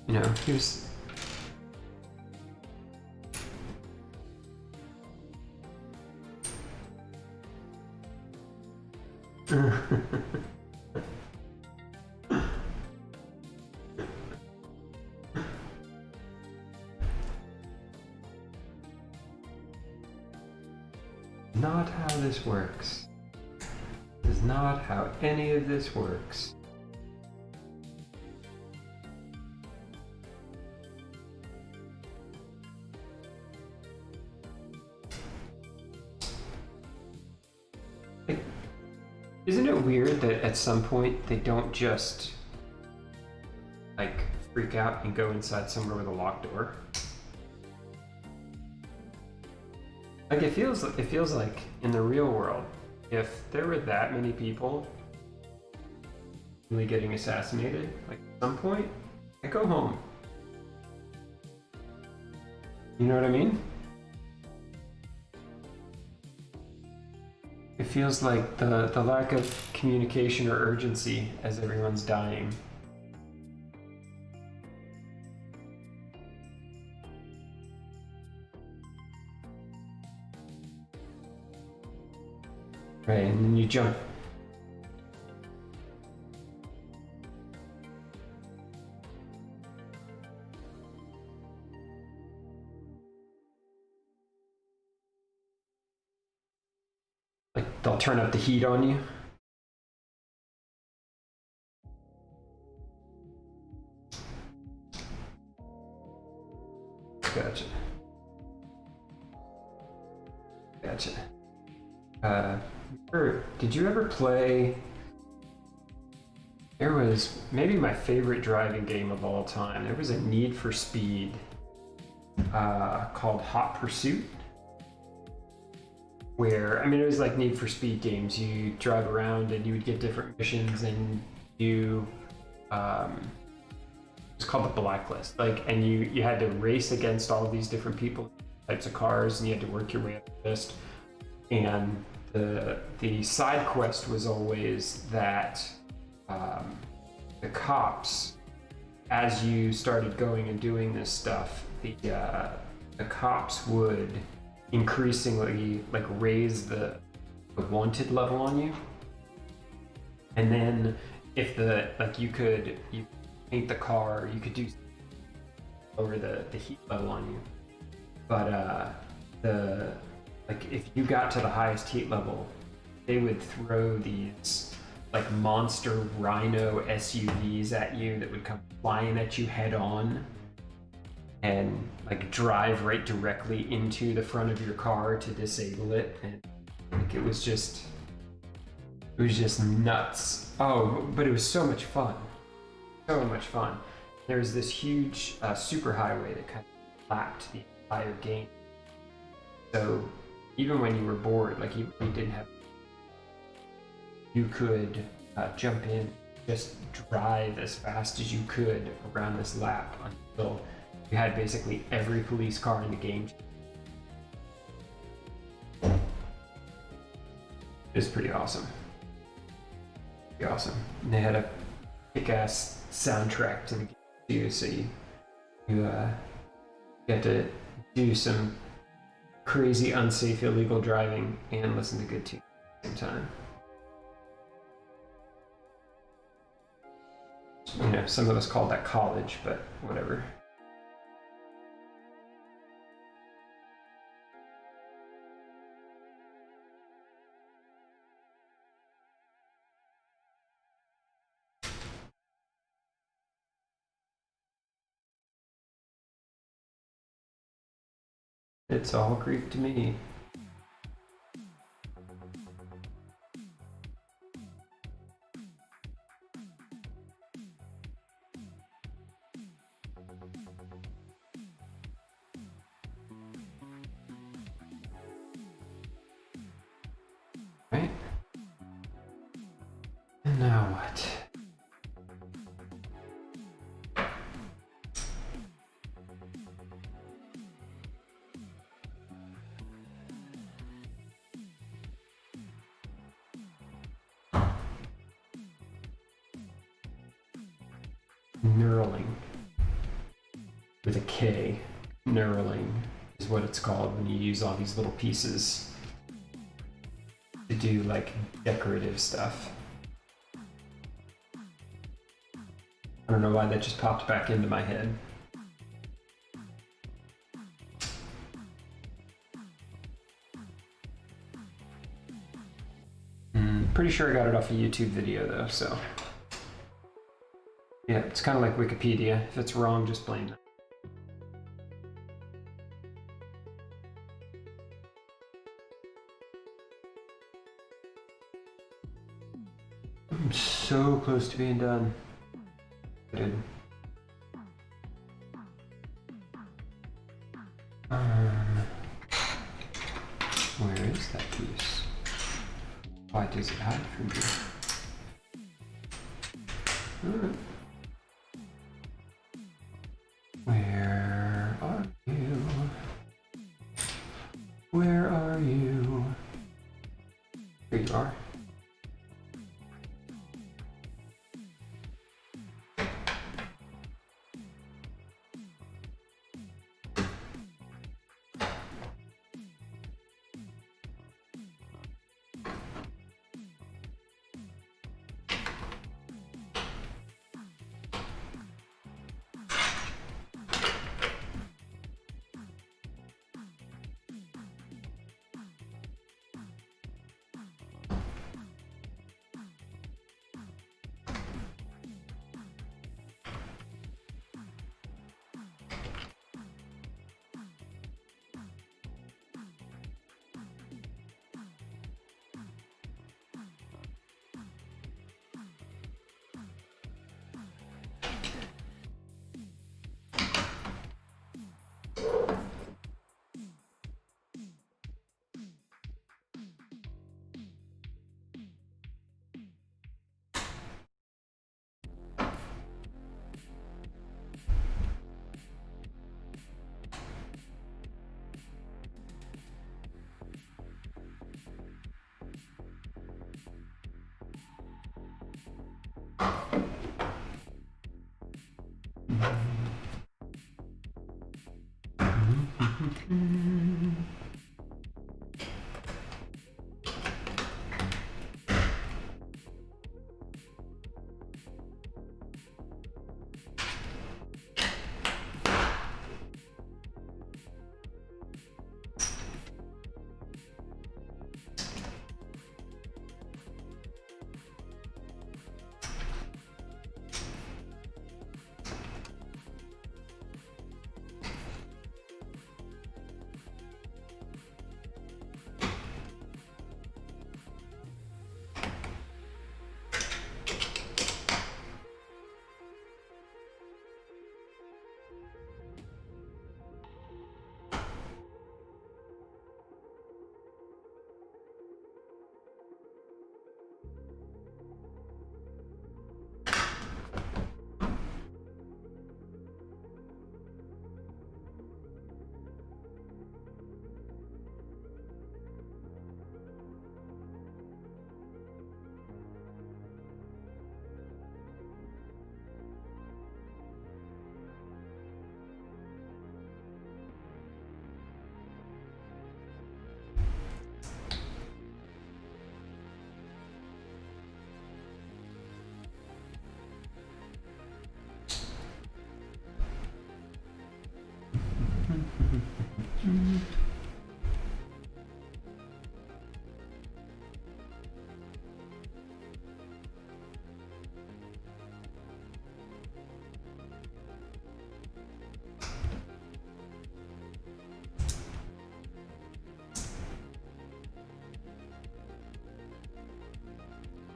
You know, he was... Not how this works. This is not how any of this works. Like, isn't it weird that at some point they don't just like freak out and go inside somewhere with a locked door? Like, it feels like in the real world, if there were that many people really getting assassinated, like at some point, I go home. You know what I mean? It feels like the lack of communication or urgency as everyone's dying. Right, and then you jump. Like they'll turn up the heat on you. Gotcha. Gotcha. Did you ever play? There was maybe my favorite driving game of all time. There was a Need for Speed called Hot Pursuit, where, I mean, it was like Need for Speed games. You drive around and you would get different missions, and you it's called the Blacklist. Like, and you had to race against all of these different people, types of cars, and you had to work your way up the list. And the side quest was always that the cops, as you started going and doing this stuff, the cops would increasingly like raise the wanted level on you. And then if you paint the car, you could do over the heat level on you. But if you got to the highest heat level, they would throw these like monster rhino SUVs at you that would come flying at you head on and like drive right directly into the front of your car to disable it. And like it was just nuts. Oh, but it was so much fun. So much fun. There was this huge superhighway that kind of lapped the entire game. So even when you were bored, like you didn't have, you could jump in, just drive as fast as you could around this lap until you had basically every police car in the game. It was pretty awesome. Pretty awesome. And they had a kick-ass soundtrack to the game too, so you get to do some crazy, unsafe, illegal driving and listen to good tunes at the same time. You know, some of us called that college, but whatever. It's all Greek to me. Right? And now what? Knurling with a K. Knurling is what it's called when you use all these little pieces to do like decorative stuff. I don't know why that just popped back into my head. Pretty sure I got it off a YouTube video though, so. Yeah, it's kind of like Wikipedia. If it's wrong, just blame them. I'm so close to being done. Good. Where is that piece? Why does it hide from me? Where are you? Where are you? Here you are.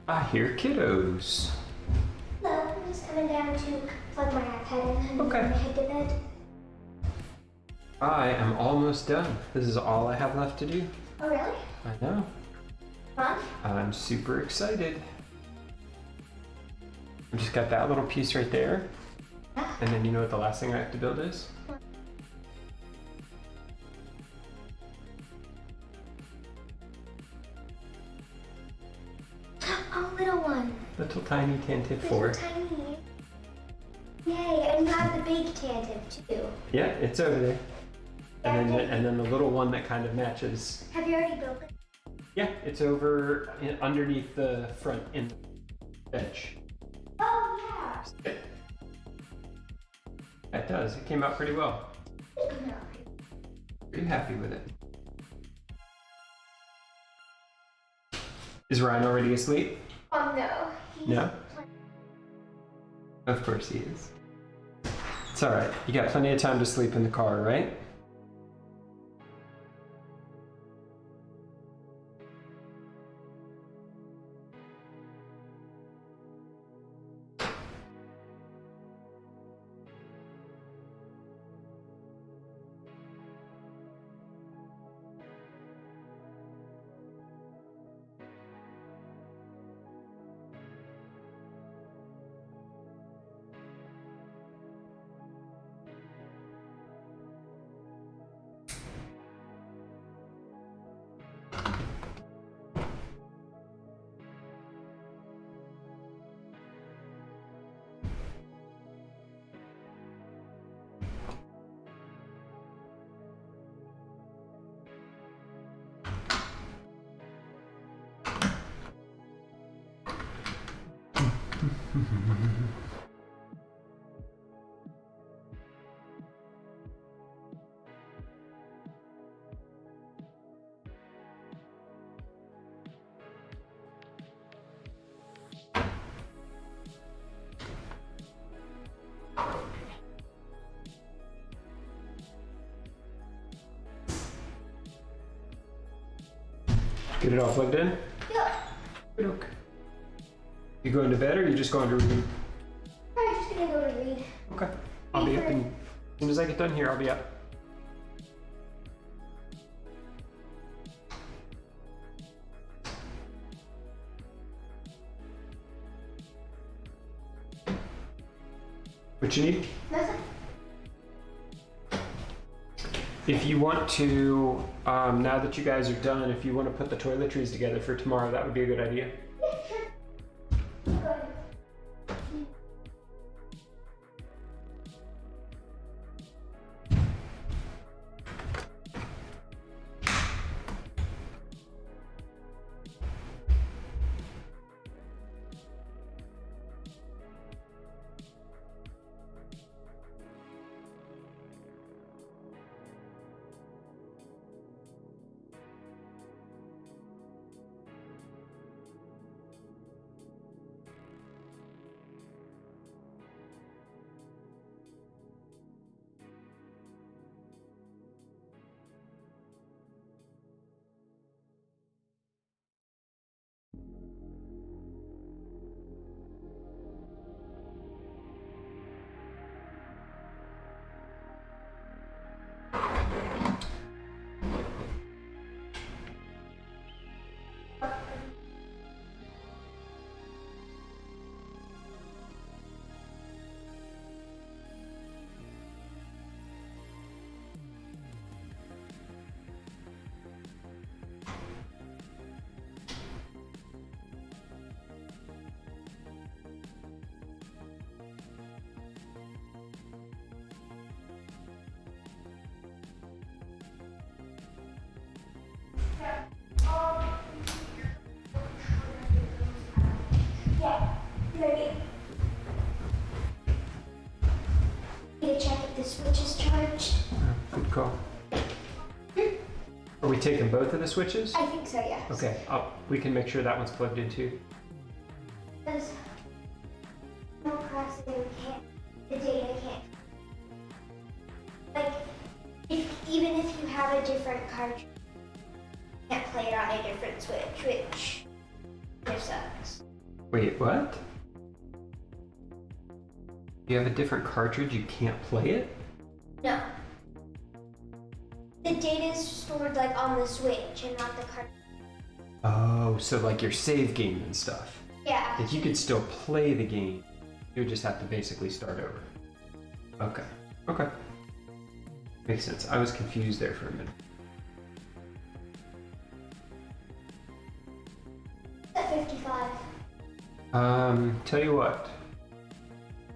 I hear kiddos. No, I'm just coming down to plug my iPad in and Okay. head to bed. I am almost done. This is all I have left to do. Oh, really? I know. Fun? I'm super excited. I just got that little piece right there. Yeah. And then you know what the last thing I have to build is? Oh, little one. Little tiny Tantive Little 4. tiny. Yay, and got the big Tantive too. Yeah, it's over there. And Yeah, then the little one that kind of matches. have you already built it? Yeah, it's over underneath the front in the bench. Oh, yeah. It does. It came out pretty well. No. Pretty happy with it. Is Ryan already asleep? Oh, no. He's No? playing. Of course he is. It's alright. You got plenty of time to sleep in the car, right? Get it all plugged in? Yeah. Good. Okay. You going to bed or you just going to read? I'm just gonna go to read. Okay. I'll be up as soon as I get done here, I'll be up. What you need? Nothing? If you want to, now that you guys are done, if you want to put the toiletries together for tomorrow, that would be a good idea. Yeah, sure. Good. Yeah, maybe. Need to check if the switch is charged. Good call. Are we taking both of the switches? I think so, yes. Okay, we can make sure that one's plugged in too. Because Animal Crossing can't, the data can't. Like, even if you have a different cartridge, you can't play it on a different switch, which sucks. Wait, what? You have a different cartridge, you can't play it? No. The data is stored like on the Switch and not the card. Oh, so like your save game and stuff. Yeah. Like you could still play the game. You would just have to basically start over. Okay. Okay. Makes sense. I was confused there for a minute. At 55. Tell you what.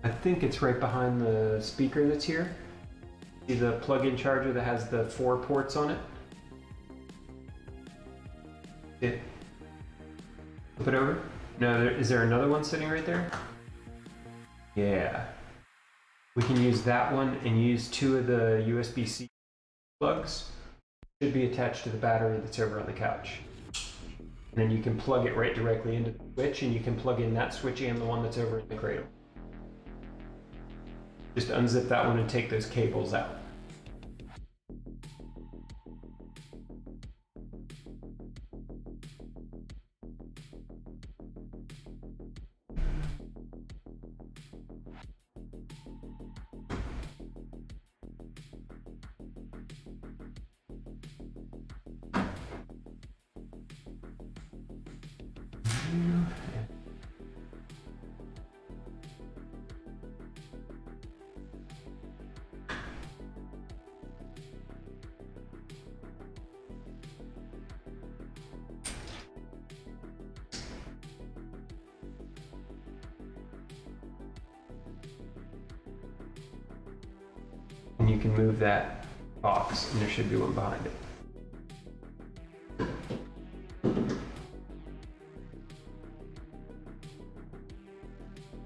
I think it's right behind the speaker that's here. See the plug-in charger that has the 4 ports on it? Yeah. Flip it over. No, is there another one sitting right there? Yeah. We can use that one and use 2 of the USB-C plugs. Should be attached to the battery that's over on the couch. And then you can plug it right directly into the switch, and you can plug in that switch and the one that's over in the cradle. Just unzip that one and take those cables out. And you can move that box, and there should be one behind it.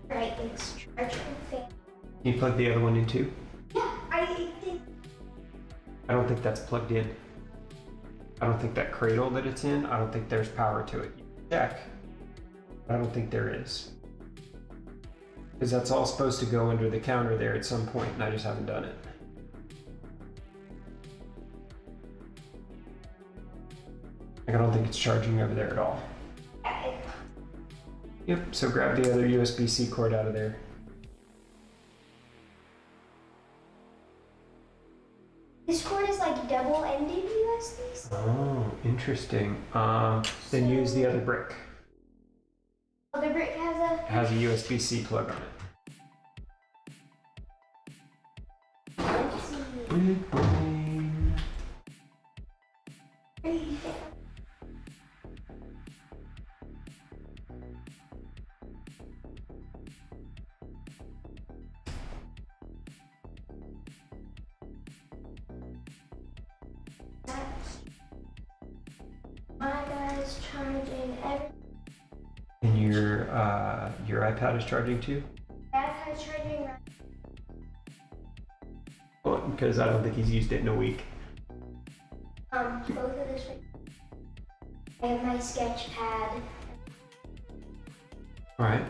Right, it's charging fan. Can you plug the other one in too? Yeah, I think. I don't think that's plugged in. I don't think that cradle that it's in, I don't think there's power to it. You can check. I don't think there is. Because that's all supposed to go under the counter there at some point, and I just haven't done it. Like, I don't think it's charging over there at all. Yep, so grab the other USB-C cord out of there. This cord is like double-ended USB. Oh, interesting. Then use the other brick. Oh, the brick It has a USB-C plug on it. Let's see. Brick brain. My guy's charging everything. And your iPad is charging too? That guy's charging right. Well, because I don't think he's used it in a week. Both of this. I have my sketch pad. Alright.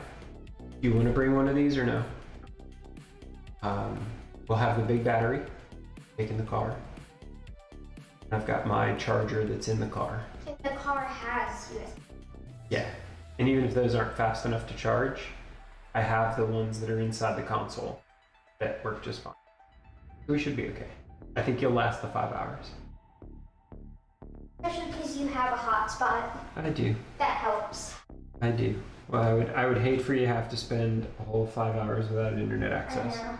Do you want to bring one of these or no? We'll have the big battery taken in the car. I've got my charger that's in the car. And the car has USB. Yeah. And even if those aren't fast enough to charge, I have the ones that are inside the console that work just fine. We should be okay. I think you'll last the 5 hours. Especially because you have a hotspot. I do. That helps. I do. Well, I would hate for you to have to spend a whole 5 hours without internet access. I know.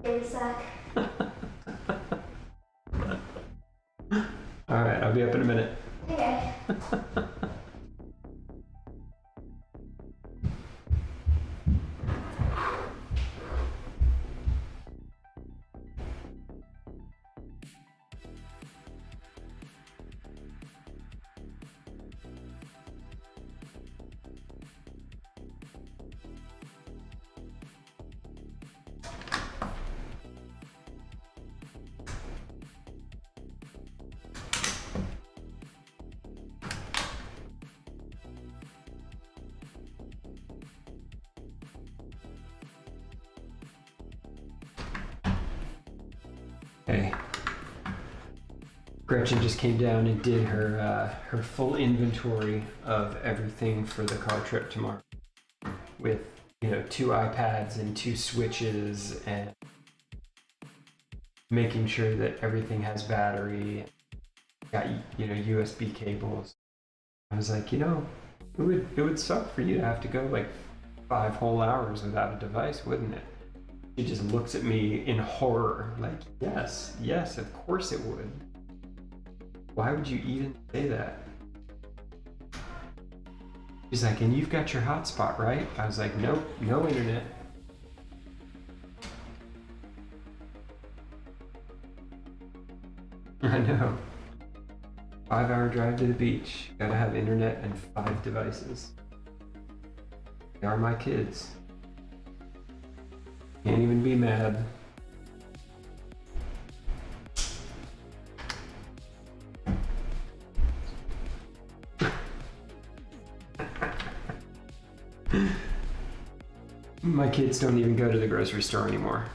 They suck. All right, I'll be up in a minute. Okay. Okay. Gretchen just came down and did her her full inventory of everything for the car trip tomorrow. with, you know, 2 iPads and 2 switches and making sure that everything has battery, got, you know, USB cables. I was like, you know, it would suck for you to have to go like 5 whole hours without a device, wouldn't it? She just looks at me in horror, like, yes, of course it would. Why would you even say that? She's like, and you've got your hotspot, right? I was like, nope, no internet. I know. 5-hour drive to the beach. Gotta have internet and 5 devices. They are my kids. Can't even be mad. My kids don't even go to the grocery store anymore.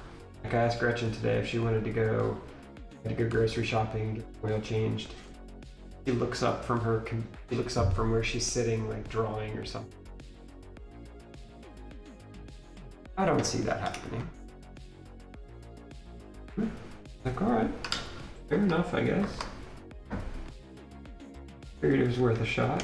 Like, I asked Gretchen today if she wanted to go grocery shopping, get the oil changed. She looks up from where she's sitting, like drawing or something. I don't see that happening. Like, all right, fair enough, I guess. Figured it was worth a shot.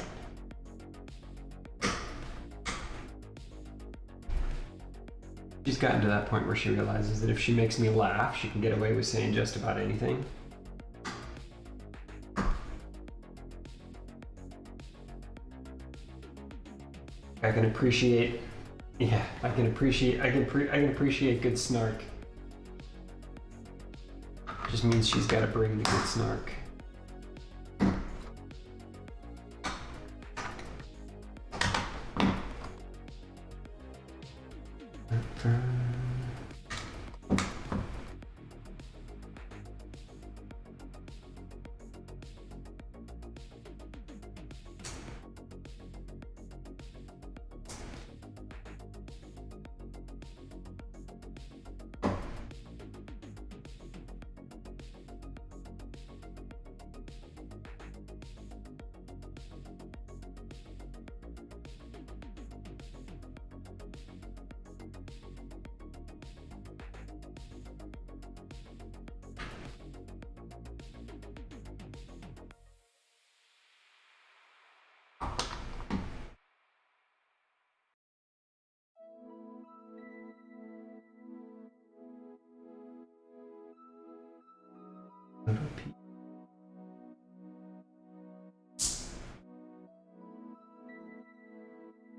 She's gotten to that point where she realizes that if she makes me laugh, she can get away with saying just about anything. I can appreciate good snark. Just means she's got to bring the good snark.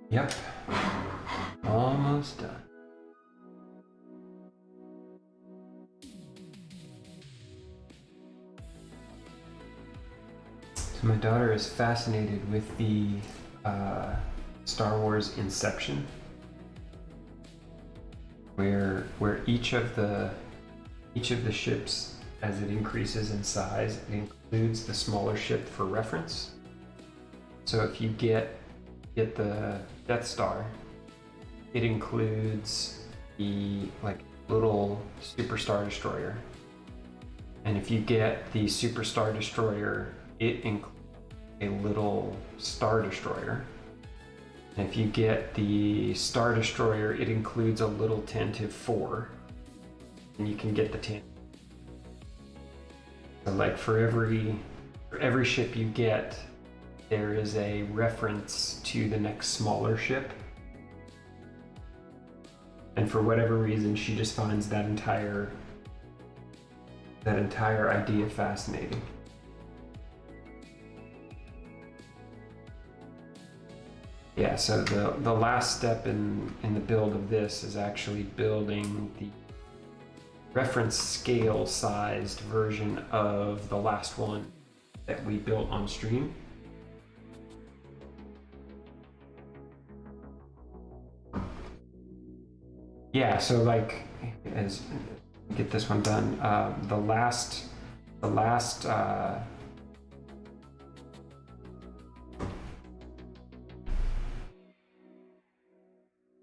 Yep, almost done. So my daughter is fascinated with the Star Wars Inception, where each of the ships, as it increases in size, it includes the smaller ship for reference. So if you get the Death Star, it includes the like little Super Star Destroyer, and if you get the Super Star Destroyer, it includes a little Star Destroyer. And if you get the Star Destroyer, it includes a little Tantive 4, and you can get the Tantive. So like for every ship you get, there is a reference to the next smaller ship. And for whatever reason, she just finds that entire idea fascinating. Yeah, so the last step in the build of this is actually building the reference scale sized version of the last one that we built on stream. Yeah, so like, as get this one done, the last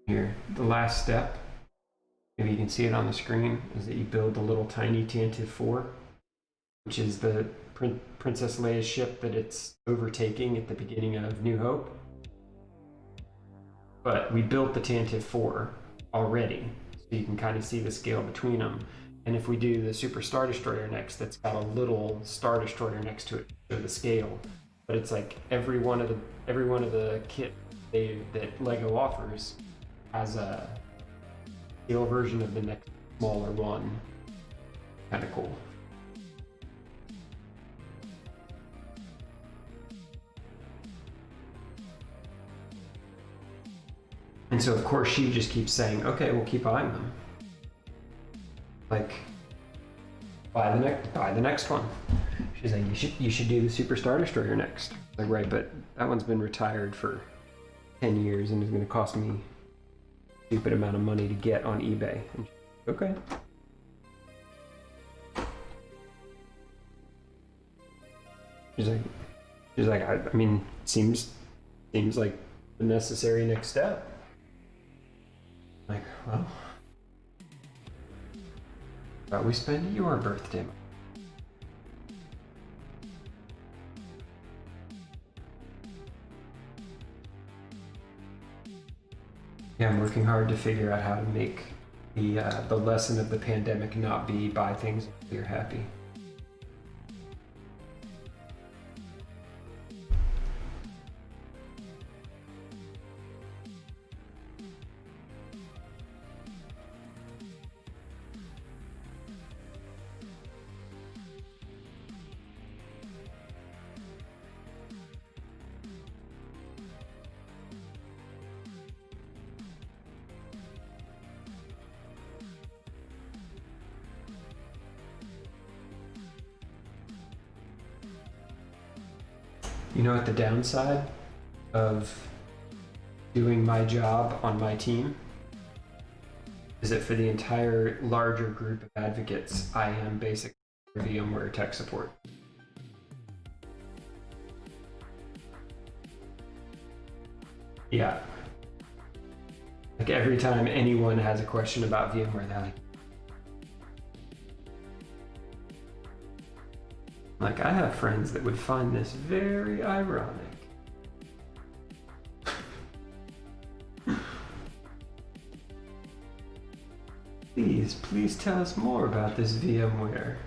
here, the last step, maybe you can see it on the screen, is that you build the little tiny Tantive 4, which is the Princess Leia's ship that it's overtaking at the beginning of New Hope. but we built the Tantive 4 already, so you can kind of see the scale between them. And if we do the Super Star Destroyer next, that's got a little Star Destroyer next to it to show the scale. But it's like every one of the kit that Lego offers has a scale version of the next smaller one. Kind of cool. And so of course she just keeps saying, okay, we'll keep buying them. Like, buy the next one. She's like, you should do the Super Star Destroyer next. Like, right, but that one's been retired for 10 years and is going to cost me a stupid amount of money to get on eBay. And she's like, okay. She's like, I mean, seems like the necessary next step. Like, well, how we spend your birthday? Yeah, I'm working hard to figure out how to make the lesson of the pandemic not be buy things until you're happy. You know what the downside of doing my job on my team is that for the entire larger group of advocates, I am basically VMware tech support. Yeah. Like every time anyone has a question about VMware, they're like, I have friends that would find this very ironic. Please tell us more about this VMware.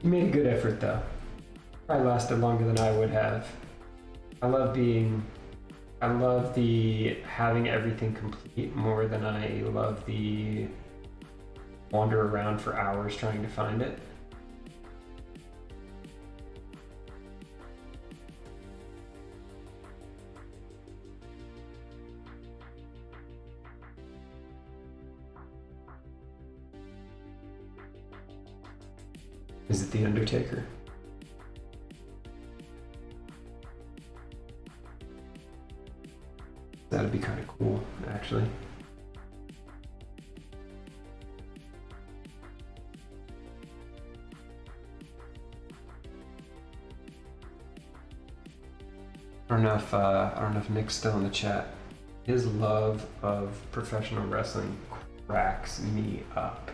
You made a good effort though. Probably lasted longer than I would have. I love the having everything complete more than I love the wander around for hours trying to find it. Is it the Undertaker? That'd be kind of cool, actually. I don't know if Nick's still in the chat. His love of professional wrestling cracks me up.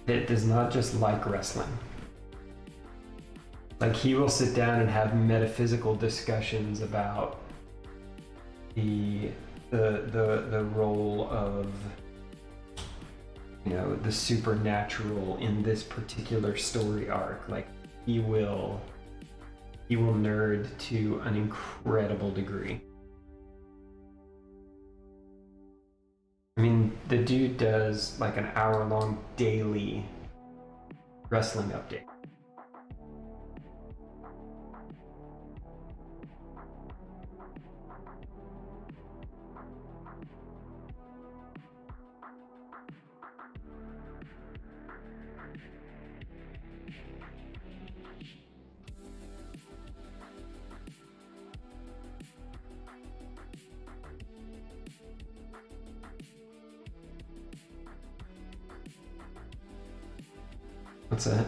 It does not just like wrestling. Like he will sit down and have metaphysical discussions about the role of, you know, the supernatural in this particular story arc. Like he will nerd to an incredible degree. I mean, the dude does like an hour-long daily wrestling update. What's that?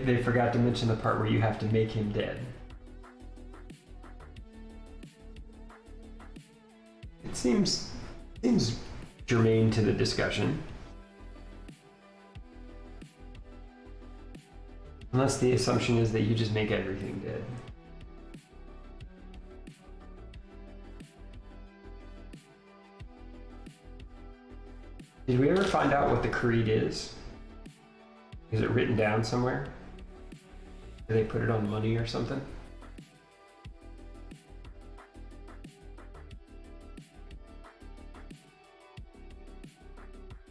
They forgot to mention the part where you have to make him dead. It seems germane to the discussion. Unless the assumption is that you just make everything dead. Did we ever find out what the creed is? Is it written down somewhere? Do they put it on money or something?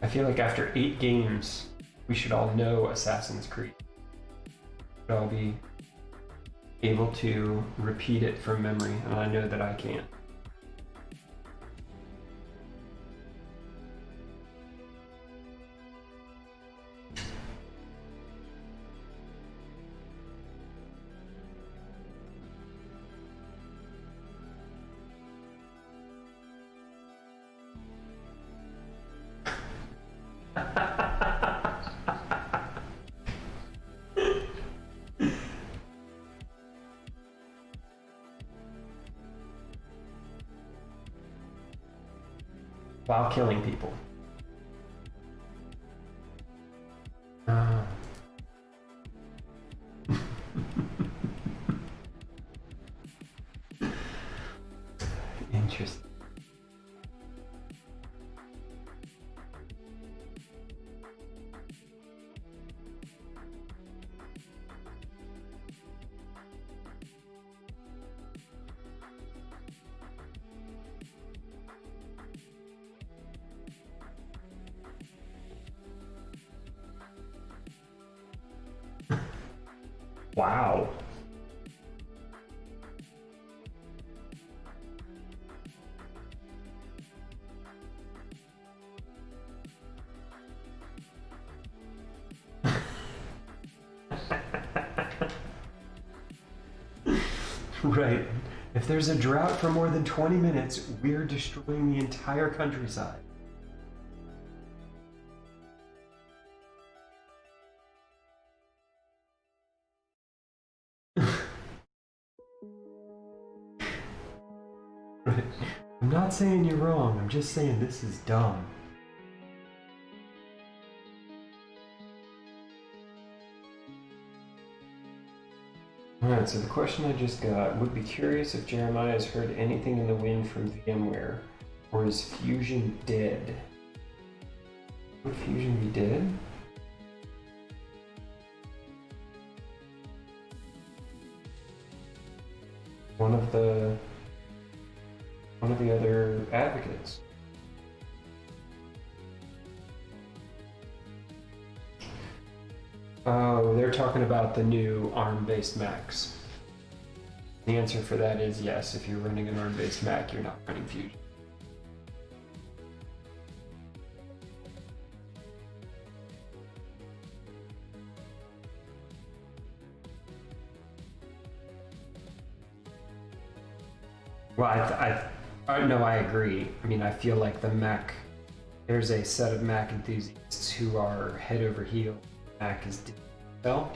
I feel like after 8 games, we should all know Assassin's Creed. We should all be able to repeat it from memory, and I know that I can't. While killing people. Interesting. Wow. Right. If there's a drought for more than 20 minutes, we're destroying the entire countryside. Right. I'm not saying you're wrong, I'm just saying this is dumb. Alright, so the question I just got, would be curious if Jeremiah has heard anything in the wind from VMware, or is Fusion dead? Would Fusion be dead? One of the other advocates. Oh, they're talking about the new ARM-based Macs. The answer for that is yes. If you're running an ARM-based Mac, you're not running Fusion. Well, I agree. I mean, I feel like the Mac, there's a set of Mac enthusiasts who are head over heels. Mac is Dell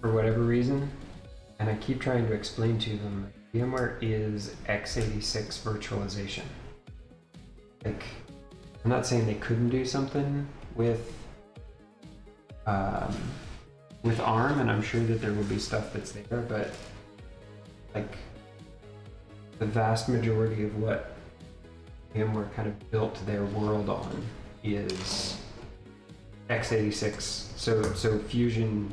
for whatever reason, and I keep trying to explain to them VMware is x86 virtualization. Like, I'm not saying they couldn't do something with ARM, and I'm sure that there will be stuff that's there, but like the vast majority of what VMware kind of built their world on is x86, so Fusion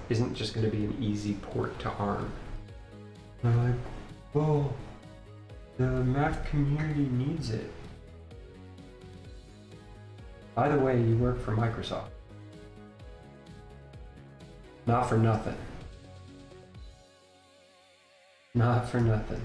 isn't just going to be an easy port to ARM. They're like, well, the Mac community needs it. By the way, you work for Microsoft. Not for nothing. Not for nothing.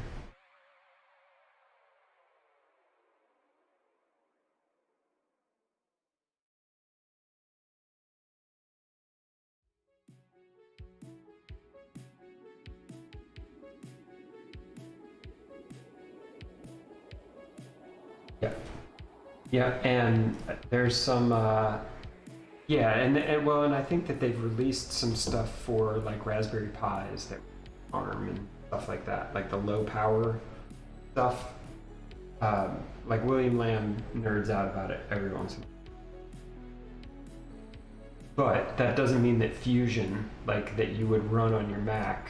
Yeah. Yeah, and there's some, yeah, and I think that they've released some stuff for like Raspberry Pis that ARM and stuff like that, like the low power stuff. Like William Lamb nerds out about it every once in a while. But that doesn't mean that Fusion, like that you would run on your Mac,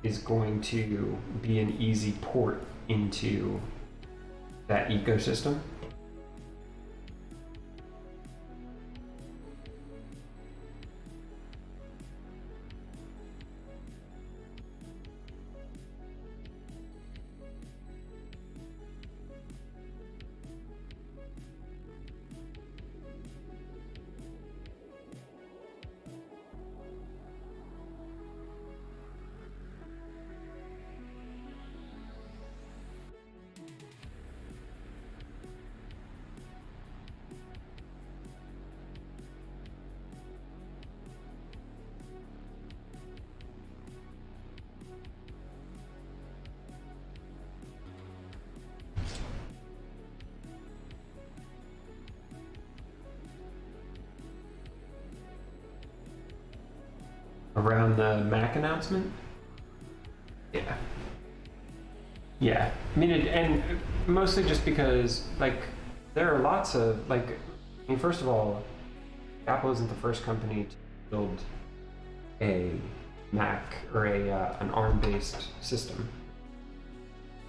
is going to be an easy port into that ecosystem. Around the Mac announcement? Yeah. Yeah. I mean, and mostly just because, like, there are lots of, like, I mean, first of all, Apple isn't the first company to build a Mac or an ARM-based system.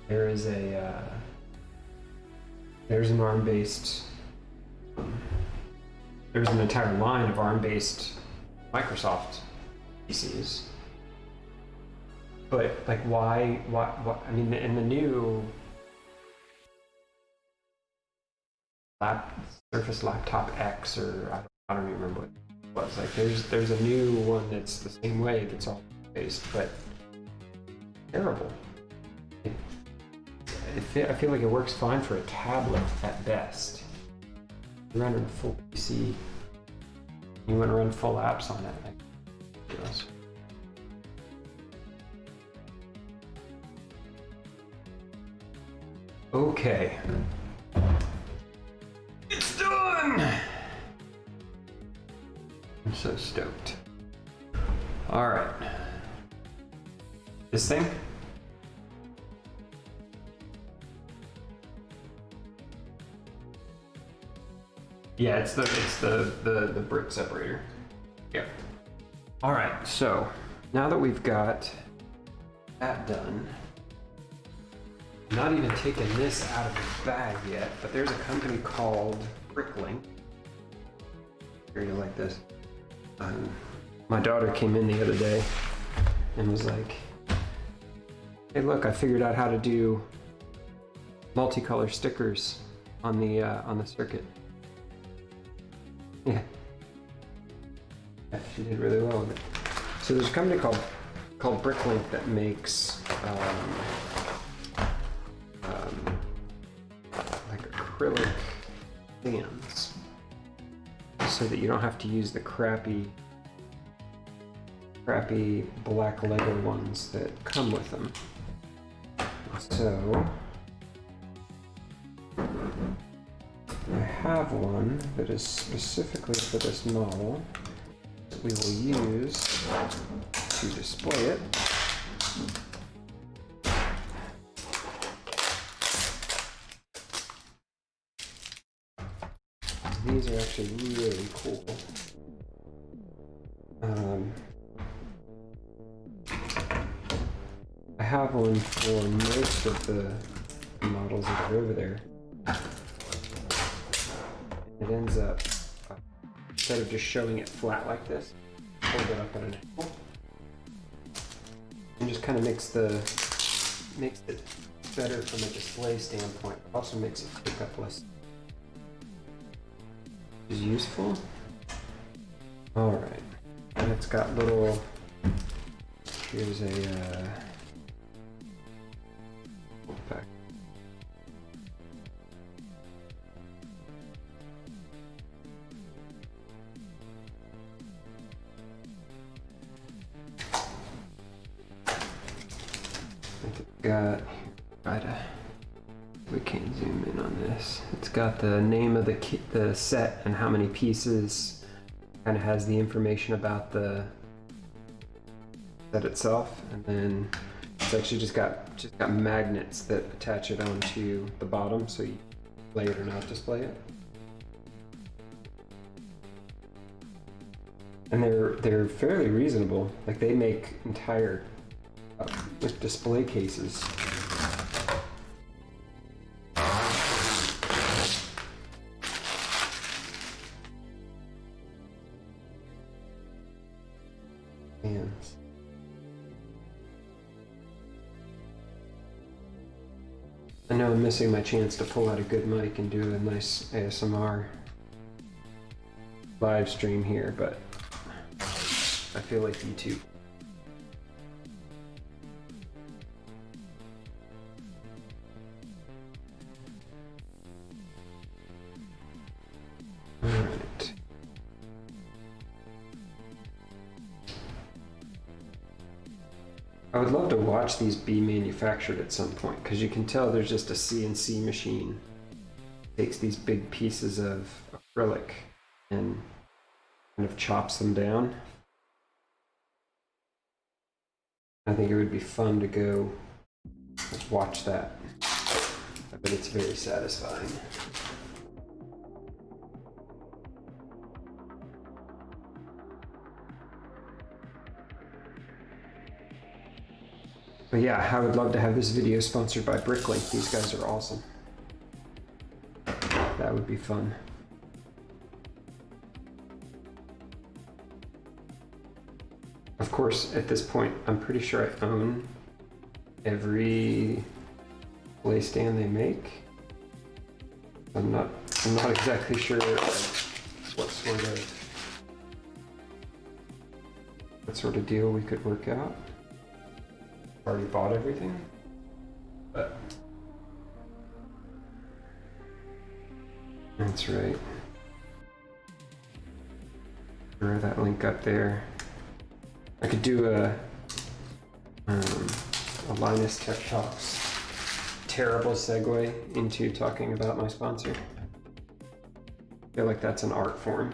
There is there's an ARM-based, there's an entire line of ARM-based Microsoft PCs. But like, why? I mean, in the new Surface Laptop X, or I don't even remember what it was. Like, there's a new one that's the same way, that's all based, but terrible. I feel like it works fine for a tablet at best. You run a full PC, you want to run full apps on it. Like, ridiculous. Okay. It's done! I'm so stoked. All right. This thing? Yeah, it's the brick separator. Yeah. All right, so now that we've got that done, I'm not even taking this out of the bag yet, but there's a company called Bricklink. Here, you like this. My daughter came in the other day and was like, "Hey, look, I figured out how to do multicolor stickers on the circuit." Yeah. Yeah, she did really well with it. So there's a company called Bricklink that makes like acrylic fans, so that you don't have to use the crappy black Lego ones that come with them. So I have one that is specifically for this model that we will use to display it. These are actually really cool. I have one for most of the models that are over there. It ends up, instead of just showing it flat like this, hold it up at an angle, and just kind of makes it better from a display standpoint, but also makes it pick up less. Is useful. All right, and it's got little. Here's a. Back. Got right. We can't zoom in on this. It's got the name of the set and how many pieces. Kind of has the information about the set itself, and then it's actually just got magnets that attach it onto the bottom, so you display it or not display it. And they're fairly reasonable. Like they make entire display cases. I know I'm missing my chance to pull out a good mic and do a nice ASMR live stream here, but I feel like YouTube. All right. I would love to watch these be manufactured at some point, because you can tell there's just a CNC machine takes these big pieces of acrylic and kind of chops them down. I think it would be fun to go watch that. I bet it's very satisfying. But yeah, I would love to have this video sponsored by Bricklink. These guys are awesome. That would be fun. Of course, at this point, I'm pretty sure I own every play stand they make. I'm not exactly sure what sort of deal we could work out. Already bought everything, but that's right. Throw that link up there. I could do a Linus Tech Talks terrible segue into talking about my sponsor. I feel like that's an art form,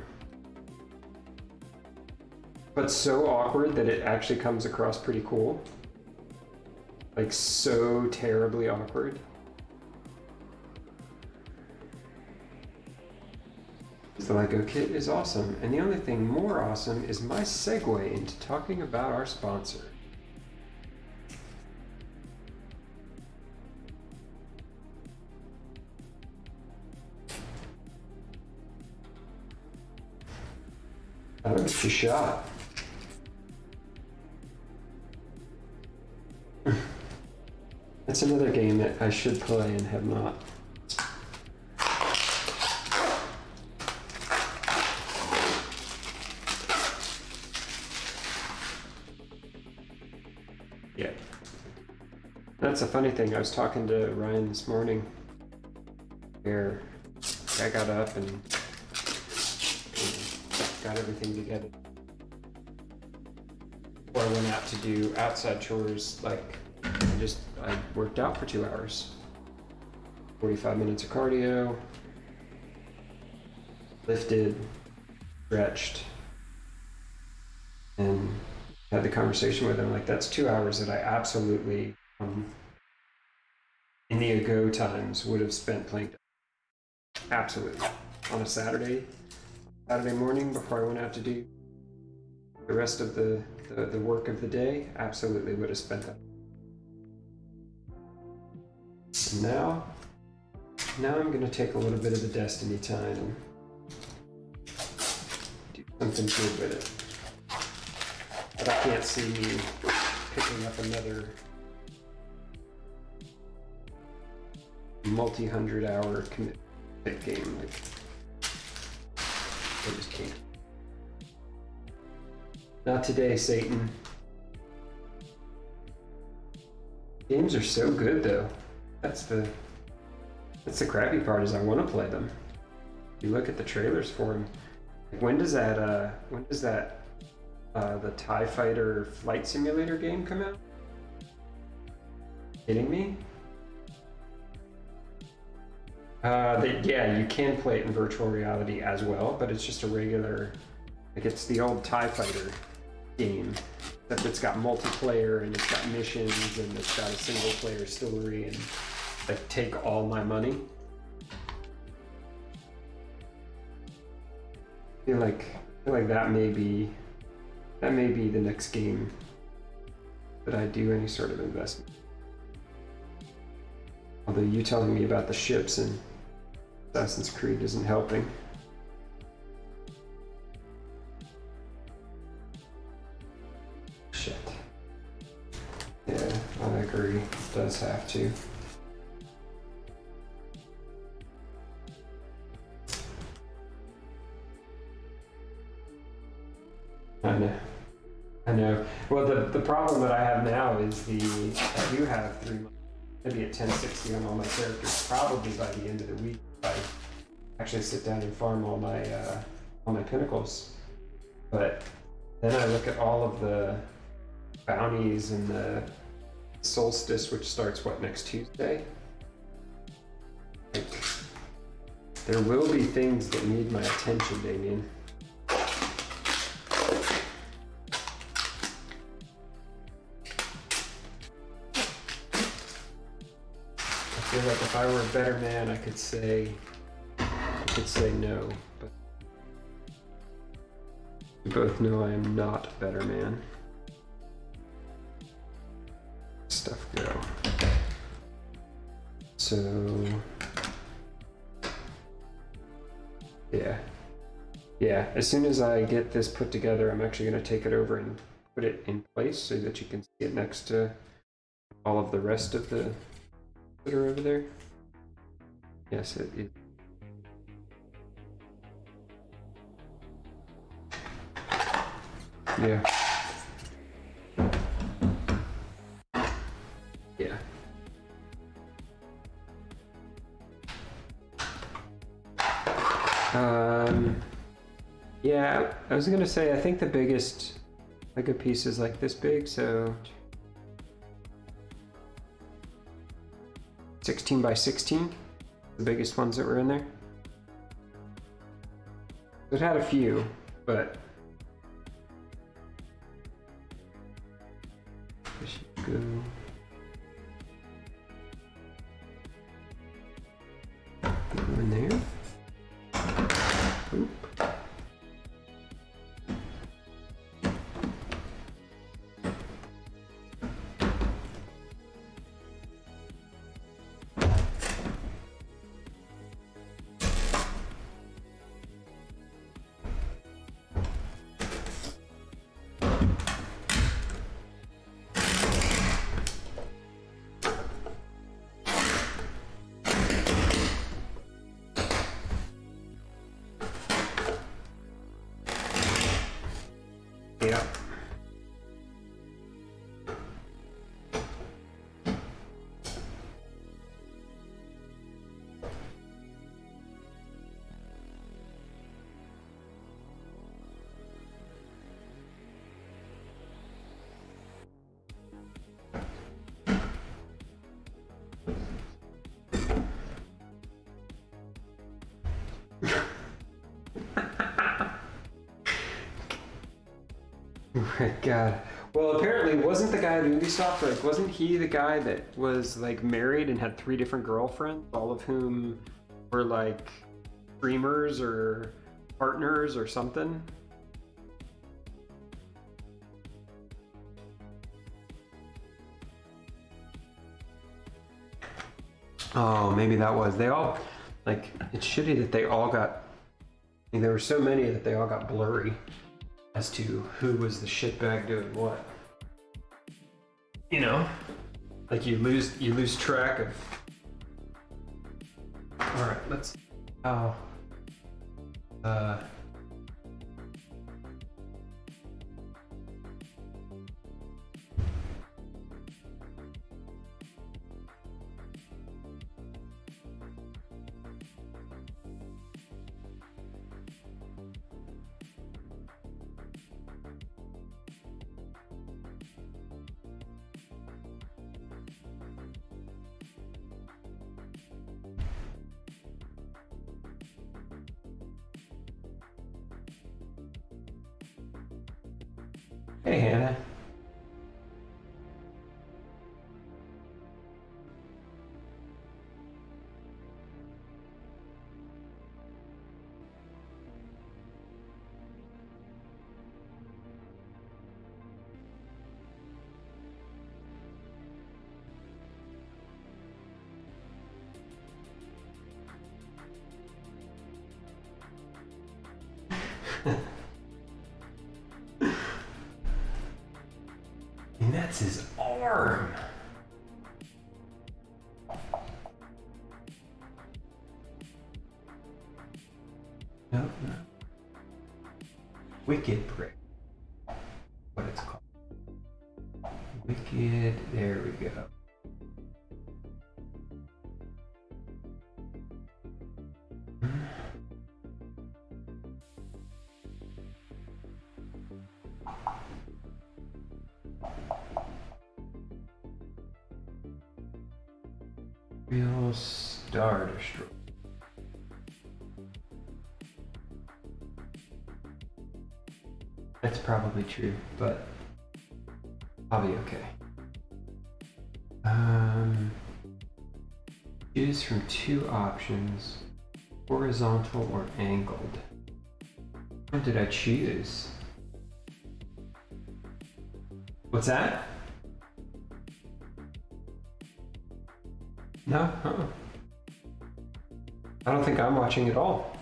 but so awkward that it actually comes across pretty cool. Like so terribly awkward. The Lego kit is awesome, and the only thing more awesome is my segue into talking about our sponsor. That was a shot. It's another game that I should play and have not. Yeah. That's a funny thing. I was talking to Ryan this morning where I got up and got everything together. Before I went out to do outside chores, like I worked out for 2 hours. 45 minutes of cardio, lifted, stretched, and had the conversation with him. Like, that's 2 hours that I absolutely, in the ago times, would have spent playing. Absolutely. On a Saturday morning before I went out to do the rest of the work of the day, absolutely would have spent that. And now I'm going to take a little bit of the Destiny time and do something good with it. But I can't see me picking up another multi-100-hour commitment game. Like, I just can't. Not today, Satan. Games are so good, though. That's the crappy part, is I want to play them. You look at the trailers for them. When does that the TIE Fighter Flight Simulator game come out? Kidding me? Yeah, you can play it in virtual reality as well, but it's just a regular, like it's the old TIE Fighter game, except it's got multiplayer and it's got missions and it's got a single player story and like take all my money. I feel like that may be the next game that I do any sort of investment. Although you telling me about the ships and Assassin's Creed isn't helping. Shit. Yeah, I agree. It does have to. I know. Well, the problem that I have now is I do have 3 months. Maybe at 1060 on all my characters, probably by the end of the week, if I actually sit down and farm all my pinnacles. But then I look at all of the bounties and the solstice, which starts next Tuesday. Like, there will be things that need my attention, Damien. I feel like if I were a better man, I could say no, but we both know I am not a better man. Stuff go. So yeah. As soon as I get this put together, I'm actually going to take it over and put it in place so that you can see it next to all of the rest of the that are over there. Yes, it is. Yeah. Yeah. Yeah, I was gonna say, I think the biggest Lego piece is like this big, so 16 by 16, the biggest ones that were in there. It had a few, but this should go. Go in there. Oop. Yeah. Oh my God. Well, apparently, wasn't the guy at Ubisoft, like, wasn't he the guy that was, like, married and had 3 different girlfriends, all of whom were, like, streamers or partners or something? Oh, maybe that was. They all, like, it's shitty that they all got, I mean, there were so many that they all got blurry as to who was the shitbag doing what. You know, like you lose track of. All right, let's. Oh. Hey, Hannah. And that's his arm. Nope, no. Wicked brick. What it's called. Wicked, there we go. Real Star Destroyer. That's probably true, but I'll be okay. Choose from two options, horizontal or angled. What did I choose? What's that? No? I don't think I'm watching at all.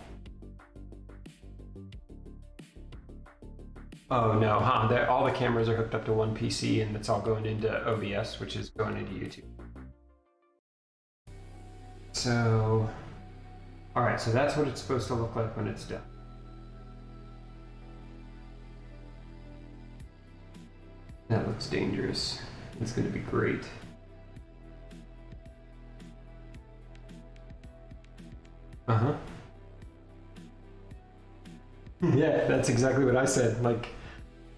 Oh no, huh? All the cameras are hooked up to one PC and it's all going into OBS, which is going into YouTube. So, all right, so that's what it's supposed to look like when it's done. That looks dangerous. It's gonna be great. Uh-huh. Yeah, that's exactly what I said. Like,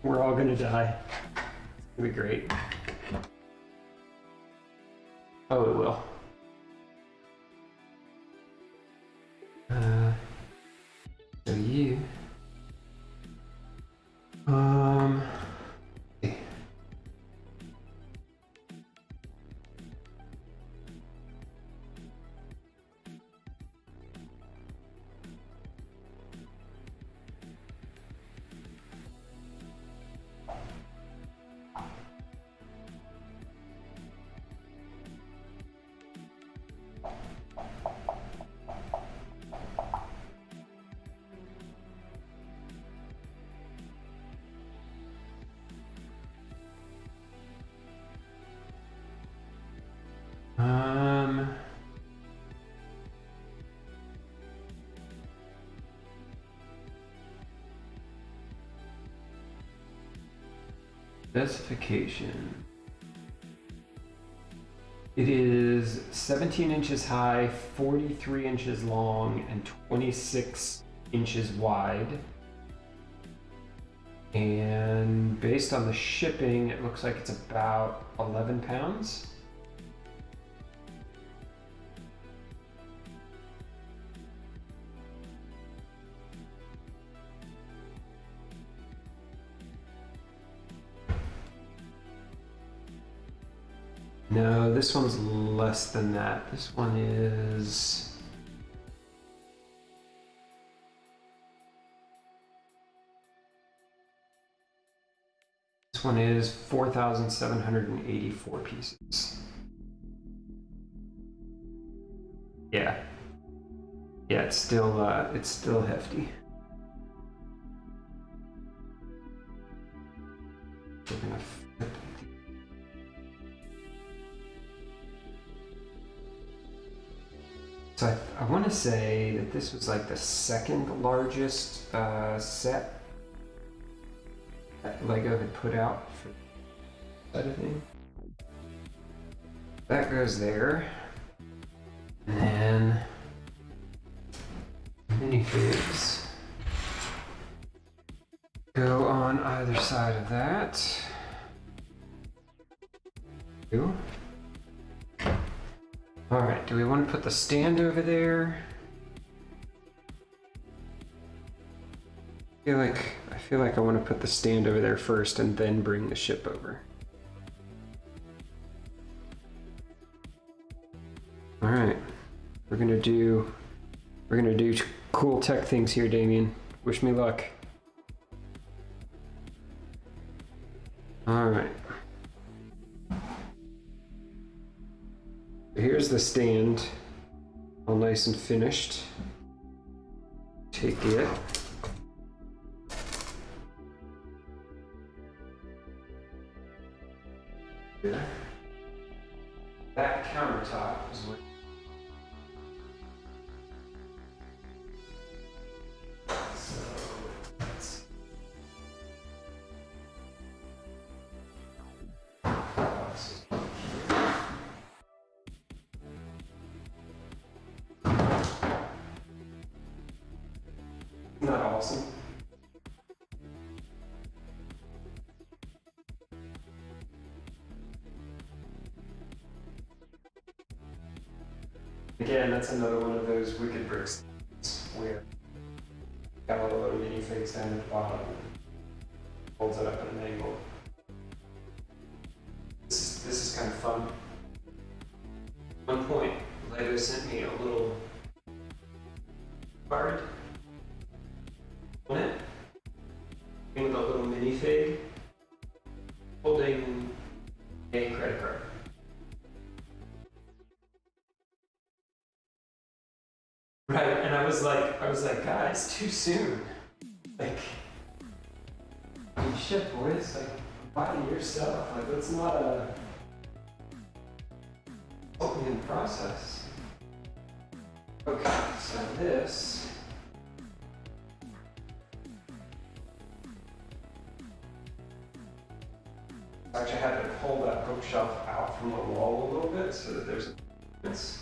we're all gonna die. It's gonna be great. Oh, it will. So you... Specification. It is 17 inches high, 43 inches long, and 26 inches wide. And based on the shipping, it looks like it's about 11 pounds. No, this one's less than that. This one is... This one is 4,784 pieces. Yeah. Yeah, it's still hefty. We're gonna flip. So I want to say that this was like the second largest set that Lego had put out for that side of thing. That goes there. And then minifigs go on either side of that. Two. All right, do we want to put the stand over there? I feel feel like I want to put the stand over there first and then bring the ship over. All right, we're gonna do cool tech things here, Damien. Wish me luck. All right. Here's the stand, all nice and finished. Take it. Here. That countertop is what. So that's. Not awesome. Again, that's another one of those wicked bricks where got a load of minifigs down at the bottom and holds it up at an angle. This is kind of fun. At one point, Lego sent me a little card on it with a little minifig holding a credit card. Right, and I was like, guys, too soon. Like, shit, boys, like, buy your stuff. Like, let's not help me in the process. Okay, so this. I actually had to pull that bookshelf out from the wall a little bit so that there's a difference.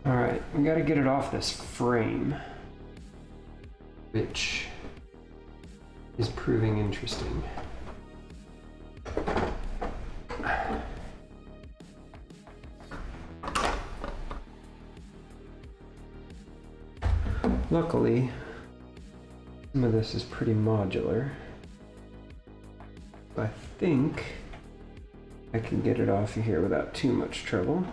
All right, we got to get it off this frame, which is proving interesting. Luckily, some of this is pretty modular. I think I can get it off of here without too much trouble.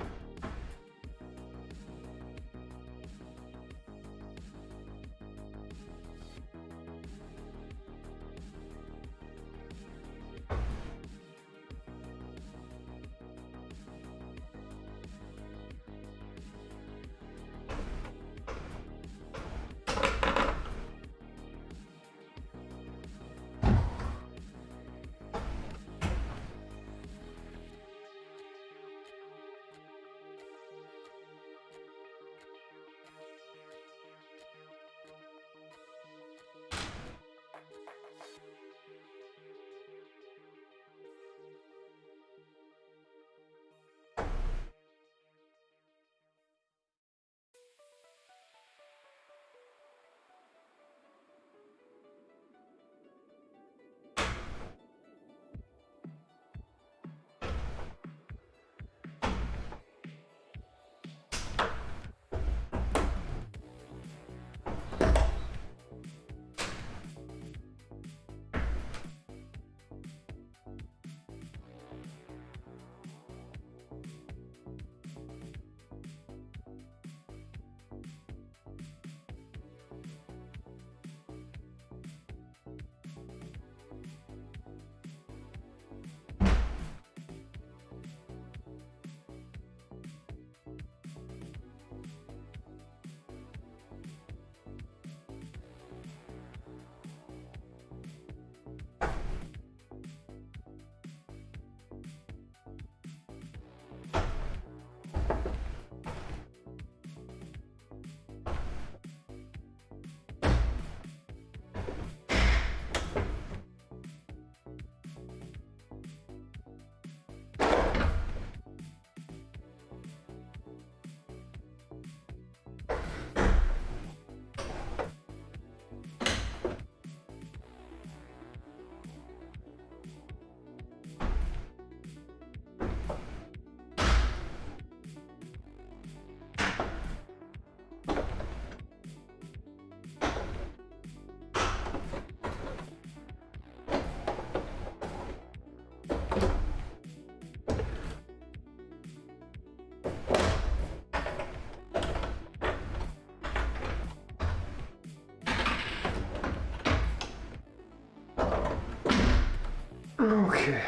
Okay.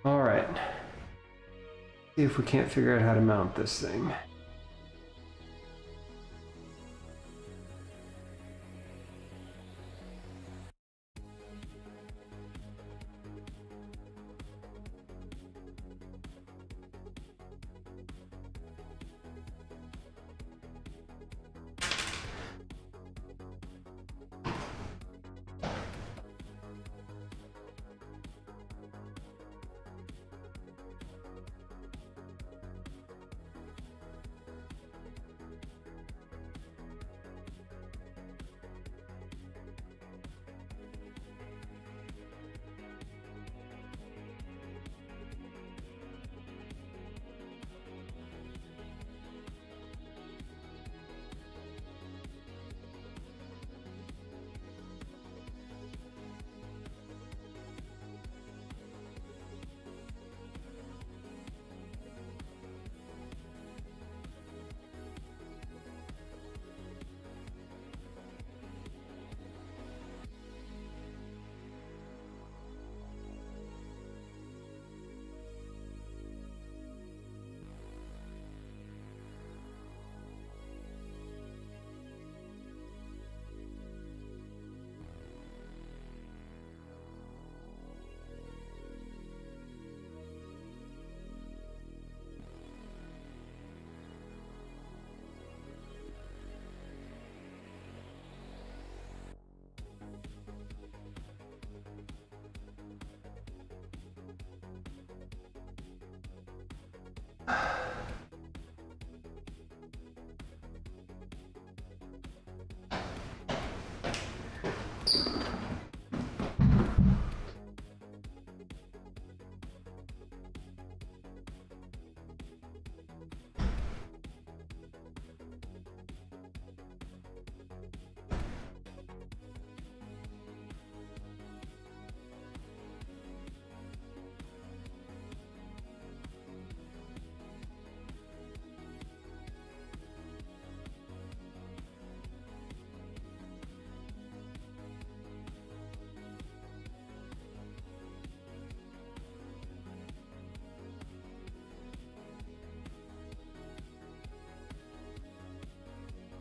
All right. See if we can't figure out how to mount this thing.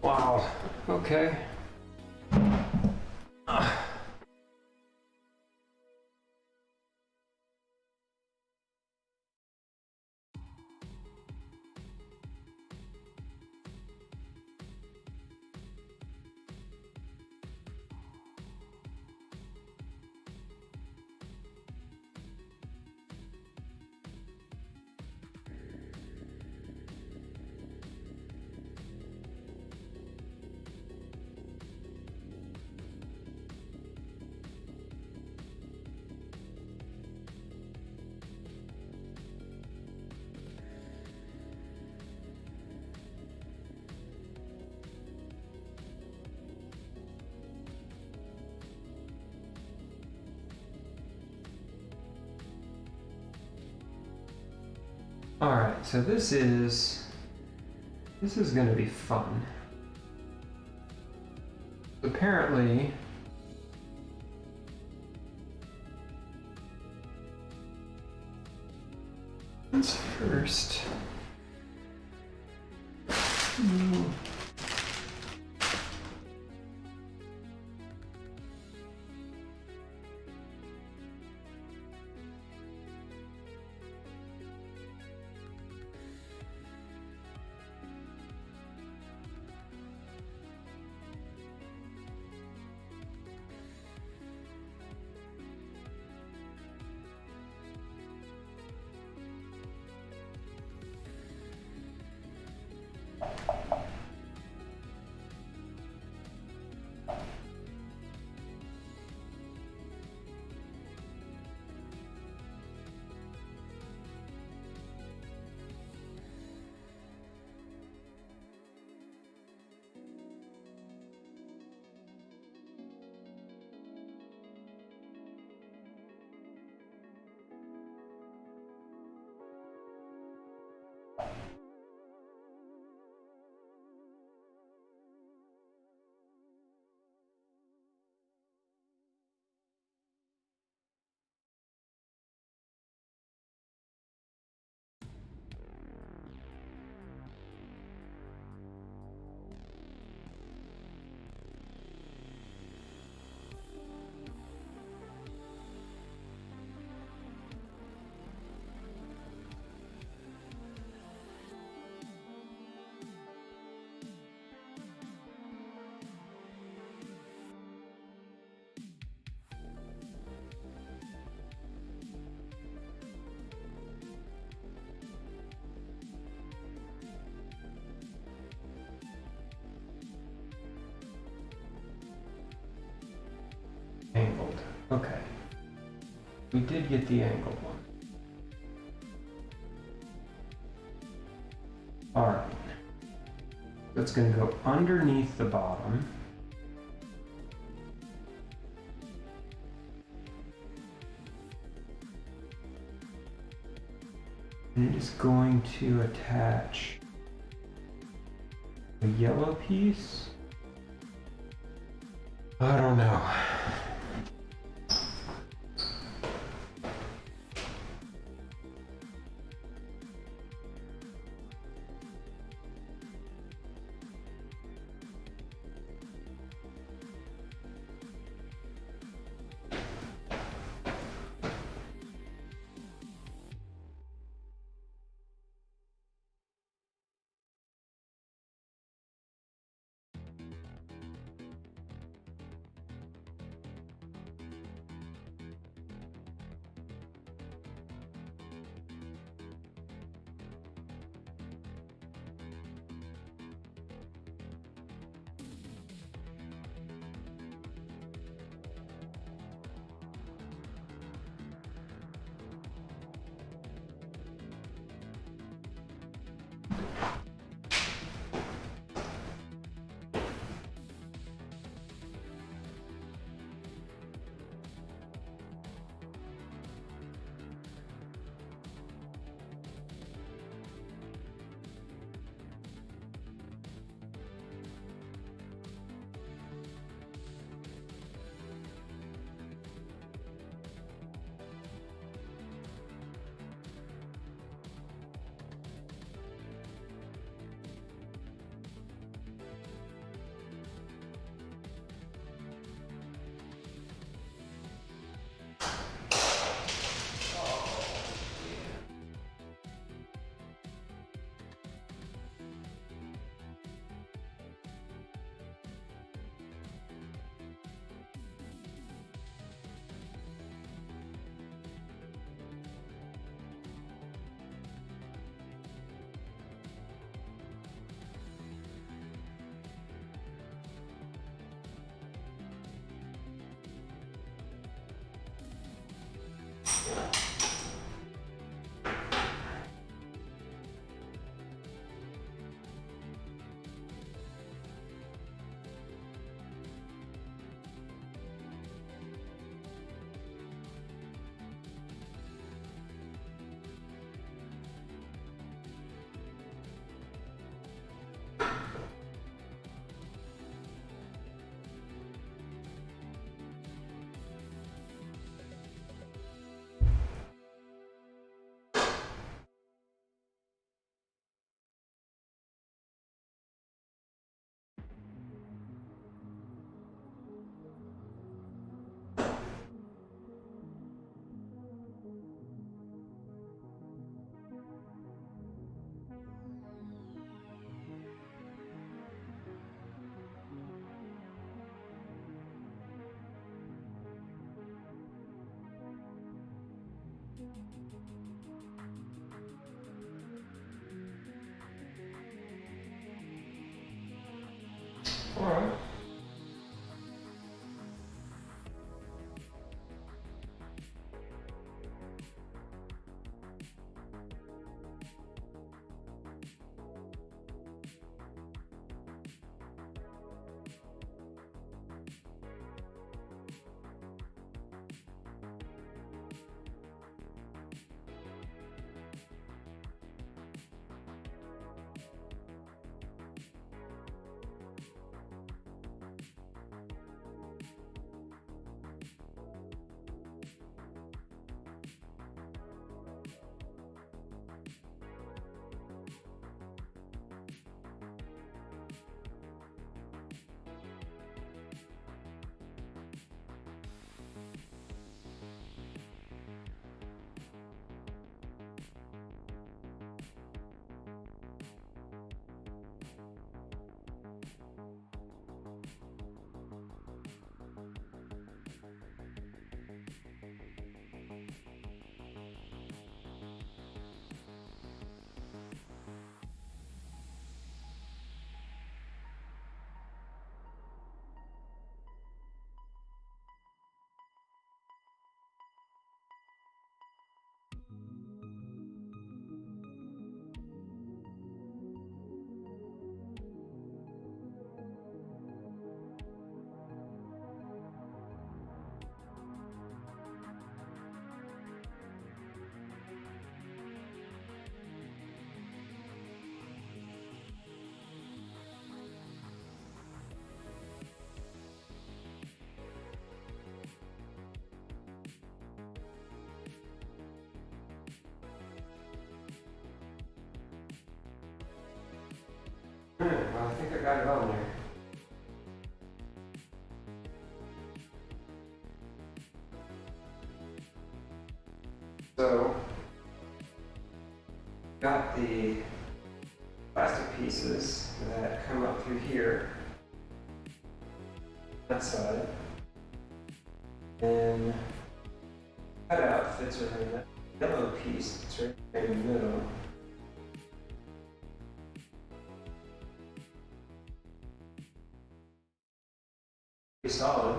Wow. Okay. All right, so this is going to be fun. Apparently, let's first. Angled. Okay. We did get the angled one. Alright. That's going to go underneath the bottom. And it is going to attach a yellow piece. I don't know. All right. Well, I think I got it on there. So, got the plastic pieces that come up through here, that side, and cutout fits around that yellow piece that's right there in the middle. Pretty solid.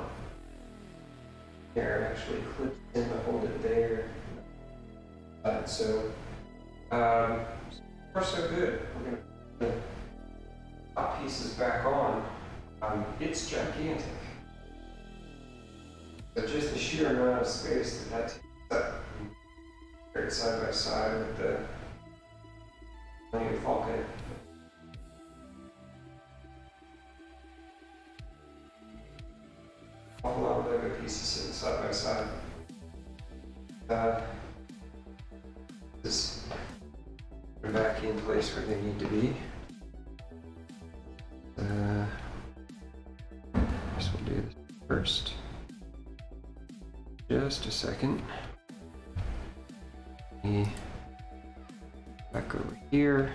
There, it actually clips in to hold it there. So far so good. We're going to put the top pieces back on. It's gigantic. But just the sheer amount of space that takes up. Paired side by side with the Millennium Falcon. A whole lot of Lego pieces sitting side by side. This are back in place where they need to be. I guess we'll do this first. Just a second. Back over here.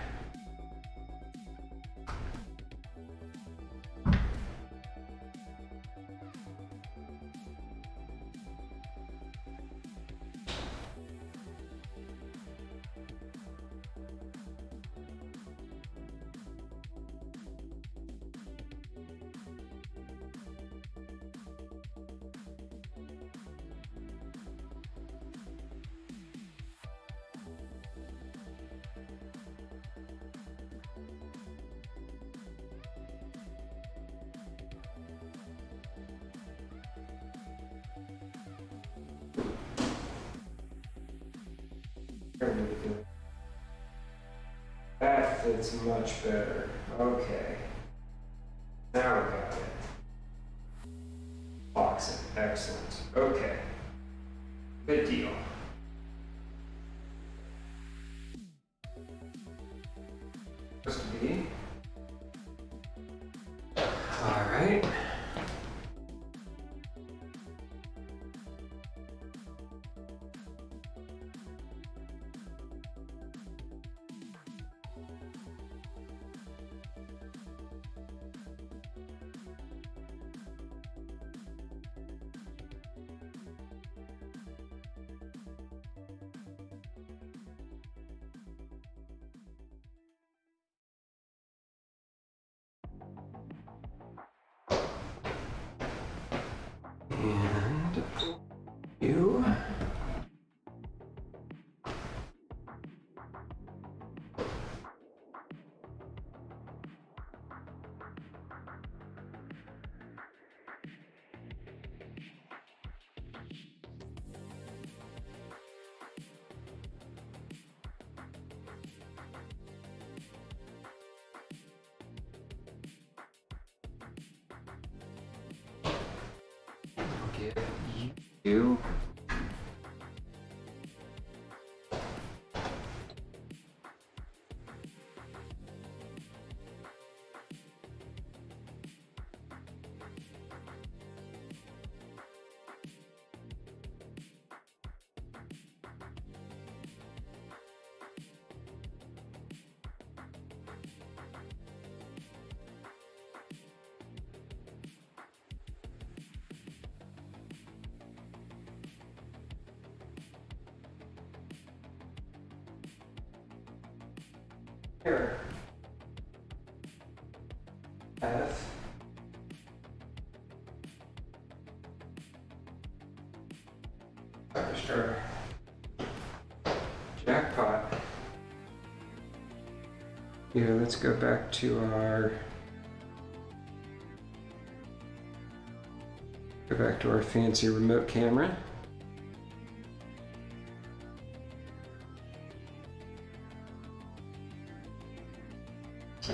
That fits much better. Okay. Now we got it. Boxing. Excellent. Okay. Good deal. Supposed to be. All right. You. Give you. Here. F. Extra. Jackpot. Yeah, let's go back to our fancy remote camera.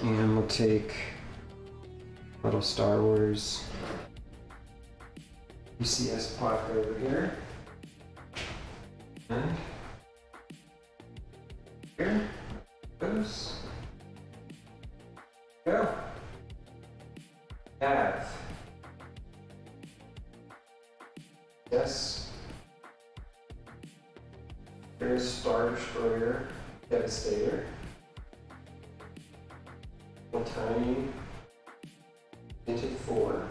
And we'll take little Star Wars UCS pot over here. And here goes. Go. Have. Yes. There's Star Destroyer Devastator. A tiny tinted 4.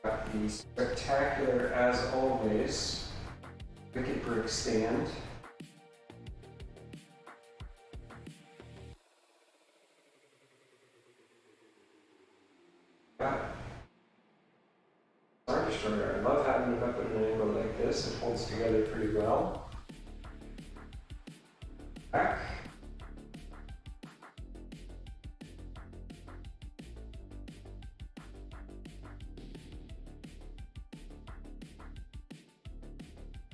Got the spectacular, as always, Wicked Brick Stand. Got Star Destroyer. I love having it up at an angle like this. It holds together pretty well. Back.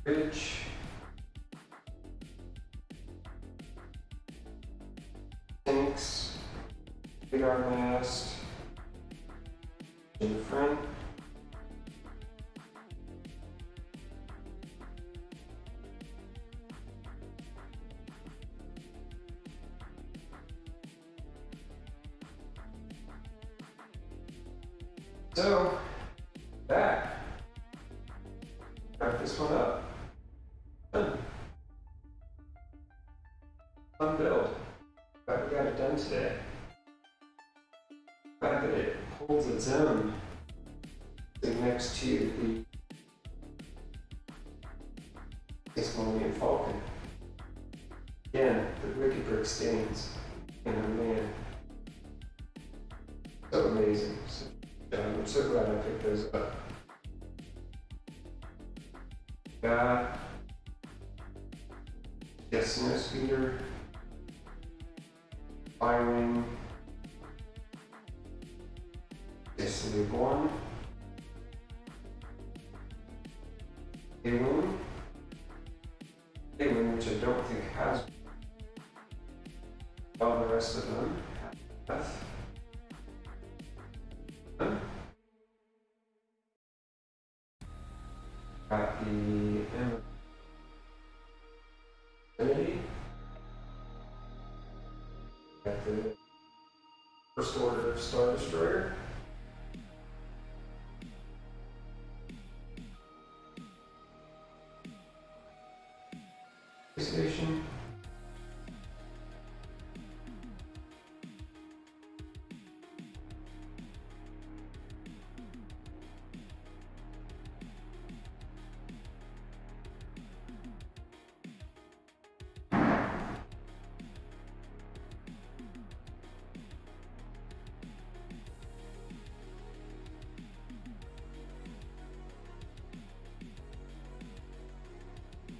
Bridge. Tanks. Big arm mast. In the front. So, that. Wrap this one up. Done. Fun build. Glad we got it done today. Glad that it holds its own. Sitting next to the 6 Millennium Falcon. Again, the Wicked Brick Stains. And oh man. So amazing. So, I'm so glad I picked those up. Got snow speeder, firing, Destiny Born, A-Wing, which I don't think has all the rest of them. Got the Infinity. Got the First Order Star Destroyer. Station.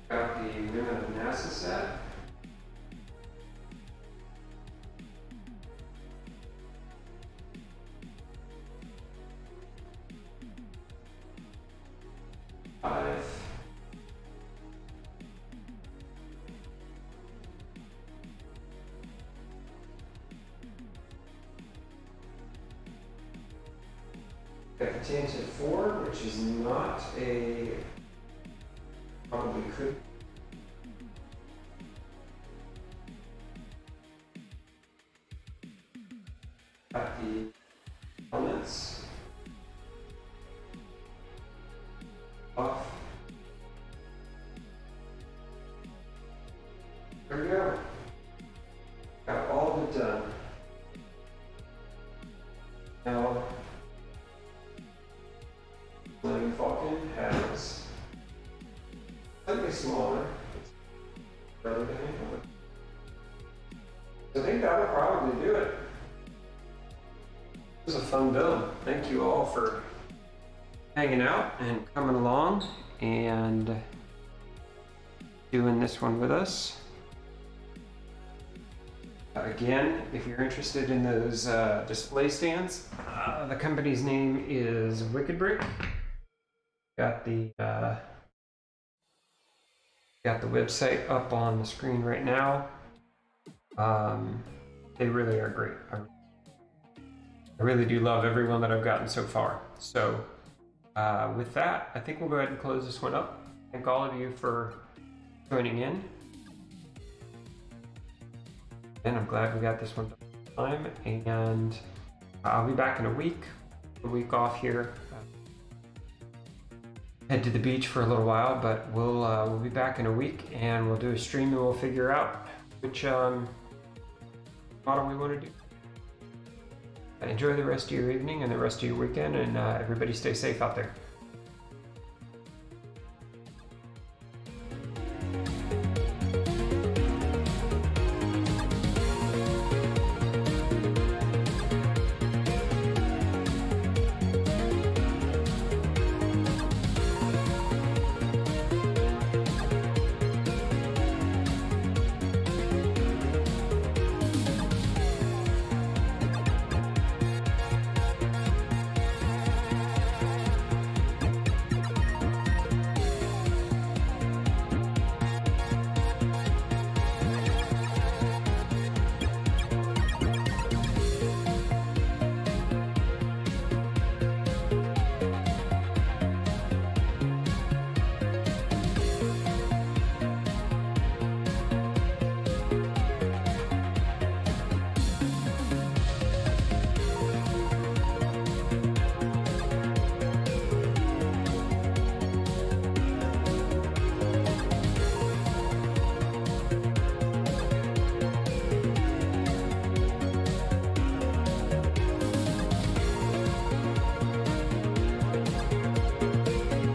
Got the Women of NASA set. Five. Got the Tanted 4, which is not a, probably could. Got the elements off. There we go. Got all of it done. Now, Millennium Falcon has slightly smaller, rather than anything. I think that'll probably do it. It was a fun build. Thank you all for hanging out and coming along and doing this one with us. Again, if you're interested in those display stands, the company's name is Wicked Brick. Got the website up on the screen right now. They really are great. I really do love everyone that I've gotten so far. So with that, I think we'll go ahead and close this one up. Thank all of you for joining in. And I'm glad we got this one done on time. And I'll be back in a week off here. Head to the beach for a little while, but we'll be back in a week and we'll do a stream and we'll figure out which model we want to do. Enjoy the rest of your evening and the rest of your weekend, and everybody stay safe out there.